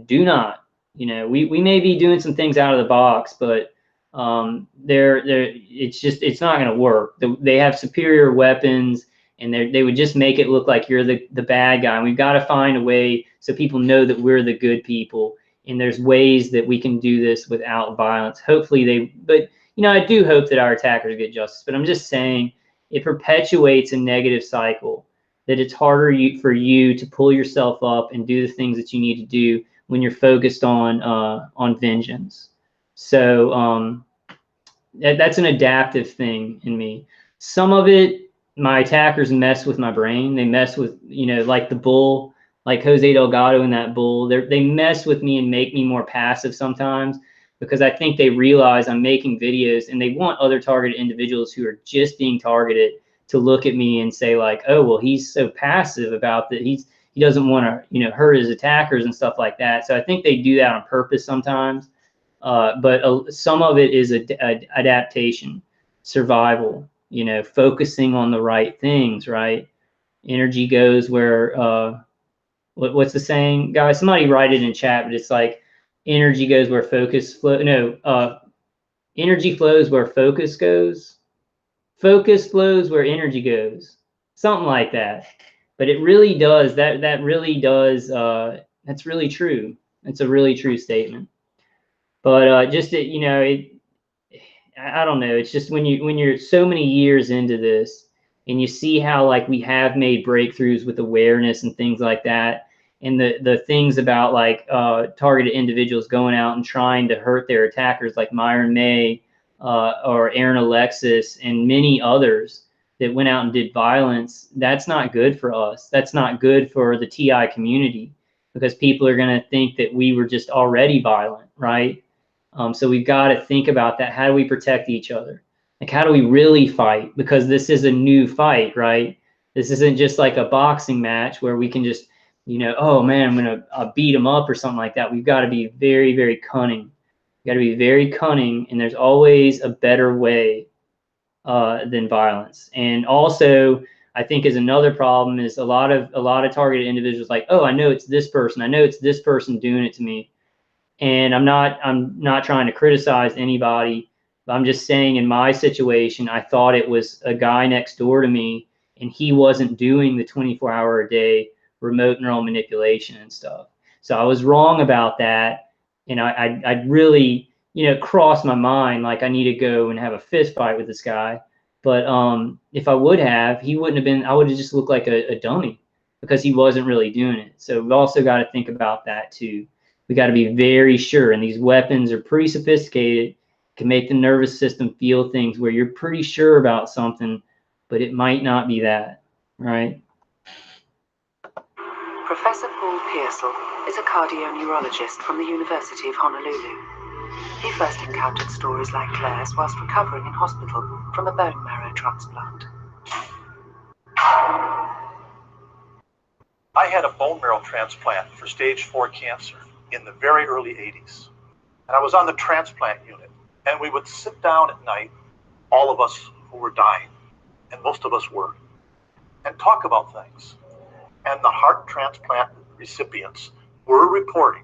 [SPEAKER 1] Do not. You know, we may be doing some things out of the box, but it's not going to work. They have superior weapons, and they would just make it look like you're the bad guy. And we've got to find a way so people know that we're the good people. And there's ways that we can do this without violence. Hopefully but you know, I do hope that our attackers get justice, but I'm just saying it perpetuates a negative cycle, that it's harder for you to pull yourself up and do the things that you need to do when you're focused on vengeance. So that's an adaptive thing in me. Some of it, my attackers mess with my brain. They mess with, you know, like the bull, like Jose Delgado and that bull. They mess with me and make me more passive sometimes, because I think they realize I'm making videos, and they want other targeted individuals who are just being targeted to look at me and say, like, oh, well, he's so passive about that. He doesn't want to, you know, hurt his attackers and stuff like that. So I think they do that on purpose sometimes. But some of it is adaptation, survival, you know, focusing on the right things, right? Energy goes where, what's the saying, guys? Somebody write it in chat, but it's like, energy goes where focus flows. No, energy flows where focus goes. Focus flows where energy goes. Something like that. But it really does, that really does, that's really true. It's a really true statement. But just that, you know, I don't know. It's just when you're so many years into this, and you see how, like, we have made breakthroughs with awareness and things like that, and the things about, like, targeted individuals going out and trying to hurt their attackers, like Myron May or Aaron Alexis and many others that went out and did violence. That's not good for us. That's not good for the TI community, because people are going to think that we were just already violent, right? So we've got to think about that. How do we protect each other? Like, how do we really fight? Because this is a new fight, right? This isn't just like a boxing match where we can just, you know, oh man, I'm going to beat them up or something like that. We've got to be very, very cunning. We've got to be very cunning, and there's always a better way than violence. And also, I think is another problem is a lot of targeted individuals like, oh, I know it's this person. I know it's this person doing it to me. And I'm not trying to criticize anybody, but I'm just saying, in my situation, I thought it was a guy next door to me, and he wasn't doing the 24-hour-a-day remote neural manipulation and stuff. So I was wrong about that, and I'd really, you know, crossed my mind, like, I need to go and have a fist fight with this guy. But if I would have, he wouldn't have been. I would have just looked like a dummy, because he wasn't really doing it. So we've also got to think about that too. We got to be very sure, and these weapons are pretty sophisticated, can make the nervous system feel things where you're pretty sure about something, but it might not be that, right?
[SPEAKER 2] Professor Paul Pearsall is a cardioneurologist from the University of Honolulu. He first encountered stories like Claire's whilst recovering in hospital from a bone marrow transplant.
[SPEAKER 3] I had a bone marrow transplant for stage 4 cancer in the very early 80s. And I was on the transplant unit. And we would sit down at night, all of us who were dying, and most of us were, and talk about things. And the heart transplant recipients were reporting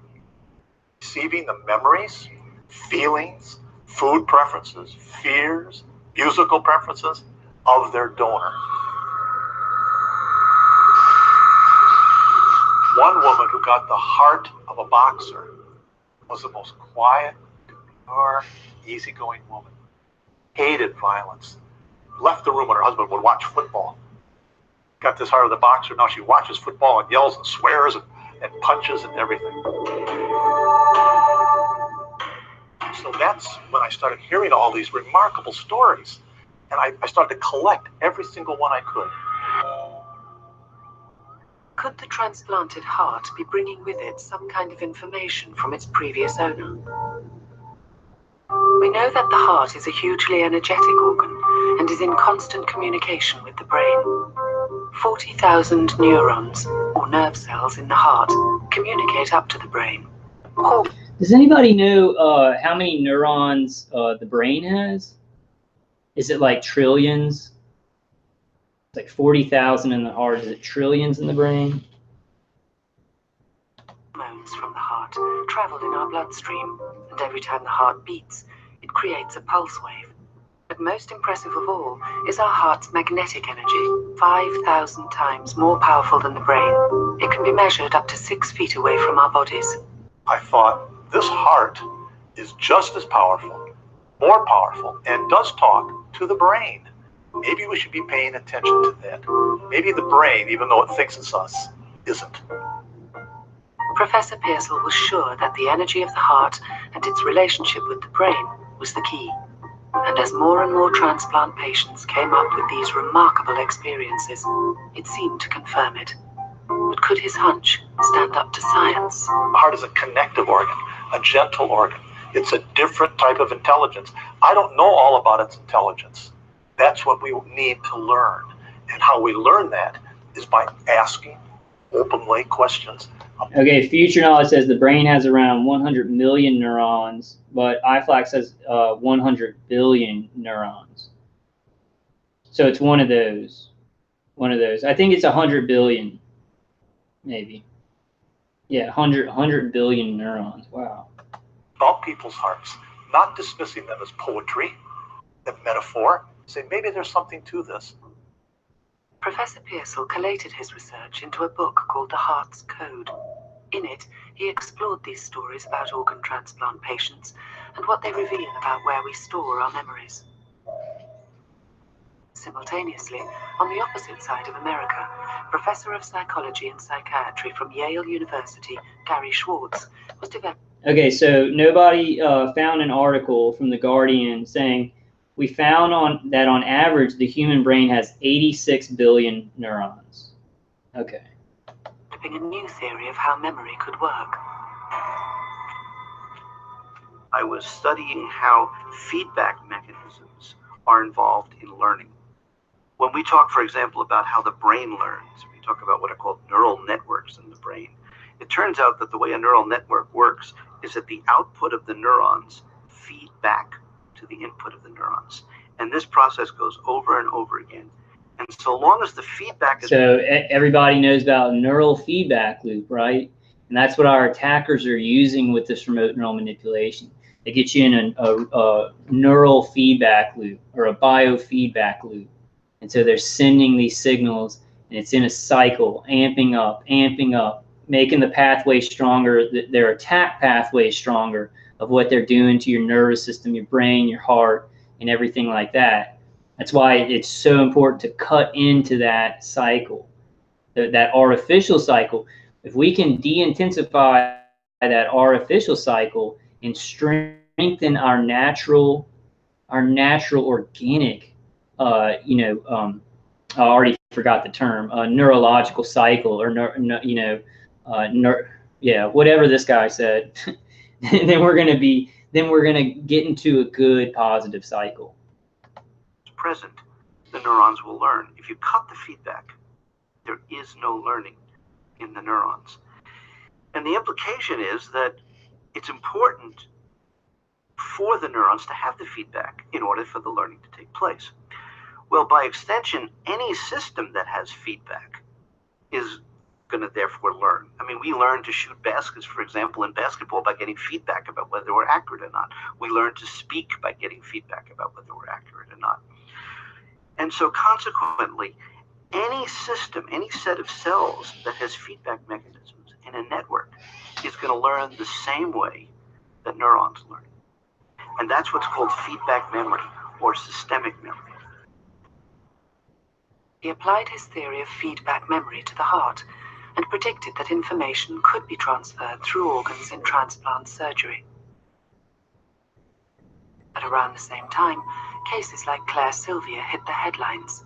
[SPEAKER 3] receiving the memories, feelings, food preferences, fears, musical preferences of their donor. One woman who got the heart of a boxer was the most quiet, demure, easygoing woman. Hated violence. Left the room when her husband would watch football. Got this heart of the boxer. Now she watches football and yells and swears and punches and everything. So that's when I started hearing all these remarkable stories. And I started to collect every single one I could.
[SPEAKER 2] Could the transplanted heart be bringing with it some kind of information from its previous owner? We know that the heart is a hugely energetic organ and is in constant communication with the brain. 40,000 neurons, or nerve cells in the heart, communicate up to the brain.
[SPEAKER 1] Does anybody know how many neurons the brain has? Is it like trillions? It's like 40,000 in the heart. Is it trillions in the brain?
[SPEAKER 2] Hormones from the heart travel in our bloodstream, and every time the heart beats, it creates a pulse wave. But most impressive of all is our heart's magnetic energy, 5,000 times more powerful than the brain. It can be measured up to 6 feet away from our bodies.
[SPEAKER 3] I thought, this heart is just as powerful, more powerful, and does talk to the brain. Maybe we should be paying attention to that. Maybe the brain, even though it thinks it's us, isn't.
[SPEAKER 2] Professor Pearsall was sure that the energy of the heart and its relationship with the brain was the key. And as more and more transplant patients came up with these remarkable experiences, it seemed to confirm it. But could his hunch stand up to science?
[SPEAKER 3] The heart is a connective organ, a gentle organ. It's a different type of intelligence. I don't know all about its intelligence. That's what we need to learn. And how we learn that is by asking open-like questions.
[SPEAKER 1] Okay, future knowledge says the brain has around 100 million neurons, but IFLAC says 100 billion neurons. So it's one of those. I think it's 100 billion, maybe. Yeah, 100 billion neurons. Wow.
[SPEAKER 3] About people's hearts, not dismissing them as poetry, as metaphor. Say, maybe there's something to this.
[SPEAKER 2] Professor Pearsall collated his research into a book called The Heart's Code. In it, he explored these stories about organ transplant patients and what they reveal about where we store our memories. Simultaneously, on the opposite side of America, Professor of Psychology and Psychiatry from Yale University, Gary Schwartz, was developing.
[SPEAKER 1] Okay, so nobody found an article from The Guardian saying, we found that on average, the human brain has 86 billion neurons. Okay.
[SPEAKER 2] A new theory of how memory could work.
[SPEAKER 6] I was studying how feedback mechanisms are involved in learning. When we talk, for example, about how the brain learns, we talk about what are called neural networks in the brain. It turns out that the way a neural network works is that the output of the neurons feed back to the input of the neurons. And this process goes over and over again. And so long as the feedback is...
[SPEAKER 1] So everybody knows about neural feedback loop, right? And that's what our attackers are using with this remote neural manipulation. They get you in a neural feedback loop or a biofeedback loop. And so they're sending these signals, and it's in a cycle, amping up, making the pathway stronger, their attack pathway stronger of what they're doing to your nervous system, your brain, your heart, and everything like that. That's why it's so important to cut into that cycle, that artificial cycle. If we can de-intensify that artificial cycle and strengthen strengthen our natural organic, I already forgot the term, neurological cycle, or whatever this guy said. then we're gonna get into a good positive cycle.
[SPEAKER 6] Present, the neurons will learn. If you cut the feedback, there is no learning in the neurons. And the implication is that it's important for the neurons to have the feedback in order for the learning to take place. Well, by extension, any system that has feedback is going to therefore learn. I mean, we learn to shoot baskets, for example, in basketball by getting feedback about whether we're accurate or not. We learn to speak by getting feedback about whether we're accurate or not. And so consequently, any system, any set of cells that has feedback mechanisms in a network is going to learn the same way that neurons learn. And that's what's called feedback memory or systemic memory.
[SPEAKER 2] He applied his theory of feedback memory to the heart and predicted that information could be transferred through organs in transplant surgery. At around the same time, cases like Claire Sylvia hit the headlines.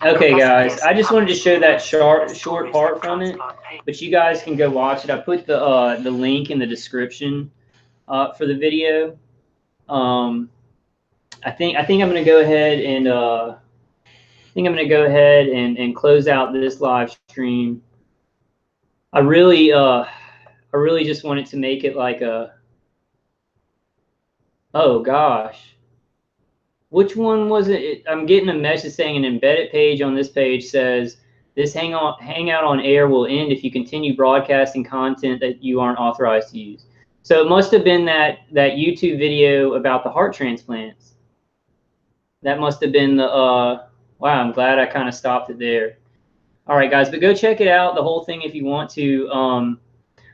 [SPEAKER 1] Okay, guys, I just wanted to show that short part from it, but you guys can go watch it. I put the link in the description for the video. I think I'm going to go ahead and close out this live stream. I really just wanted to make it like a, oh gosh. Which one was it? I'm getting a message saying an embedded page on this page says this hangout on air will end if you continue broadcasting content that you aren't authorized to use. So it must have been that YouTube video about the heart transplants. That must have been the wow, I'm glad I kind of stopped it there. All right, guys, but go check it out, the whole thing, if you want to.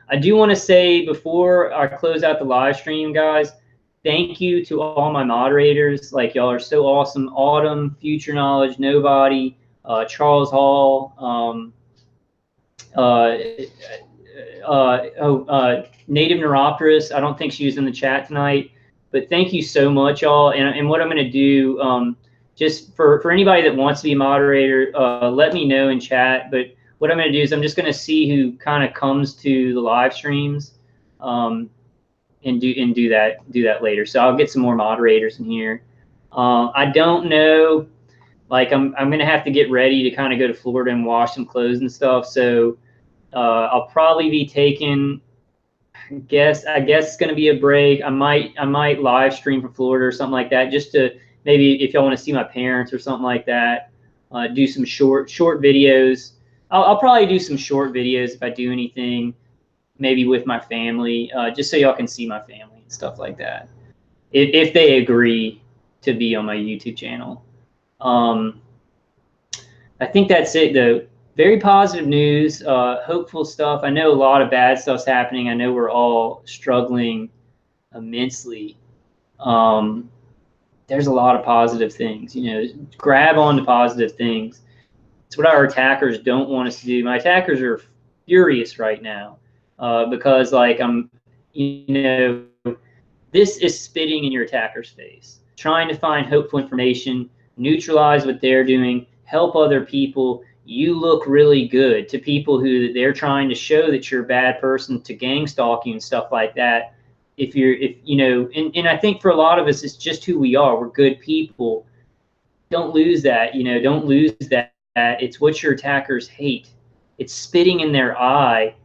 [SPEAKER 1] I do want to say before I close out the live stream, guys, thank you to all my moderators. Like, y'all are so awesome. Autumn, Future Knowledge, Nobody, Charles Hall, Native Neuropterus. I don't think she was in the chat tonight, but thank you so much, y'all. And what I'm going to do, just for anybody that wants to be a moderator, let me know in chat. But what I'm going to do is I'm just going to see who kind of comes to the live streams. And do that later. So I'll get some more moderators in here. I don't know, like I'm gonna have to get ready to kind of go to Florida and wash some clothes and stuff. So I'll probably be taking, I guess it's gonna be a break. I might live stream from Florida or something like that, just to maybe if y'all want to see my parents or something like that. Do some short videos. I'll probably do some short videos if I do anything. Maybe with my family, just so y'all can see my family and stuff like that, if they agree to be on my YouTube channel. I think that's it, though. Very positive news, hopeful stuff. I know a lot of bad stuff's happening. I know we're all struggling immensely. There's a lot of positive things. Grab on to positive things. It's what our attackers don't want us to do. My attackers are furious right now. Because this is spitting in your attacker's face, trying to find hopeful information, neutralize what they're doing, help other people. You look really good to people who they're trying to show that you're a bad person, to gang stalk you and stuff like that. And I think for a lot of us, it's just who we are. We're good people. Don't lose that, don't lose that. It's what your attackers hate. It's spitting in their eye.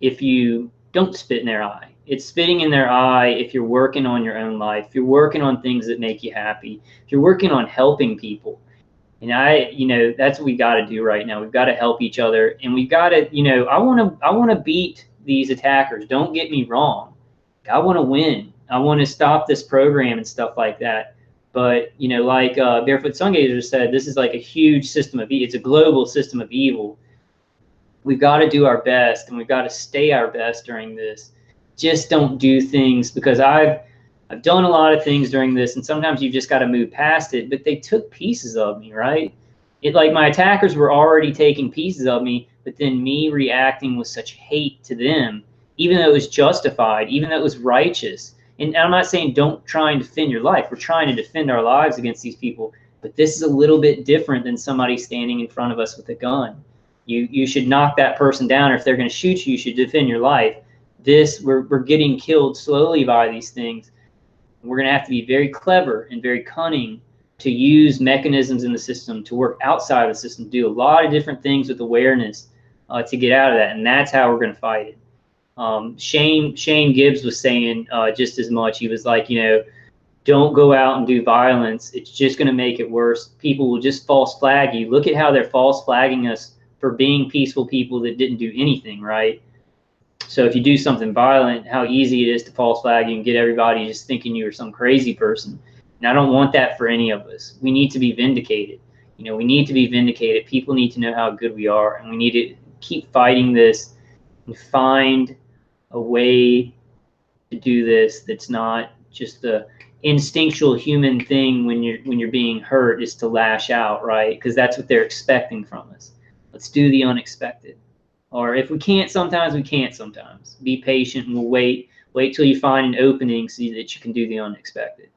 [SPEAKER 1] If you don't spit in their eye, it's spitting in their eye if you're working on your own life, if you're working on things that make you happy, if you're working on helping people. And that's what we got to do right now. We've got to help each other, and we've got to, I want to beat these attackers. Don't get me wrong. I want to win. I want to stop this program and stuff like that. But, like Barefoot Sungazer said, this is like a huge system of evil. It's a global system of evil. We've got to do our best, and we've got to stay our best during this. Just don't do things, because I've done a lot of things during this, and sometimes you've just got to move past it. But they took pieces of me, right? Like my attackers were already taking pieces of me, but then me reacting with such hate to them, even though it was justified, even though it was righteous. And I'm not saying don't try and defend your life. We're trying to defend our lives against these people. But this is a little bit different than somebody standing in front of us with a gun. You should knock that person down, or if they're going to shoot you, you should defend your life. We're getting killed slowly by these things. We're going to have to be very clever and very cunning to use mechanisms in the system, to work outside of the system, do a lot of different things with awareness to get out of that. And that's how we're going to fight it. Shane Gibbs was saying just as much. He was like, don't go out and do violence. It's just going to make it worse. People will just false flag you. Look at how they're false flagging us for being peaceful people that didn't do anything, right? So if you do something violent, how easy it is to false flag you and get everybody just thinking you are some crazy person. And I don't want that for any of us. We need to be vindicated. We need to be vindicated. People need to know how good we are, and we need to keep fighting this and find a way to do this that's not just the instinctual human thing when you're being hurt, is to lash out, right? Because that's what they're expecting from us. Let's do the unexpected. Or if we can't sometimes, we can't sometimes. Be patient, and we'll wait till you find an opening so that you can do the unexpected.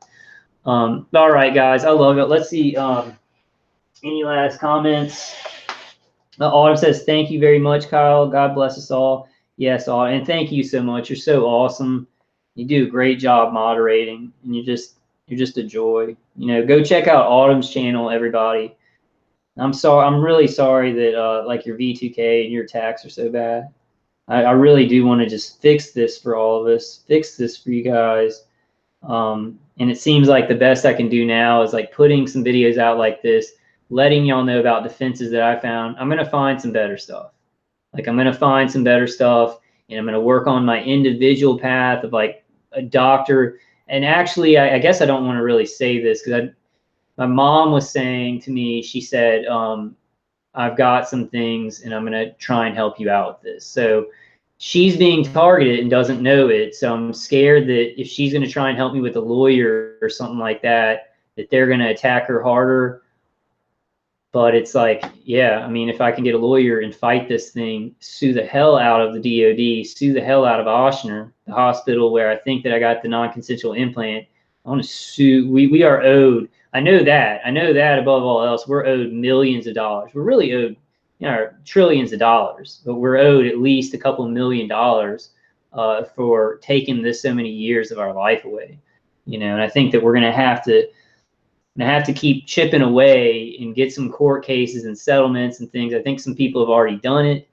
[SPEAKER 1] All right, guys, I love it. Let's see. Any last comments? Autumn says, thank you very much, Kyle. God bless us all. Yes, Autumn, and thank you so much. You're so awesome. You do a great job moderating, and you're just a joy. Go check out Autumn's channel, everybody. I'm really sorry that like your V2K and your attacks are so bad. I really do want to just fix this for all of us, fix this for you guys. And it seems like the best I can do now is like putting some videos out like this, letting y'all know about defenses that I found. I'm going to find some better stuff. Like I'm going to find some better stuff, and I'm going to work on my individual path of like a doctor. And actually, I guess I don't want to really say this because my mom was saying to me, she said, I've got some things and I'm going to try and help you out with this. So she's being targeted and doesn't know it. So I'm scared that if she's going to try and help me with a lawyer or something like that, that they're going to attack her harder. But it's like, yeah, I mean, if I can get a lawyer and fight this thing, sue the hell out of the DOD, sue the hell out of Ochsner, the hospital where I think that I got the non-consensual implant, I want to sue. We are owed. I know that above all else, we're owed millions of dollars. We're really owed, trillions of dollars, but we're owed at least a couple $1 million for taking this so many years of our life away. And I think that we're going to have to keep chipping away and get some court cases and settlements and things. I think some people have already done it.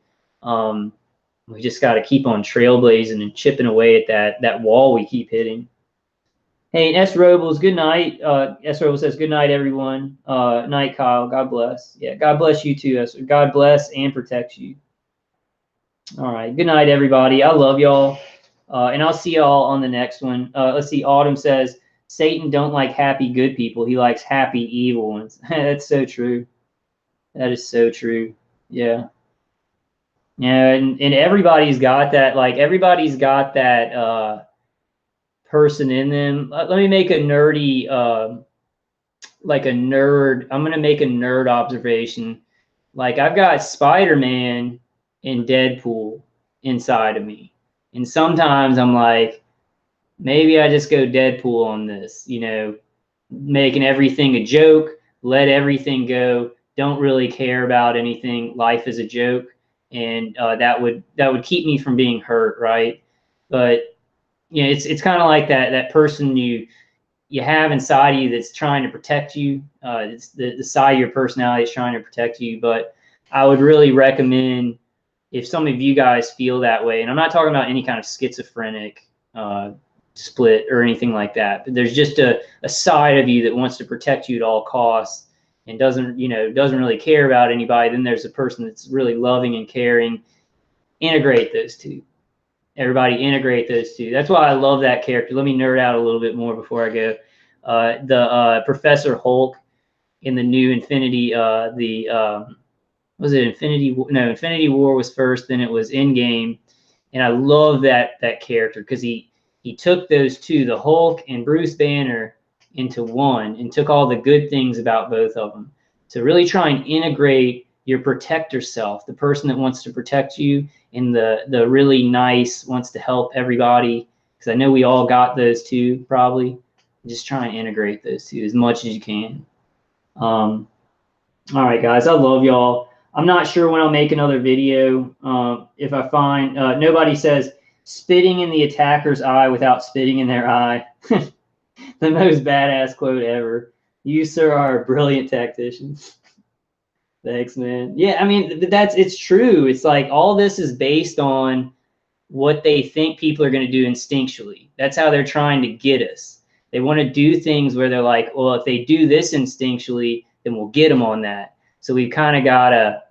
[SPEAKER 1] We just got to keep on trailblazing and chipping away at that wall we keep hitting. Hey, S. Robles, good night. S. Robles says, good night, everyone. Night, Kyle. God bless. Yeah, God bless you too, S. God bless and protect you. All right. Good night, everybody. I love y'all. And I'll see y'all on the next one. Let's see. Autumn says, Satan don't like happy good people. He likes happy evil ones. That's so true. That is so true. Yeah. Yeah, and everybody's got that. Like, everybody's got that person in them. Let me make a nerdy, like a nerd. I'm going to make a nerd observation. Like, I've got Spider-Man and Deadpool inside of me. And sometimes I'm like, maybe I just go Deadpool on this, making everything a joke, let everything go, don't really care about anything. Life is a joke. And that would keep me from being hurt, right? But it's kind of like that person you have inside of you that's trying to protect you. It's the side of your personality is trying to protect you. But I would really recommend, if some of you guys feel that way, and I'm not talking about any kind of schizophrenic split or anything like that, but there's just a side of you that wants to protect you at all costs and doesn't really care about anybody. Then there's a person that's really loving and caring. Integrate those two. Everybody integrate those two. That's why I love that character. Let me nerd out a little bit more before I go. The Professor Hulk in the new Infinity, was it Infinity? No, Infinity War was first, then it was Endgame. And I love that character because he took those two, the Hulk and Bruce Banner, into one and took all the good things about both of them. So really try and integrate your protector self, the person that wants to protect you, and the really nice wants to help everybody, because I know we all got those too, probably. Just try and integrate those two as much as you can. All right, guys, I love y'all. I'm not sure when I'll make another video. If I find nobody says spitting in the attacker's eye without spitting in their eye. The most badass quote ever. You, sir, are a brilliant tactician. Thanks, man. Yeah, I mean, it's true. It's like all this is based on what they think people are going to do instinctually. That's how they're trying to get us. They want to do things where they're like, well, if they do this instinctually, then we'll get them on that. So we've kind of got to,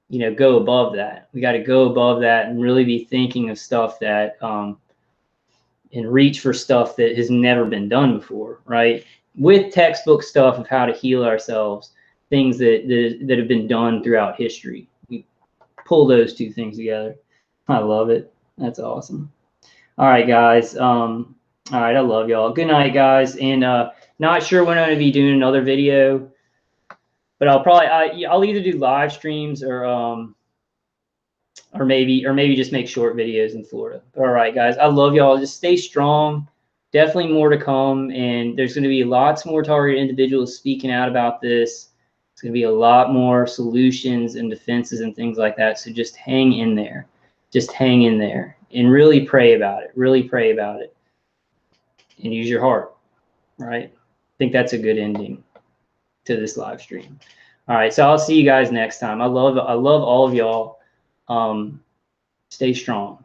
[SPEAKER 1] you know, go above that. We got to go above that and really be thinking of stuff that, and reach for stuff that has never been done before, right? With textbook stuff of how to heal ourselves, things that have been done throughout history. We pull those two things together. I love it. That's awesome. All right, guys. All right, I love y'all. Good night, guys. And not sure when I'm going to be doing another video, but I'll either do live streams or maybe just make short videos in Florida. All right, guys. I love y'all. Just stay strong. Definitely more to come, and there's going to be lots more targeted individuals speaking out about this. It's going to be a lot more solutions and defenses and things like that. So just hang in there. Just hang in there and really pray about it. Really pray about it. And use your heart, right? I think that's a good ending to this live stream. All right, so I'll see you guys next time. I love all of y'all. Stay strong.